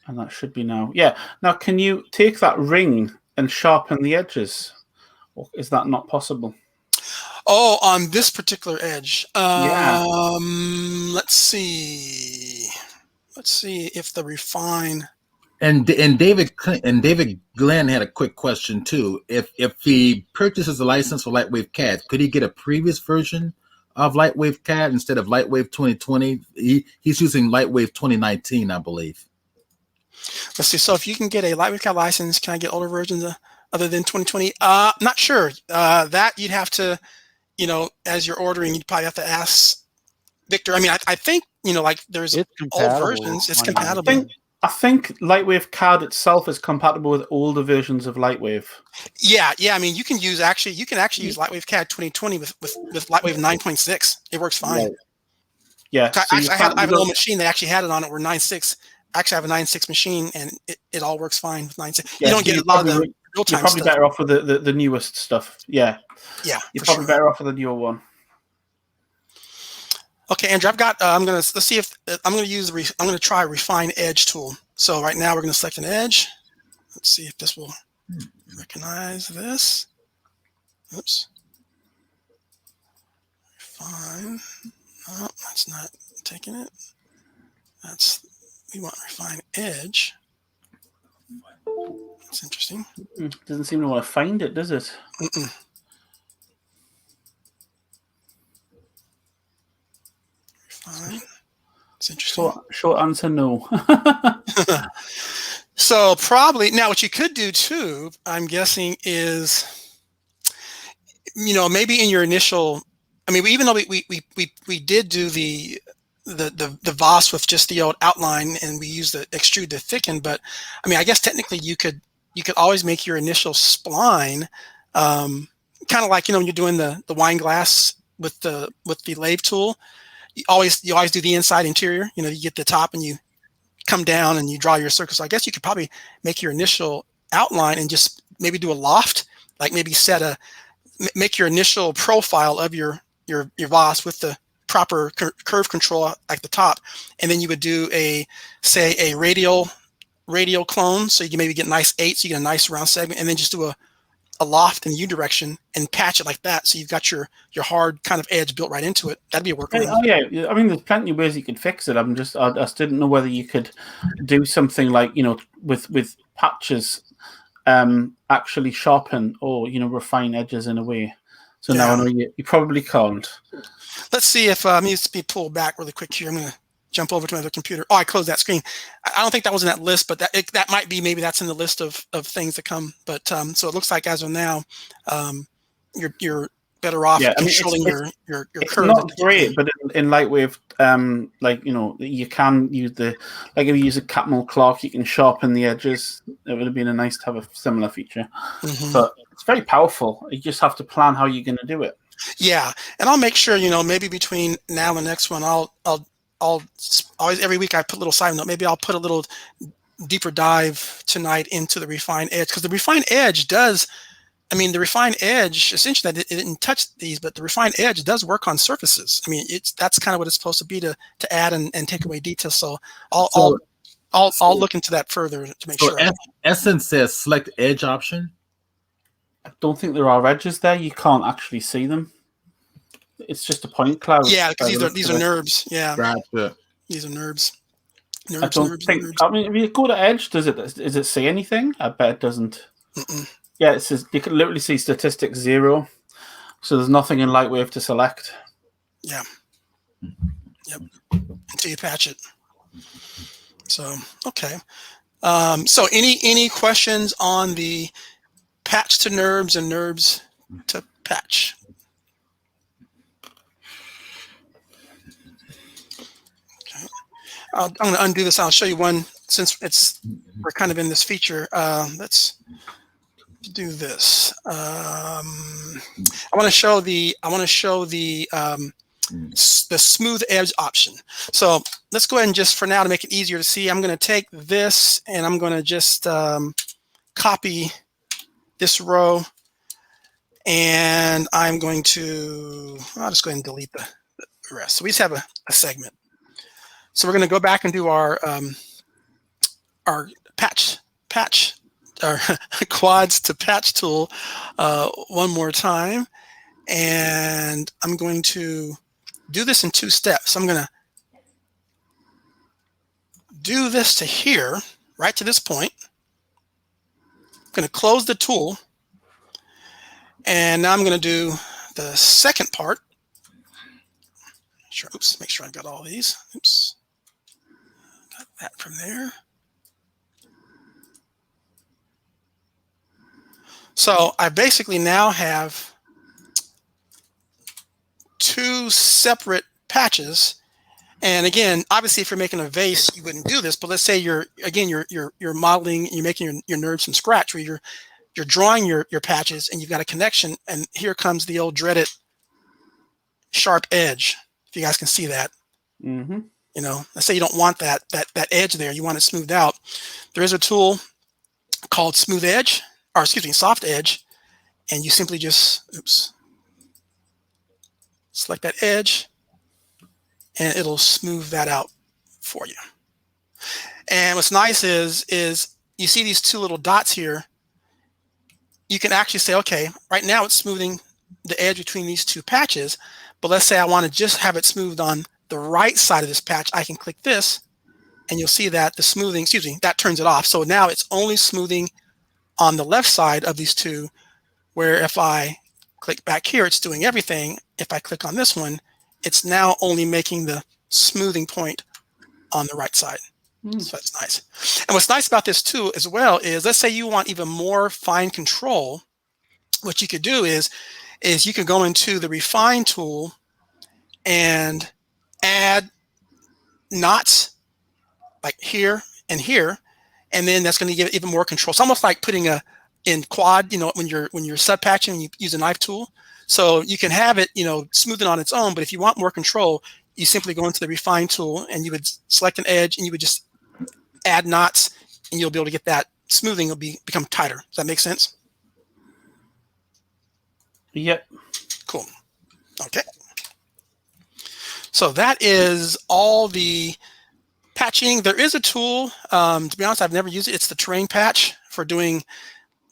And that should be now. Yeah. Now, can you take that ring and sharpen the edges? Or is that not possible? Oh, on this particular edge. Yeah. Let's see. Let's see if the refine. And David Glenn had a quick question too. If he purchases a license for LightWave CAD, could he get a previous version of LightWave CAD instead of LightWave 2020? He's using LightWave 2019, I believe. Let's see. So if you can get a LightWave CAD license, can I get older versions other than 2020? Not sure. That you'd have to, as you're ordering, you'd probably have to ask Victor. I mean, I think, like there's old versions. It's compatible. I think LightWave CAD itself is compatible with older versions of LightWave. Yeah. I mean, you can use LightWave CAD 2020 with LightWave 9.6. It works fine. Right. Yeah. So I have an old machine that actually had it on it. Where 9.6. Actually, I have a 9.6 machine, and it all works fine with 9.6. Yeah, you don't get a lot of the real time. You're probably better off with the newest stuff. Yeah. Yeah. You're probably better off with the newer one. Okay, Andrew, I've got. I'm gonna see if I'm gonna try Refine Edge tool. So right now we're gonna select an edge. Let's see if this will recognize this. Oops. Refine. No, that's not taking it. We want Refine Edge. That's interesting. Doesn't seem to want to find it, does it? Refine. It's interesting. Short answer, no. So probably now what you could do too, I'm guessing, is maybe in your initial. I mean, even though we did do the VOS with just the old outline, and we used the extrude to thicken. But I mean, I guess technically you could always make your initial spline, kind of like when you're doing the wine glass with the lathe tool. You always do the inside interior. You get the top and you come down and you draw your circle. So I guess you could probably make your initial outline and just maybe do a loft, like maybe make your initial profile of your VOS with the proper curve control at the top, and then you would do a radial clone, so you can maybe get a nice 8, so you get a nice round segment, and then just do a loft in the U direction and patch it like that, so you've got your hard kind of edge built right into it. That'd be a workaround. Oh yeah, I mean, there's plenty of ways you could fix it. I just didn't know whether you could do something like with patches, actually sharpen or refine edges in a way. So now I know you probably can't. Let's see if it needs to be pulled back really quick here. I'm going to jump over to my other computer. Oh, I closed that screen. I don't think that was in that list, but that might be, maybe that's in the list of things to come. But so it looks like as of now, you're better off controlling your curve. It's not great, but in LightWave, you can use if you use a Catmull Clark, you can sharpen the edges. It would have been nice to have a similar feature, but it's very powerful. You just have to plan how you're going to do it. Yeah, and I'll make sure maybe between now and the next one, I'll always, every week I put a little side note. Maybe I'll put a little deeper dive tonight into the Refine Edge, because the Refine Edge does. I mean, the Refine Edge, essentially, it didn't touch these, but the Refine Edge does work on surfaces. I mean, that's kind of what it's supposed to be, to add and take away details. So I'll look into that further to make sure. Essence says select edge option. I don't think there are edges there. You can't actually see them. It's just a point cloud. Yeah, because these are NURBS. Yeah, gotcha. These are NURBS. I don't think. I mean, if you go to edge, does it say anything? I bet it doesn't. Yeah, it says you can literally see statistics 0. So there's nothing in LightWave to select. Yeah. Yep. Until you patch it. So okay. So any questions on the patch to NURBS and NURBS to patch. Okay. I'm going to undo this. I'll show you one since we're kind of in this feature. Let's do this. I want to show the smooth edge option. So let's go ahead and just for now to make it easier to see, I'm going to take this and I'm going to just copy this row, and I'm going to, I'll just go ahead and delete the rest. So we just have a segment. So we're going to go back and do our patch our quads to patch tool one more time, and I'm going to do this in 2 steps. I'm going to do this to here, right to this point. I'm going to close the tool, and now I'm going to do the second part. Sure, oops, make sure I've got all these. Oops, got that from there. So I basically now have 2 separate patches. And again, obviously, if you're making a vase, you wouldn't do this. But let's say you're modeling, you're making your NURBS from scratch, where you're drawing your patches, and you've got a connection. And here comes the old dreaded sharp edge. If you guys can see that, Mm-hmm. you know, let's say you don't want that edge there. You want it smoothed out. There is a tool called Soft Edge, and you simply just select that edge, and it'll smooth that out for you. And what's nice is you see these 2 little dots here. You can actually say, okay, right now it's smoothing the edge between these 2 patches, but let's say I want to just have it smoothed on the right side of this patch. I can click this, and you'll see that the smoothing, that turns it off. So now it's only smoothing on the left side of these 2, where if I click back here, it's doing everything. If I click on this one, it's now only making the smoothing point on the right side. So that's nice. And what's nice about this too as well is, let's say you want even more fine control. What you could do is you could go into the refine tool and add knots like here and here, and then that's going to give it even more control. It's almost like putting in quad, you know, when you're sub patching, you use a knife tool. So you can have it, you know, smooth it on its own, but if you want more control, you simply go into the refine tool and you would select an edge and you would just add knots, and you'll be able to get that smoothing will become tighter. Does that make sense? Yep. Cool. Okay. So that is all the patching. There is a tool, to be honest, I've never used it. It's the terrain patch for doing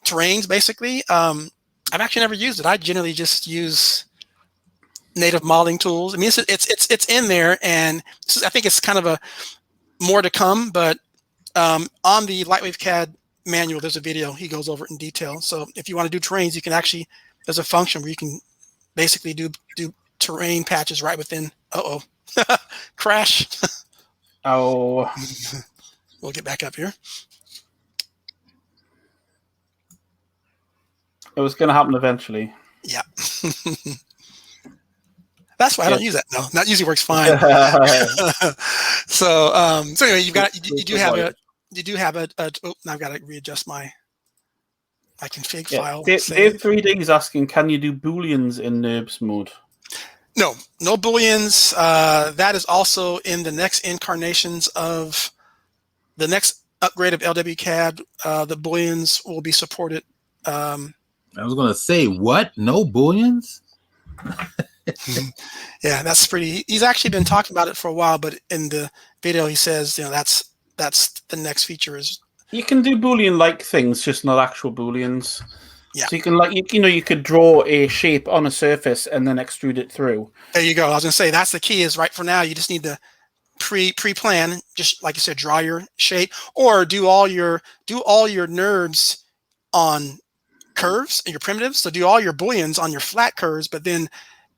terrains, basically. I've actually never used it. I generally just use native modeling tools. I mean, it's in there, and I think it's kind of a more to come, but on the LightWave CAD manual, there's a video. He goes over it in detail. So if you want to do terrains, you can actually, there's a function where you can basically do terrain patches right within, crash. Oh. We'll get back up here. It was going to happen eventually. Yeah. That's why I don't use that. No, that usually works fine. So anyway, you do have a oh, now I've got to readjust my config file. Dave 3D is asking, can you do booleans in NURBS mode? No booleans. That is also in the next incarnations of the next upgrade of LWCAD. The booleans will be supported. I was going to say, what? No booleans? Yeah, that's pretty. He's actually been talking about it for a while, but in the video he says, you know, that's the next feature is. You can do boolean-like things, just not actual booleans. Yeah. So you can you could draw a shape on a surface and then extrude it through. There you go. I was gonna say that's the key. Is right for now you just need to pre-plan, just like you said, draw your shape, or do all your NURBS on curves and your primitives. So do all your booleans on your flat curves, but then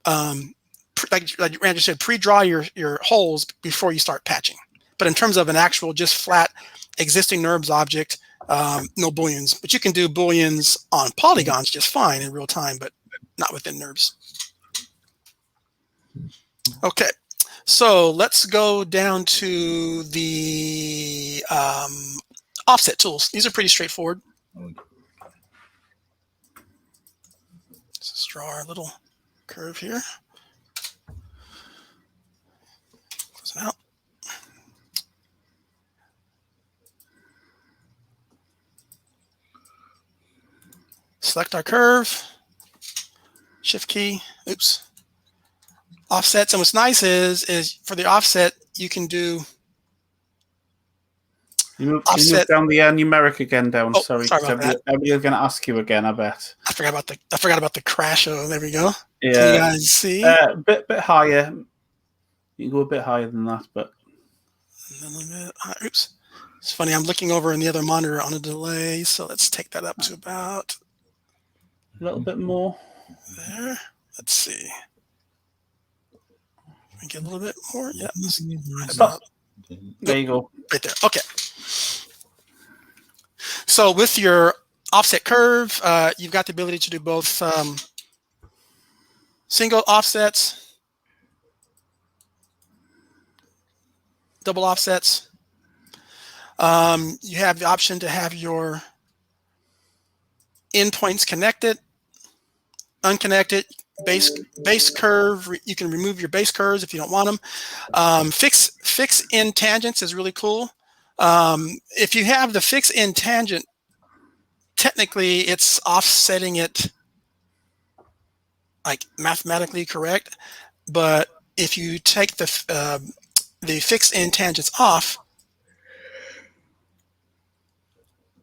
like Randy said, pre-draw your holes before you start patching. But in terms of an actual just flat existing NURBS object, no booleans. But you can do booleans on polygons just fine in real time. But not within NURBS. Okay, so let's go down to the offset tools. These are pretty straightforward. Let's just draw our little curve here. Close it out. Select our curve, shift key, oops. Offsets, and what's nice is for the offset, you can do You move offset down the numeric again down. Oh, sorry, sorry about that. everybody's going to ask you again, I bet. I forgot about the crash. Oh, there we go. Yeah. Can you guys see? Bit higher. You can go a bit higher than that, but A little bit. Oops. It's funny. I'm looking over in the other monitor on a delay, so let's take that up to about a little bit more. there. Let's see. We get a little bit more. Yeah. Right about, there you go. Right there. Okay. So with your offset curve, you've got the ability to do both single offsets, double offsets. You have the option to have your endpoints connected, unconnected, base curve. You can remove your base curves if you don't want them. Fix end tangents is really cool. If you have the fix end tangent, technically it's offsetting it like mathematically correct, but if you take the fix end tangents off,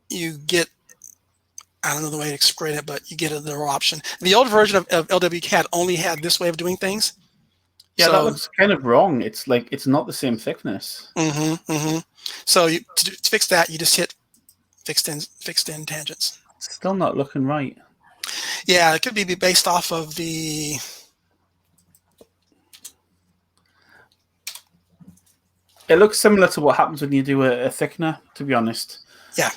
you get, I don't know the way to explain it, but you get another option. The old version of LWCAD only had this way of doing things. Yeah, so, that looks kind of wrong. It's like it's not the same thickness. So to fix that, you just hit fixed end tangents. It's still not looking right. Yeah, it could be based off of the. It looks similar to what happens when you do a thickener, to be honest. Yeah.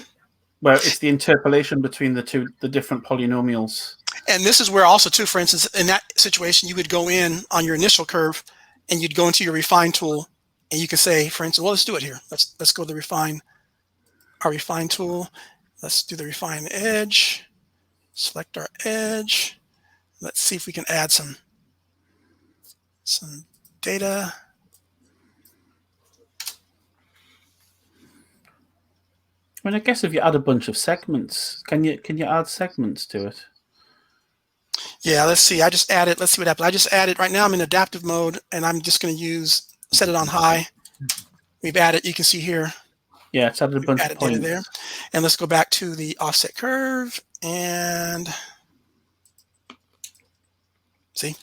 Where it's the interpolation between the different polynomials. And this is where also too, for instance, in that situation, you would go in on your initial curve and you'd go into your refine tool and you can say, for instance, well, let's do it here. Let's go to our refine tool. Let's do the refine edge, select our edge. Let's see if we can add some data. I mean, I guess if you add a bunch of segments, can you add segments to it? Yeah, let's see. I just added, let's see what happens. I just added, right now I'm in adaptive mode and I'm just going to set it on high. We've added, you can see here. Yeah, it's added a bunch of points. Data there. And let's go back to the offset curve and see.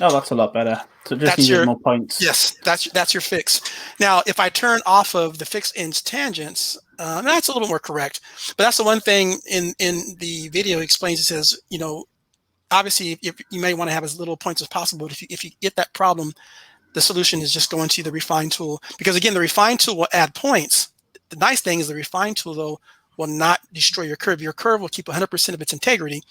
Oh, that's a lot better. So just needed more points. Yes, that's your fix. Now, if I turn off of the fixed ends tangents, that's a little more correct. But that's the one thing in the video explains. It says, you know, obviously you may want to have as little points as possible. But if you get that problem, the solution is just going to the refine tool, because again, the refine tool will add points. The nice thing is the refine tool though will not destroy your curve. Your curve will keep 100% of its integrity,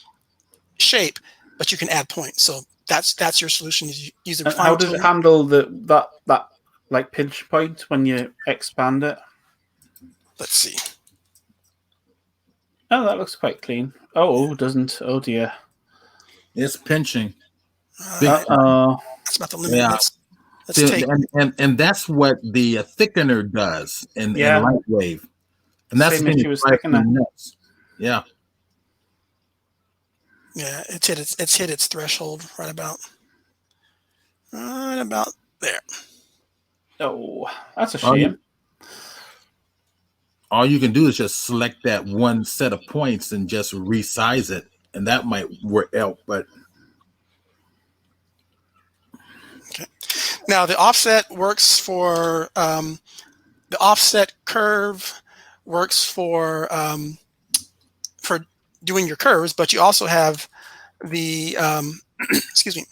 shape, but you can add points. So that's your solution. Is you use the refine tool. How tool. does it handle that like pinch point when you expand it? Let's see. Oh, that looks quite clean. Oh, doesn't. Oh dear. It's pinching. That's about the limit. Yeah. Let's take. And that's what the thickener does in LightWave. And that's same issue as thickener. Yeah. Yeah, it's hit its threshold right about there. Oh, that's a shame. All you can do is just select that one set of points and just resize it, and that might work out. But okay, now the offset works for the offset curve works for doing your curves, but you also have the excuse me.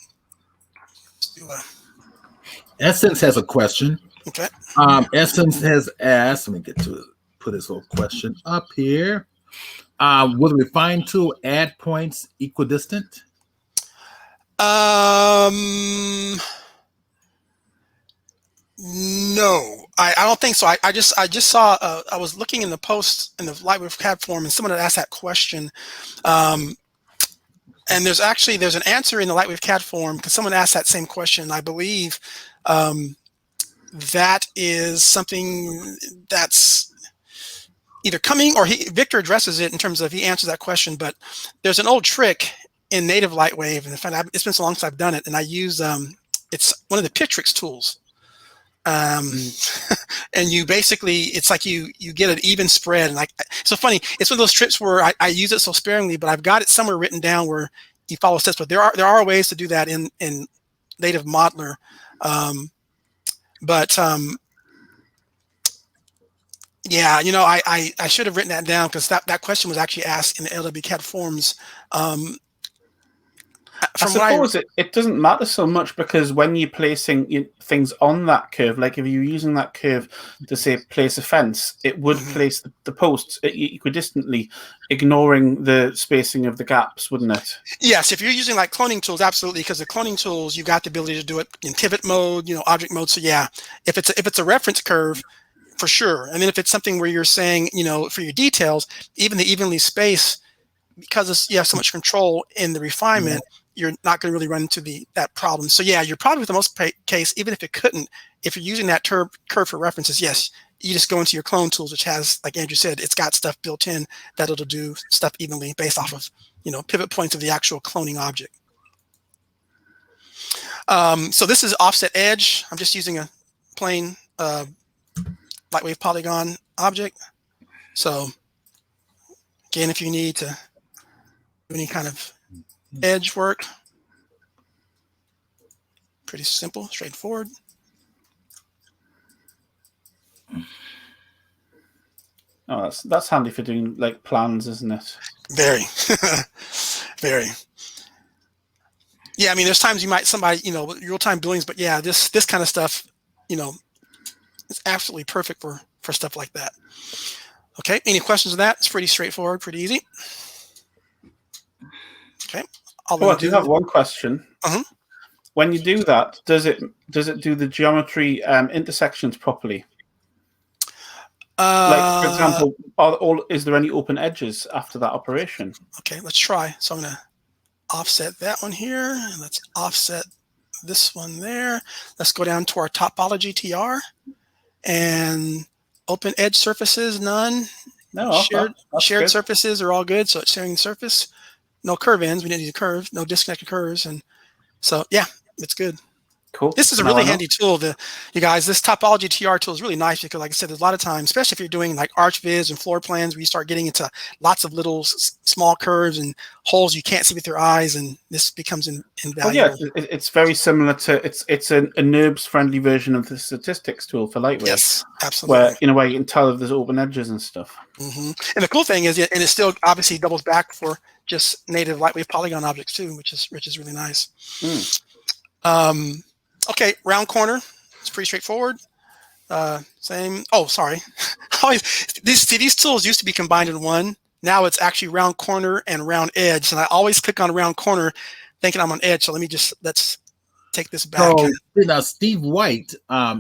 Essence has a question. Okay. Essence has asked. Let me get to it. Put his little question up here. Will the refine tool add points equidistant? No, I don't think so. I just saw. I was looking in the post in the LightWave CAD forum, and someone had asked that question. And there's an answer in the LightWave CAD forum because someone asked that same question. I believe that is something that's either coming or Victor addresses it in terms of he answers that question. But there's an old trick in native LightWave, and in fact, it's been so long since I've done it, and I use it's one of the Pictrix tools. And you basically, it's like you get an even spread, and like, it's so funny. It's one of those trips where I use it so sparingly, but I've got it somewhere written down where you follow steps. But there are ways to do that in native modeler. Yeah, I should have written that down because that question was actually asked in the LWCAD forums. I suppose it doesn't matter so much because when you're placing things on that curve, like if you're using that curve to say place a fence, it would place the posts equidistantly, ignoring the spacing of the gaps, wouldn't it? Yes, if you're using like cloning tools, absolutely, because the cloning tools, you've got the ability to do it in pivot mode, object mode. So yeah, if it's a reference curve, for sure. And then if it's something where you're saying, for your details, even the evenly space, because you have so much control in the refinement, you're not going to really run into that problem. So yeah, you're probably with the most case, even if it couldn't, if you're using that curve for references, yes, you just go into your clone tools, which has, like Andrew said, it's got stuff built in that it'll do stuff evenly based off of, pivot points of the actual cloning object. So this is offset edge. I'm just using a plain LightWave polygon object. So again, if you need to do any kind of edge work, pretty simple, straightforward. Oh, that's handy for doing like plans, isn't it? Very, very. Yeah, I mean, there's times you might real-time buildings, but yeah, this kind of stuff, it's absolutely perfect for stuff like that. Okay, any questions on that? It's pretty straightforward, pretty easy. Okay. I do have one question. When you do that, does it do the geometry intersections properly? Like, for example, is there any open edges after that operation? Okay, let's try. So I'm going to offset that one here. And let's offset this one there. Let's go down to our topology TR and open edge surfaces, none. No, shared surfaces are all good. So it's sharing the surface. No curve ends. We didn't use a curve. No disconnected curves. And so, yeah, it's good. Cool. This is a really handy tool. You guys, this topology TR tool is really nice because, like I said, there's a lot of times, especially if you're doing like ArchViz and floor plans, where you start getting into lots of little small curves and holes you can't see with your eyes, and this becomes invaluable. Well, yeah, it's very similar to it's a NURBS friendly version of the statistics tool for LightWave. Yes, absolutely. Where in a way you can tell if there's open edges and stuff. And the cool thing is, and it still obviously doubles back for just native LightWave polygon objects too, which is really nice. Okay, round corner. It's pretty straightforward. Same. Oh, sorry. These tools used to be combined in one. Now it's actually round corner and round edge. And I always click on round corner thinking I'm on edge. So let's take this back. So now Steve White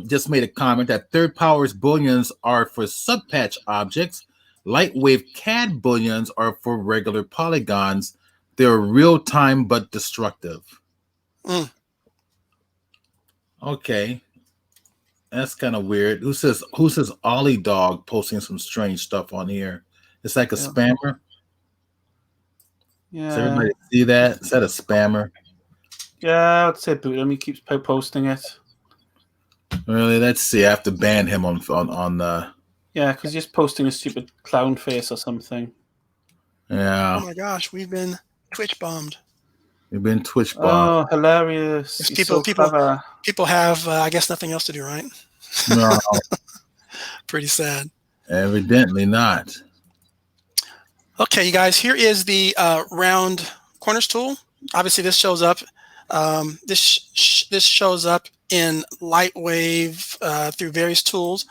just made a comment that third powers booleans are for subpatch objects. LightWave CAD booleans are for regular polygons. They're real-time but destructive. Okay, that's kind of weird. Who says Ollie Dog posting some strange stuff on here? It's like a spammer. Yeah. Does everybody see that? Is that a spammer? Yeah, I'd say boot him. He keeps posting it. Really? Let's see. I have to ban him on the. Yeah, because he's just posting a stupid clown face or something. Yeah. Oh my gosh, we've been Twitch bombed. We've been Twitch bombed. Oh, hilarious! People have, I guess, nothing else to do, right? No. Pretty sad. Evidently not. Okay, you guys. Here is the round corners tool. Obviously, this shows up. This shows up in LightWave through various tools.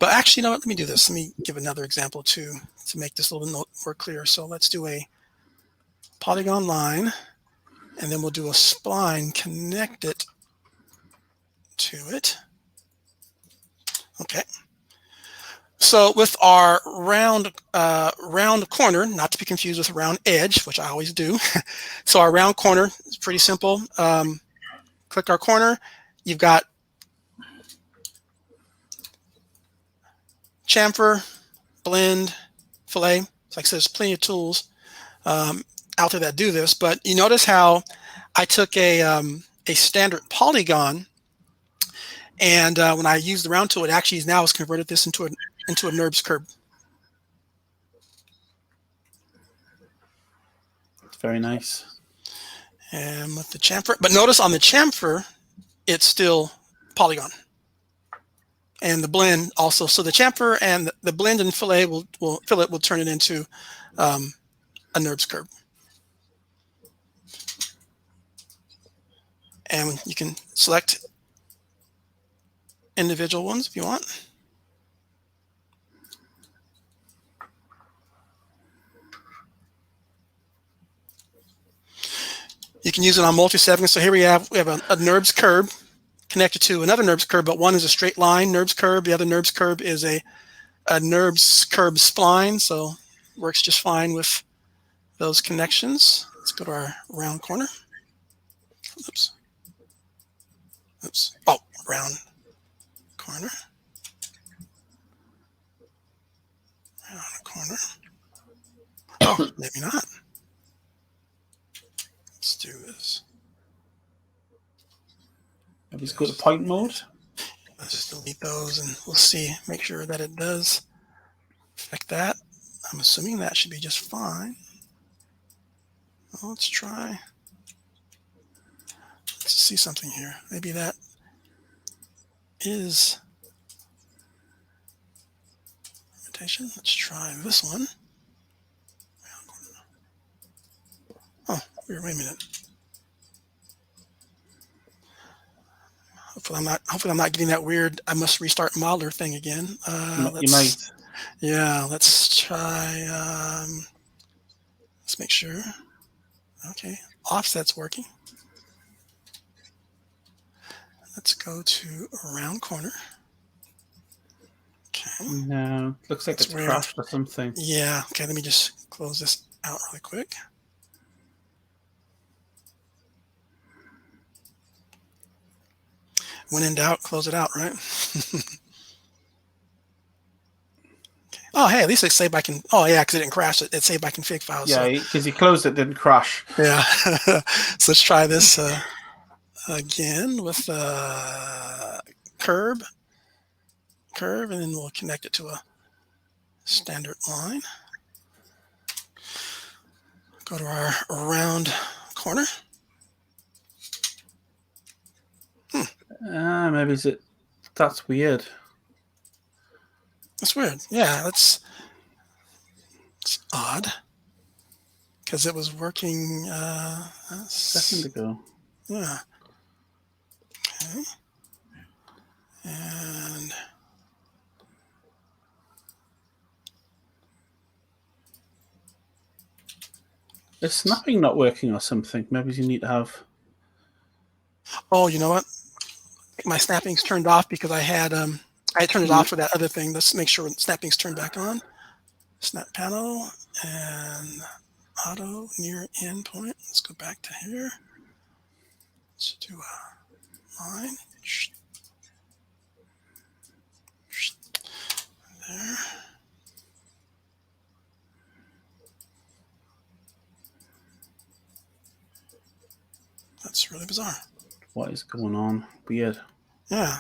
But actually, you know what? Let me do this. Let me give another example to make this a little more clear. So let's do a polygon line. and then we'll do a spline, connect it to it. Okay. So with our round corner, not to be confused with round edge, which I always do. So our round corner is pretty simple. Click our corner. You've got chamfer, blend, fillet. So like I said, there's plenty of tools out there that do this. But you notice how I took a standard polygon, and when I use the round tool, it actually now has converted this into a NURBS curve. It's very nice. And with the chamfer, but notice on the chamfer, it's still polygon. And the blend also. So the chamfer and the blend and fillet will turn it into a NURBS curve. And you can select individual ones if you want. You can use it on multi-segments. So here we have a NURBS curve connected to another NURBS curve, but one is a straight line NURBS curve. The other NURBS curve is a NURBS curve spline, so works just fine with those connections. Let's go to our round corner. Oops. Oops. Oh, round corner. Round corner. Oh, maybe not. Let's do this. Maybe just go to point mode. Let's just delete those and we'll see, make sure that it does affect that. I'm assuming that should be just fine. Well, let's try. Let's see something here. Maybe that is rotation. Let's try this one. Oh, wait a minute. Hopefully I'm not getting that weird I must restart modeler thing again. You might. Yeah, let's try. Let's make sure. Okay, offset's working. Let's go to a round corner. Okay. No, looks like it's crashed or something. Yeah. Okay, let me just close this out really quick. When in doubt, close it out, right? Okay. Oh, hey, at least it's saved by config. Oh, yeah, because it didn't crash. It saved by config files. Yeah, because you closed it, didn't crash. Yeah. So let's try this again with curve, and then we'll connect it to a standard line. Go to our round corner. Maybe that's weird. That's weird. Yeah, it's odd because it was working A second ago. Yeah. Okay. And Is snapping not working or something? Maybe you need to have. oh, you know what? My snapping's turned off because I turned it off for that other thing. Let's make sure snapping's turned back on. Snap panel and auto near endpoint. Let's go back to here. Let's do a line. There. That's really bizarre. What is going on? Weird. Yeah.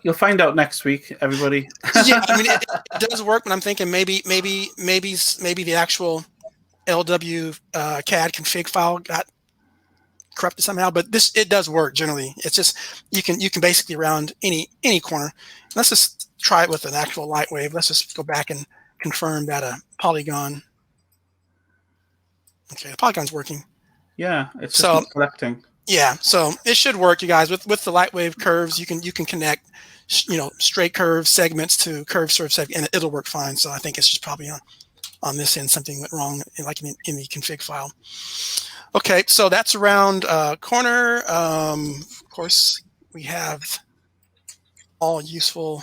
You'll find out next week, everybody. Yeah, I mean, it does work, but I'm thinking maybe the actual LW CAD config file got corrupted somehow. But it does work generally. It's just you can basically round any corner. Let's just try it with an actual LightWave. Let's just go back and confirm that a polygon. Okay, the polygon's working. Yeah, it's just collecting. Yeah, so it should work, you guys. With the LightWave curves, you can connect, straight curve segments to curve serve segment, and it'll work fine. So I think it's just probably on on this end something went wrong, like in the config file. Okay, so that's around corner. Of course, we have all useful,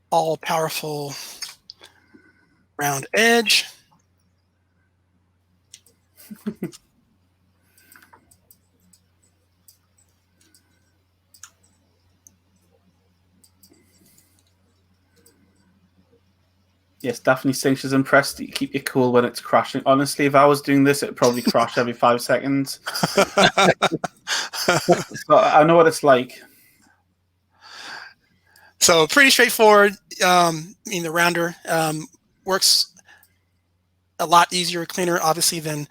all powerful round edge. Yes, Daphne saying she's impressed that you keep your cool when it's crashing. Honestly, if I was doing this, it'd probably crash every 5 seconds. So I know what it's like. So pretty straightforward. The rounder works a lot easier, cleaner, obviously, than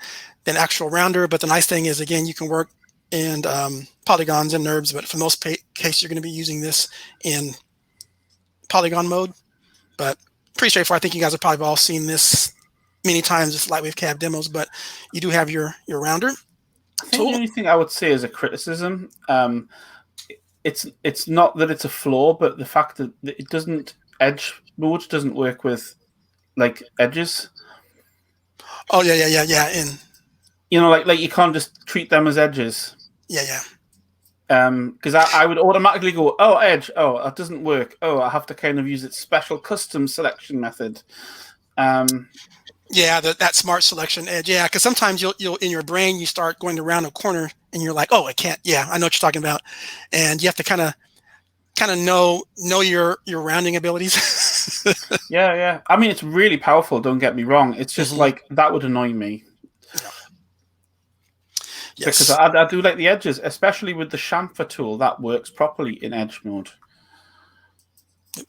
actual rounder. But the nice thing is, again, you can work in polygons and NURBS, but for most cases, you're going to be using this in polygon mode. But pretty straightforward. I think you guys have probably all seen this many times with LightWave CAD demos, but you do have your rounder. I think the only thing I would say is a criticism. It's not that it's a flaw, but the fact that it doesn't edge mode doesn't work with like edges. Oh yeah. And like you can't just treat them as edges. Yeah. Because I would automatically go, oh, edge, oh, that doesn't work. Oh, I have to kind of use its special custom selection method. Yeah, that smart selection edge. Yeah, because sometimes you'll in your brain you start going around a corner and you're like, oh, I can't. Yeah, I know what you're talking about, and you have to kind of know your rounding abilities. Yeah. I mean, it's really powerful. Don't get me wrong. It's just like that would annoy me. Yes. Because I do like the edges, especially with the chamfer tool. That works properly in edge mode.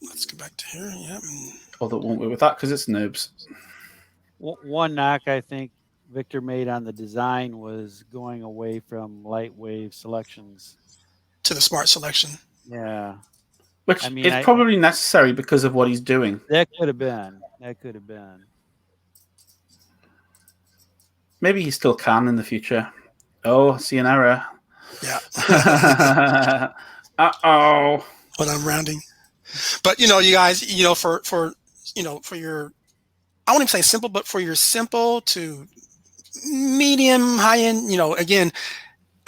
Let's go back to here. Yeah. Although it won't work with that because it's NURBS. One knock I think Victor made on the design was going away from LightWave selections to the smart selection. Yeah. Which is probably necessary because of what he's doing. That could have been. Maybe he still can in the future. Oh, I see an error. Yeah. Uh-oh. But I'm rounding. But you guys, for your, I won't even say simple, but for your simple to medium, high end, again,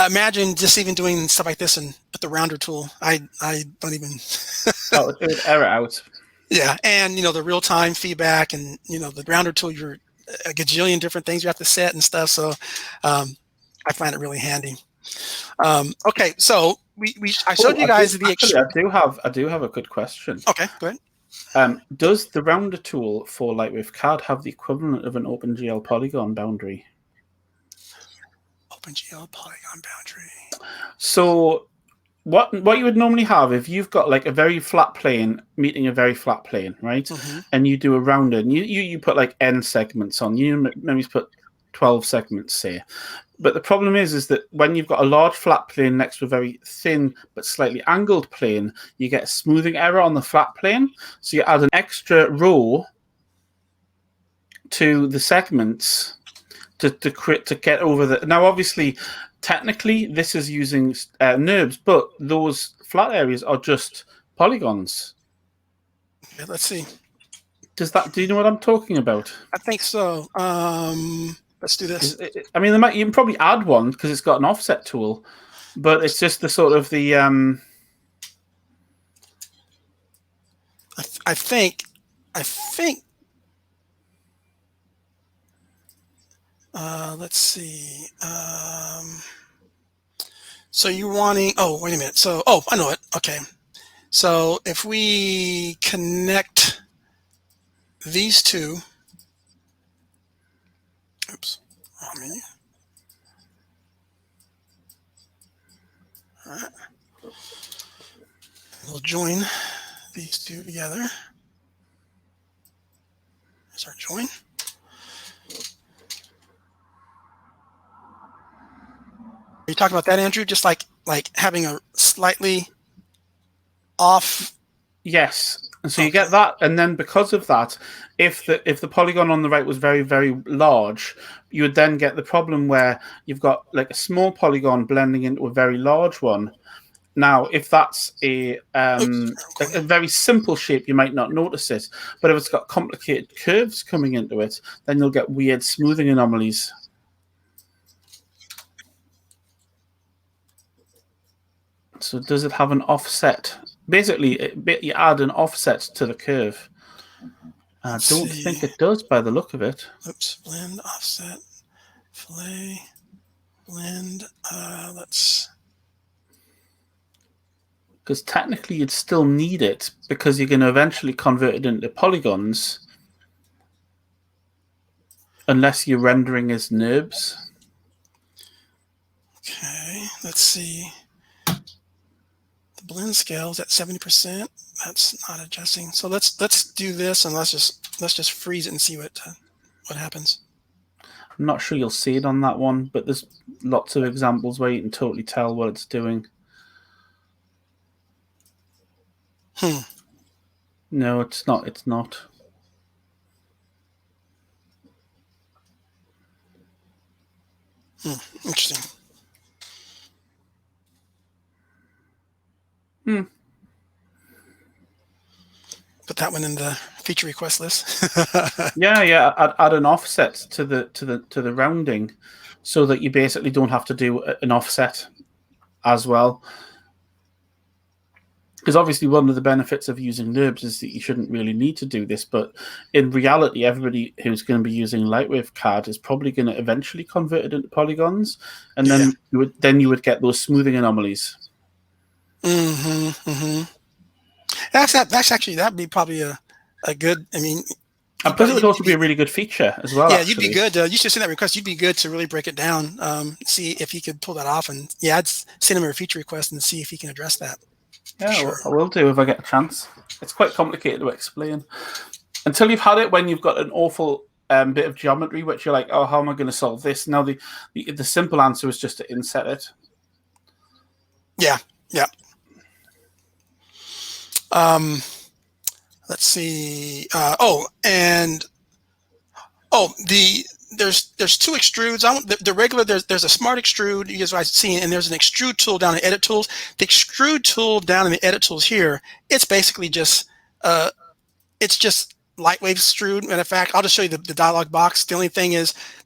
imagine just even doing stuff like this with the rounder tool. I don't even. Oh, it would error out. Yeah, and the real time feedback, and the rounder tool, you're a gajillion different things you have to set and stuff. So, I find it really handy. Okay, so I showed you guys I do have a good question. Okay, go ahead. Does the rounder tool for LightWave CAD have the equivalent of an OpenGL polygon boundary? OpenGL polygon boundary. So what you would normally have if you've got like a very flat plane meeting a very flat plane, right? And you do a rounder, and you put like n segments on. You maybe put 12 segments, say. But the problem is that when you've got a large flat plane next to a very thin but slightly angled plane, you get a smoothing error on the flat plane. So you add an extra row to the segments to get over the. Now, obviously, technically, this is using NURBS, but those flat areas are just polygons. Okay, let's see. Do you know what I'm talking about? I think so. Let's do this. I mean, you can probably add one because it's got an offset tool, but it's just the sort of the. I think. Let's see. So you're wanting. Oh, wait a minute. So, I know it. Okay. So if we connect these two. Oops. Wrong menu. All right. We'll join these two together. There's our join. Are you talking about that, Andrew? Just like having a slightly off. Yes. And so you get that, and then because of that, if the polygon on the right was very, very large, you would then get the problem where you've got like a small polygon blending into a very large one, Now, if that's a Oops. very simple shape, you might not notice it. But if it's got complicated curves coming into it, then you'll get weird smoothing anomalies. So does it have an offset? Basically, you add an offset to the curve. I don't think it does by the look of it. Oops, blend, offset, fillet, blend. Let's... Because technically you'd still need it because you're going to eventually convert it into polygons unless you're rendering as NURBS. Okay, let's see. The blend scale is at 70%. That's not adjusting. So let's do this and let's just freeze it and see what happens. I'm not sure you'll see it on that one, but there's lots of examples where you can totally tell what it's doing. No, it's not. It's not. Interesting. Put that one in the feature request list. Yeah. Add an offset to the rounding, so that you basically don't have to do an offset as well. Because obviously one of the benefits of using NURBS is that you shouldn't really need to do this, but in reality, everybody who's going to be using LightWave CAD is probably going to eventually convert it into polygons, and then you would get those smoothing anomalies. That's actually, that'd be probably a good. I mean, and plus it would also be a really good feature as well. Yeah, actually. you'd be good. You should send that request. You'd be good to really break it down. See if he could pull that off, and I'd send him a feature request and see if he can address that. Yeah, sure. I will do if I get a chance. It's quite complicated to explain. Until you've had it when you've got an awful bit of geometry, which you're like, oh, how am I going to solve this? Now, the simple answer is just to inset it. Yeah. Let's see. There's two extrudes. The regular, there's a smart extrude, you guys are seeing, and there's an extrude tool down in edit tools. The extrude tool down in the edit tools here, it's basically just LightWave extrude. Matter of fact, I'll just show you the dialog box. The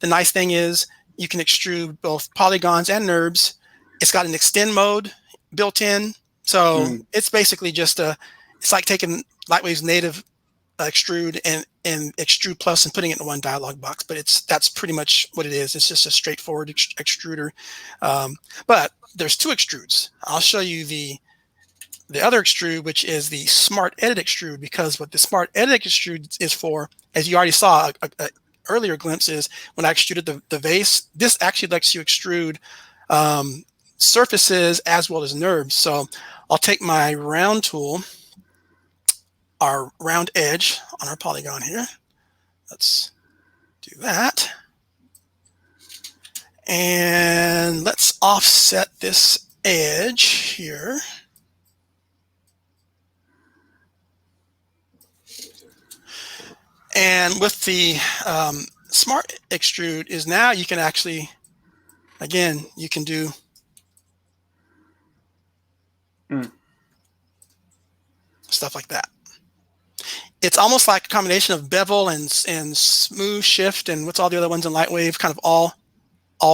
nice thing is you can extrude both polygons and NURBS. It's got an extend mode built in, so it's basically just it's like taking LightWave's native extrude and extrude plus and putting it in one dialog box, but that's pretty much what it is. It's just a straightforward extruder. But there's two extrudes. I'll show you the other extrude, which is the smart edit extrude, because what the smart edit extrude is for, as you already saw a earlier glimpse, is when I extruded the vase, this actually lets you extrude surfaces as well as NURBS. So I'll take my round tool, our round edge on our polygon here. Let's do that. And let's offset this edge here. And with the smart extrude is now you can actually, again, you can do stuff like that. It's almost like a combination of bevel and smooth shift and what's all the other ones in LightWave, kind of all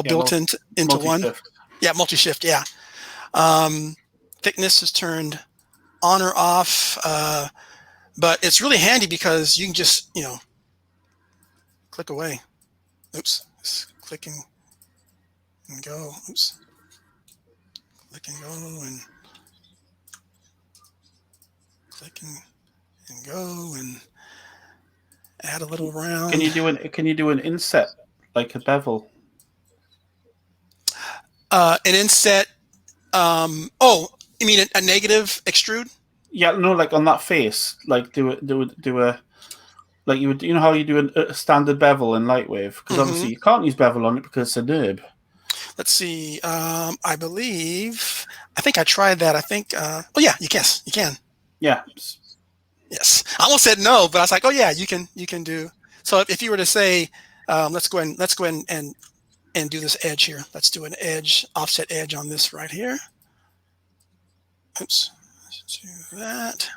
built into one. Yeah, multi-shift. Yeah. Thickness is turned on or off, but it's really handy because you can just click away. Oops, just clicking and go. Oops, click and go and clicking and go and add a little round. Can you do an inset like a bevel? An inset. Oh, you mean a negative extrude? Yeah, no, like on that face, like do a like you would, how you do a standard bevel in LightWave, because obviously you can't use bevel on it because it's a NURB. Let's see. I think I tried that. I think. Oh yeah, you can. Yeah. Yes, I almost said no, but I was like, oh yeah, you can do. So if you were to say, let's go ahead and do this edge here. Let's do an edge, offset edge on this right here. Oops. Let's do that.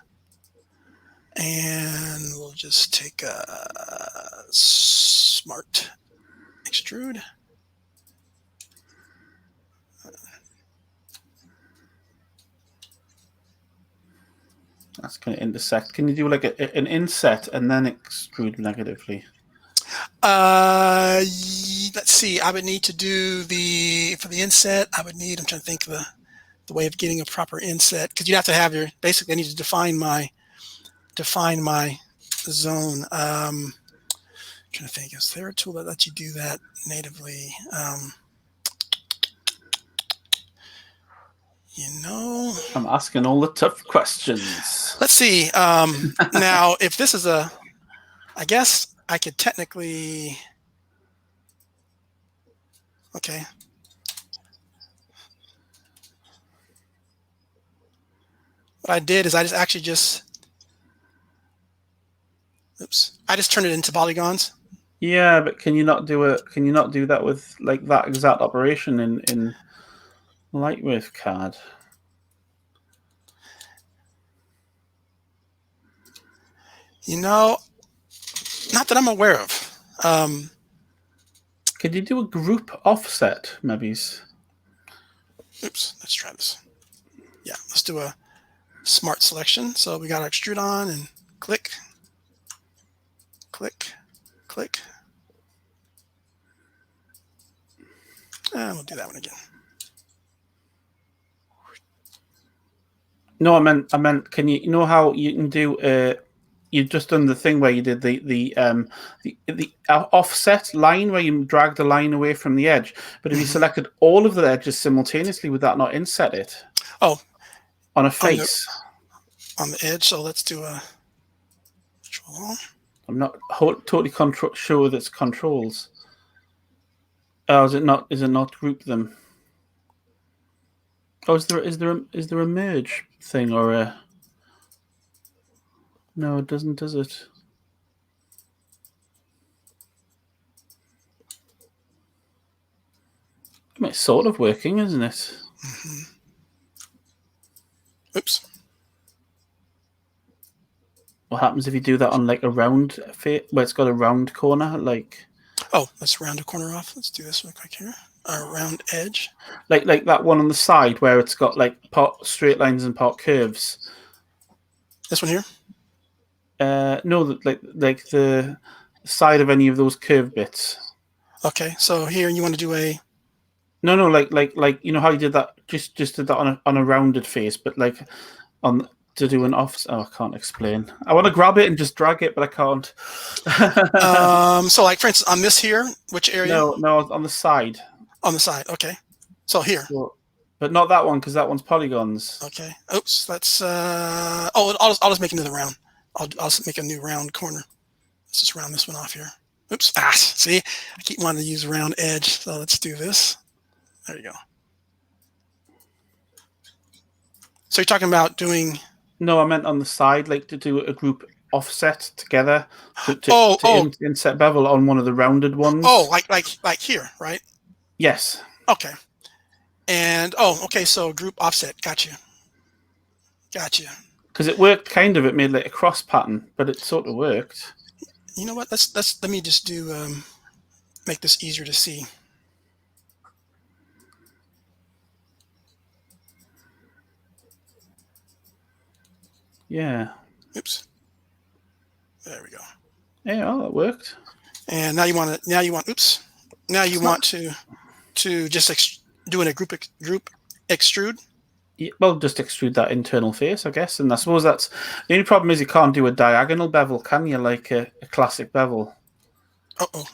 And we'll just take a smart extrude. That's going to intersect. Can you do like an inset and then extrude negatively? Let's see. I would need to do for the inset. I'm trying to think of the way of getting a proper inset, because you'd have to have basically I need to define my zone. Trying to think, is there a tool that lets you do that natively? I'm asking all the tough questions. Let's see. Now, if this is I guess I could technically, okay. What I did is I just turned it into polygons. Yeah, but can you not do that with like that exact operation in LightWave card? Not that I'm aware of. Could you do a group offset, maybe? Oops, let's try this. Yeah, let's do a smart selection. So we got our extrude on and click, click, click. And we'll do that one again. No, I meant. Can you know how you can do? You've just done the thing where you did the offset line where you drag the line away from the edge. But if you selected all of the edges simultaneously, would that not inset it? Oh, on a face. On the edge. So let's do a control. I'm not totally sure that's controls. Oh, is it not? Is it not group them? Oh, is there a merge thing or a? No, it doesn't, does it? I mean, it's sort of working, isn't it? Mm-hmm. Oops. What happens if you do that on like a round fit where it's got a round corner? Like, oh, let's round a corner off. Let's do this real quick here. A round edge. Like that one on the side where it's got like part straight lines and part curves. This one here. No, like the side of any of those curved bits. Okay, so here you want to do a. No, like you know how you did that? Just did that on a rounded face, but like on to do an off. Oh, I can't explain. I want to grab it and just drag it, but I can't. So like for instance, on this here, which area? No, on the side. On the side, okay. So here. But not that one because that one's polygons. Okay. Oops. Let's. I'll just make another round. I'll just make a new round corner. Let's just round this one off here. Oops. See, I keep wanting to use a round edge. So let's do this. There you go. So you're talking about doing? No, I meant on the side, like to do a group offset together to inset bevel on one of the rounded ones. Oh, like here, right? Yes. Okay. And okay. So group offset. Gotcha. Because it worked kind of. It made like a cross pattern, but it sort of worked. You know what? Let me just do make this easier to see. Yeah. Oops. There we go. Yeah, that worked. And now you want oops. Now you want to just doing a group extrude. Yeah, well, just extrude that internal face, I guess. And I suppose that's the only problem is you can't do a diagonal bevel, can you? Like a classic bevel. Uh-oh.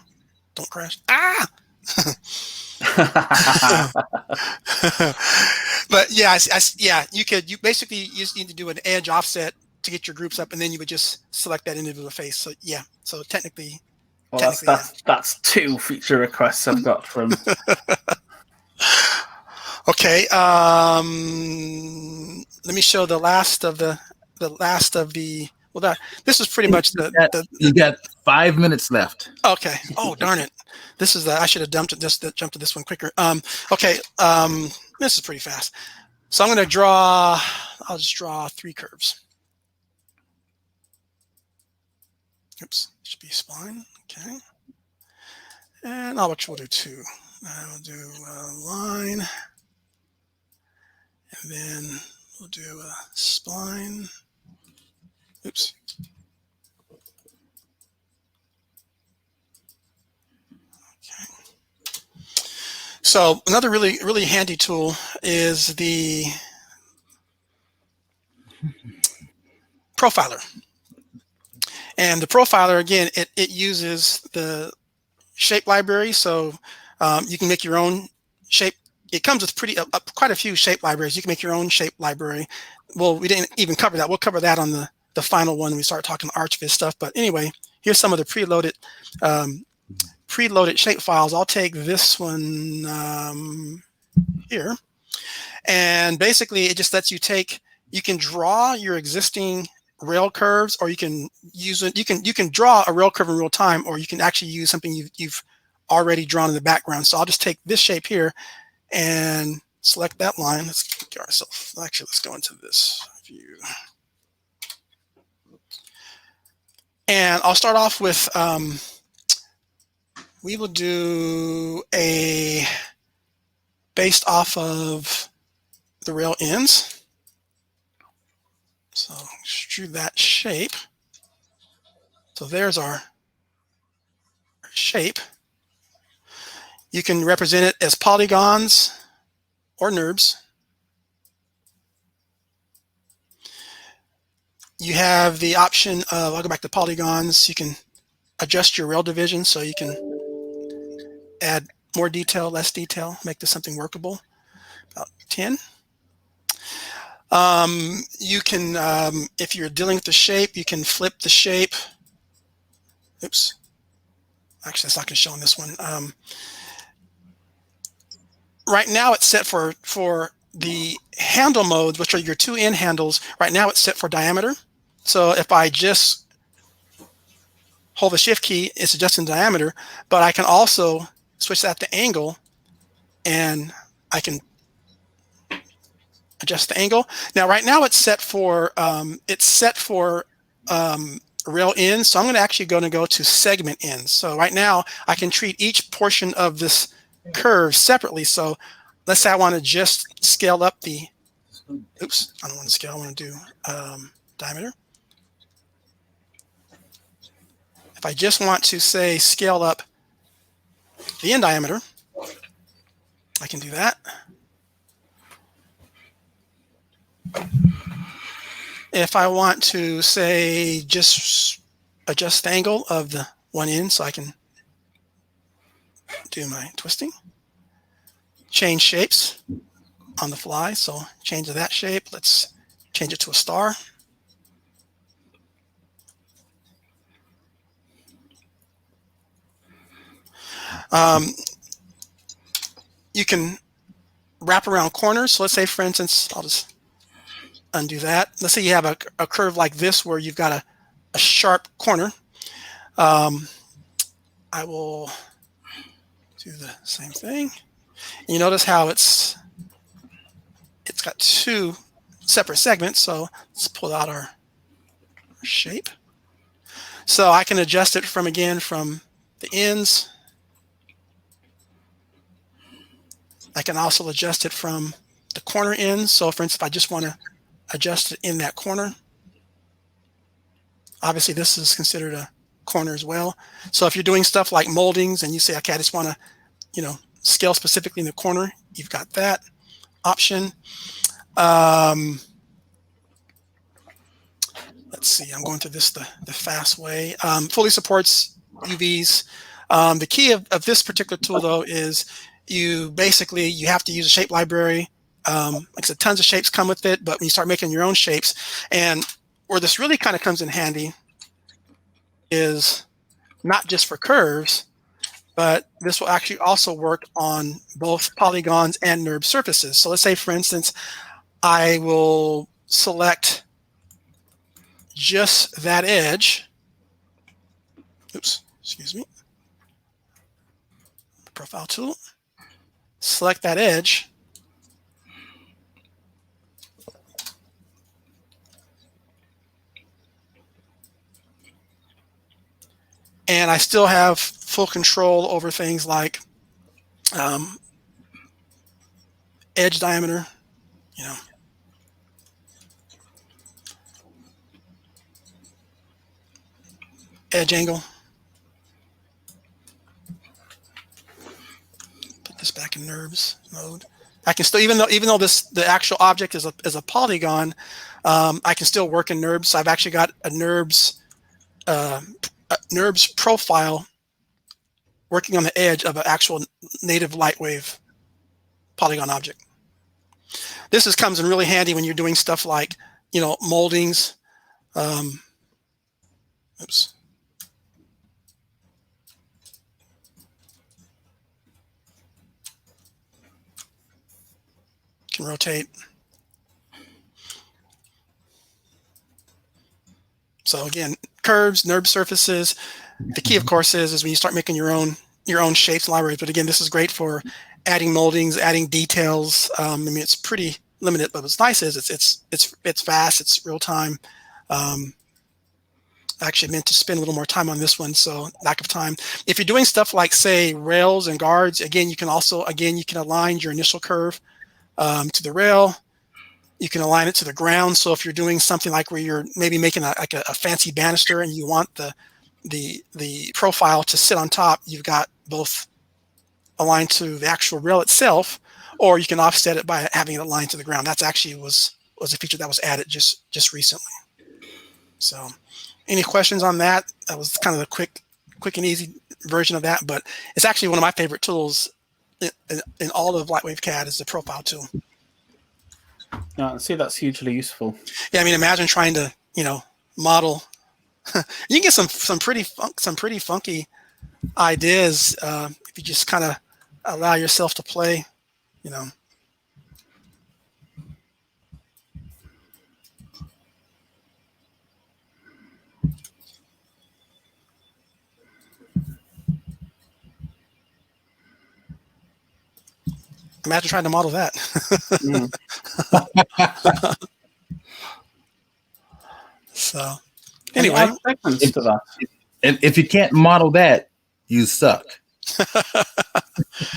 Don't crash. Ah! But yeah, you basically just need to do an edge offset to get your groups up, and then you would just select that individual face. So yeah, so technically. Well, that's 2 feature requests I've got from. Okay. Let me show the last of the. Well, this is pretty much You got 5 minutes left. Okay. Oh, darn it! I should have jumped to this one quicker. Okay. This is pretty fast. So I'm going to draw, I'll just draw 3 curves. Oops, should be spline. Okay. And I'll we'll do 2. I'll do a line. And then we'll do a spline. Oops. Okay. So another really handy tool is the profiler. And the profiler, again, it uses the shape library, so you can make your own shape. It comes with quite a few shape libraries. You can make your own shape library. Well, we didn't even cover that. We'll cover that on the final one when we start talking ArchViz stuff. But anyway, here's some of the preloaded shape files. I'll take this one here, and basically it just lets you you can draw your existing rail curves, or you can use it. You can draw a rail curve in real time, or you can actually use something you've already drawn in the background. So I'll just take this shape here and select that line. Let's get ourselves. Actually, let's go into this view, and I'll start off with. We will do a based off of the rail ends. So extrude that shape. So there's our shape. You can represent it as polygons or NURBS. You have the option of, I'll go back to polygons. You can adjust your rail division, so you can add more detail, less detail, make this something workable. About 10. You can, if you're dealing with the shape, you can flip the shape. Oops. Actually, that's not going to show on this one. Right now, it's set for the handle modes, which are your 2 end handles. Right now, it's set for diameter. So if I just hold the shift key, it's adjusting diameter, but I can also switch that to angle, and I can adjust the angle. Now, right now it's set for rail ends, so I'm actually going to go to segment ends. So right now I can treat each portion of this curve separately. So let's say I want to just scale up the. Oops, I don't want to scale. I want to do diameter. If I just want to say scale up the end diameter, I can do that. If I want to say just adjust the angle of the one end, so I can do my twisting, change shapes on the fly. So change that shape. Let's change it to a star. You can wrap around corners. So let's say, for instance, I'll just undo that. Let's say you have a curve like this where you've got a sharp corner. I will do the same thing. And you notice how it's got 2 separate segments. So let's pull out our shape. So I can adjust it from the ends. I can also adjust it from the corner ends. So for instance, if I just want to adjust it in that corner, obviously this is considered a corner as well. So if you're doing stuff like moldings and you say, okay, I just want to, scale specifically in the corner, you've got that option. Let's see, I'm going through this the fast way. Fully supports UVs. The key of this particular tool, though, is you have to use a shape library. Like I said, tons of shapes come with it, but when you start making your own shapes, and where this really kind of comes in handy is not just for curves, but this will actually also work on both polygons and NURB surfaces. So let's say, for instance, I will select just that edge. Oops, excuse me. Profile tool. Select that edge. and I still have full control over things like edge diameter, you know, edge angle. Put this back in NURBS mode. I can still, even though the actual object is a polygon, I can still work in NURBS. So I've actually got a NURBS profile working on the edge of an actual native LightWave polygon object. This comes in really handy when you're doing stuff like, you know, moldings. Oops. Can rotate. So again, curves, NURBS surfaces. The key, of course, is when you start making your own shapes and libraries. But again, this is great for adding moldings, adding details. I mean, it's pretty limited, but what's nice is it's fast, it's real time. I actually meant to spend a little more time on this one, so lack of time. If you're doing stuff like, say, rails and guards, again, you can align your initial curve to the rail. You can align it to the ground. So if you're doing something like where you're maybe making a fancy banister and you want the profile to sit on top, you've got both aligned to the actual rail itself, or you can offset it by having it aligned to the ground. That's actually was a feature that was added just recently. So any questions on that? That was kind of the quick and easy version of that, but it's actually one of my favorite tools in all of LightWave CAD is the profile tool. I see that's hugely useful. Yeah, I mean, imagine trying to, you know, model. You can get some pretty funky ideas if you just kind of allow yourself to play, you know. Imagine trying to model that. So, anyway, to that. If you can't model that, you suck. Yeah,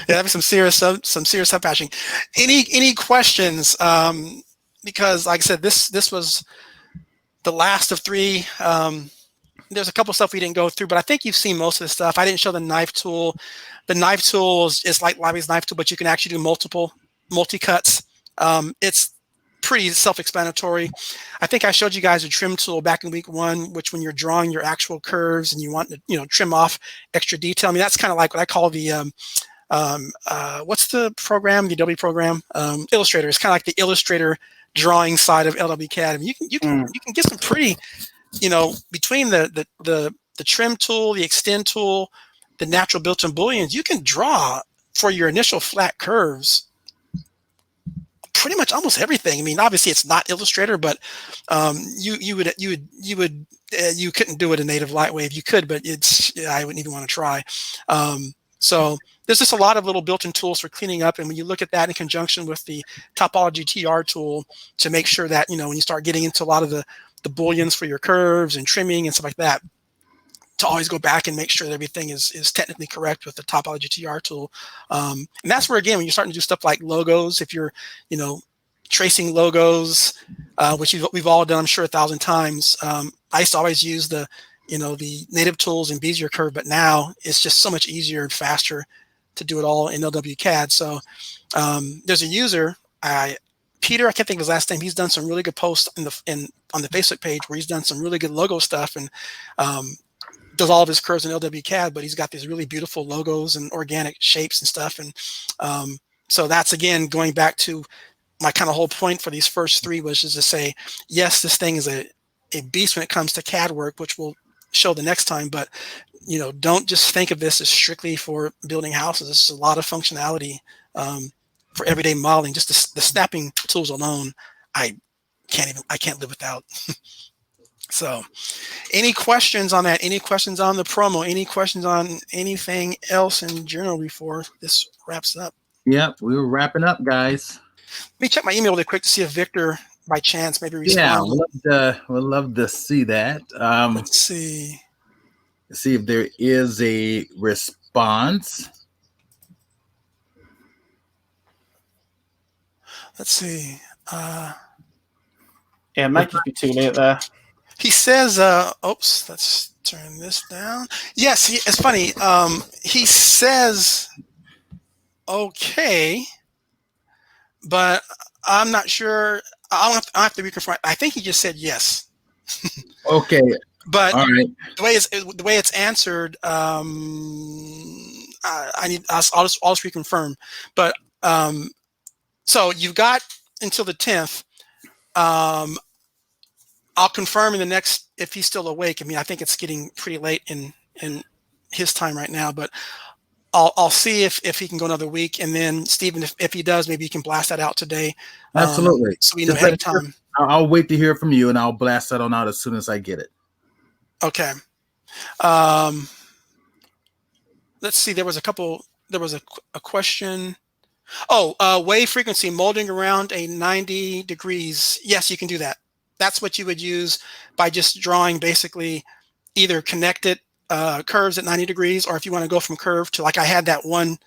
that'd be some serious subpatching. Any questions? Because, like I said, this was the last of 3. There's a couple of stuff we didn't go through, but I think you've seen most of the stuff. I didn't show the knife tool. The knife tool is like LightWave's knife tool, but you can actually do multi-cuts. It's pretty self-explanatory. I think I showed you guys a trim tool back in week 1, which when you're drawing your actual curves and you want to, you know, trim off extra detail. I mean, that's kind of like what I call the what's the program? The Adobe program, Illustrator. It's kind of like the Illustrator drawing side of LWCAD. I mean, you can get some pretty, you know, between the trim tool, the extend tool, the natural built-in booleans, you can draw for your initial flat curves pretty much almost everything. I mean, obviously it's not Illustrator, but you couldn't do it in native LightWave. You could, but I wouldn't even want to try. So there's just a lot of little built-in tools for cleaning up, and when you look at that in conjunction with the topology TR tool to make sure that, you know, when you start getting into a lot of the booleans for your curves and trimming and stuff like that, to always go back and make sure that everything is technically correct with the topology TR tool. And that's where, again, when you're starting to do stuff like logos, if you're, you know, tracing logos, which we've all done, I'm sure, 1,000 times. I used to always use the native tools in Bezier Curve, but now it's just so much easier and faster to do it all in LWCAD. So there's a user, Peter, I can't think of his last name. He's done some really good posts on the Facebook page where he's done some really good logo stuff and does all of his curves in LWCAD, but he's got these really beautiful logos and organic shapes and stuff. And so that's, again, going back to my kind of whole point for these first 3 was just to say, yes, this thing is a beast when it comes to CAD work, which we'll show the next time, but, you know, don't just think of this as strictly for building houses. This is a lot of functionality for everyday modeling. Just the snapping tools alone, I can't live without. So any questions on that? Any questions on the promo? Any questions on anything else in general before this wraps up? Yep, we were wrapping up, guys. Let me check my email really quick to see if Victor, by chance, maybe responded. Yeah, we'd love to see that. Let's see. Let's see if there is a response. Let's see. Yeah, it might just be too late there. He says, oops, let's turn this down. Yes, it's funny. He says, okay, but I'm not sure. I'll have to reconfirm. I think he just said yes. Okay. But All right. the way it's answered, I'll just reconfirm. But so you've got until the 10th. I'll confirm in the next if he's still awake. I mean, I think it's getting pretty late in his time right now, but I'll see if he can go another week, and then Stephen, if he does, maybe you can blast that out today. Absolutely. So we know ahead of time. I'll wait to hear from you, and I'll blast that on out as soon as I get it. Okay. Let's see. There was a question. Oh, wave frequency molding around a 90 degrees. Yes, you can do that. That's what you would use by just drawing basically either connected curves at 90 degrees, or if you want to go from curve to, like I had that one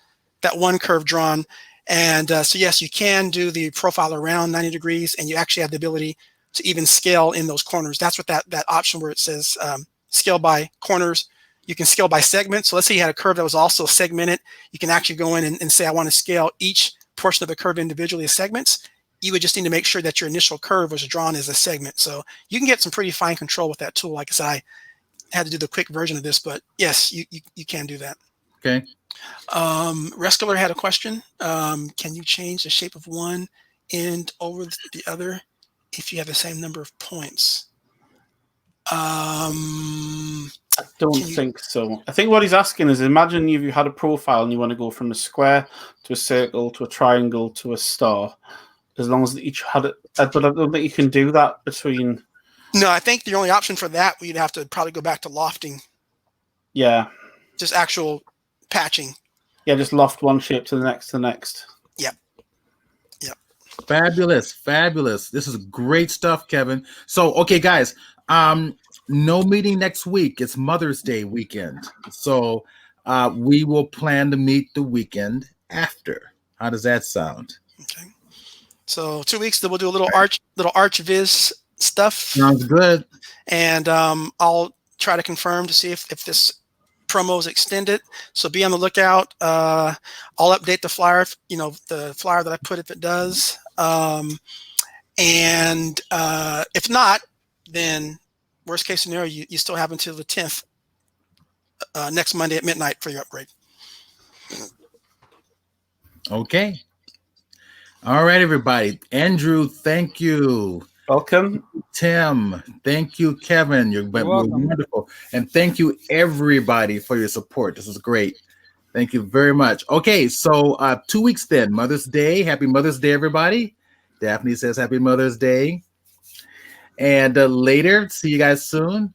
curve drawn. And so yes, you can do the profile around 90 degrees, and you actually have the ability to even scale in those corners. That's what that option where it says scale by corners. You can scale by segment. So let's say you had a curve that was also segmented. You can actually go in and say, I want to scale each portion of the curve individually as segments. You would just need to make sure that your initial curve was drawn as a segment. So you can get some pretty fine control with that tool. Like I said, I had to do the quick version of this, but yes, you can do that. Okay. Resculer had a question. Can you change the shape of one end over the other if you have the same number of points? I don't think so. I think what he's asking is, imagine if you had a profile and you want to go from a square to a circle to a triangle to a star, as long as each had it. But I don't think you can do that between. No, I think the only option for that, we'd have to probably go back to lofting. Yeah. Just actual patching. Yeah, just loft one shape to the next. Yep. Fabulous. This is great stuff, Kevin. So, okay, guys, no meeting next week. It's Mother's Day weekend. So we will plan to meet the weekend after. How does that sound? Okay. So 2 weeks, then we'll do a little ArchViz stuff. Sounds good. And I'll try to confirm to see if this promo is extended. So be on the lookout. I'll update the flyer, the flyer that I put if it does. And if not, then worst case scenario, you still have until the 10th, next Monday at midnight for your upgrade. Okay. All right, everybody. Andrew, thank you. Welcome. Tim, thank you. Kevin, you're wonderful. And thank you, everybody, for your support. This is great. Thank you very much. Okay, so 2 weeks then, Mother's Day. Happy Mother's Day, everybody. Daphne says happy Mother's Day. And later, see you guys soon.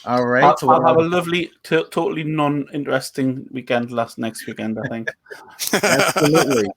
All right. I'll have a lovely, totally non-interesting weekend next weekend, I think. Absolutely.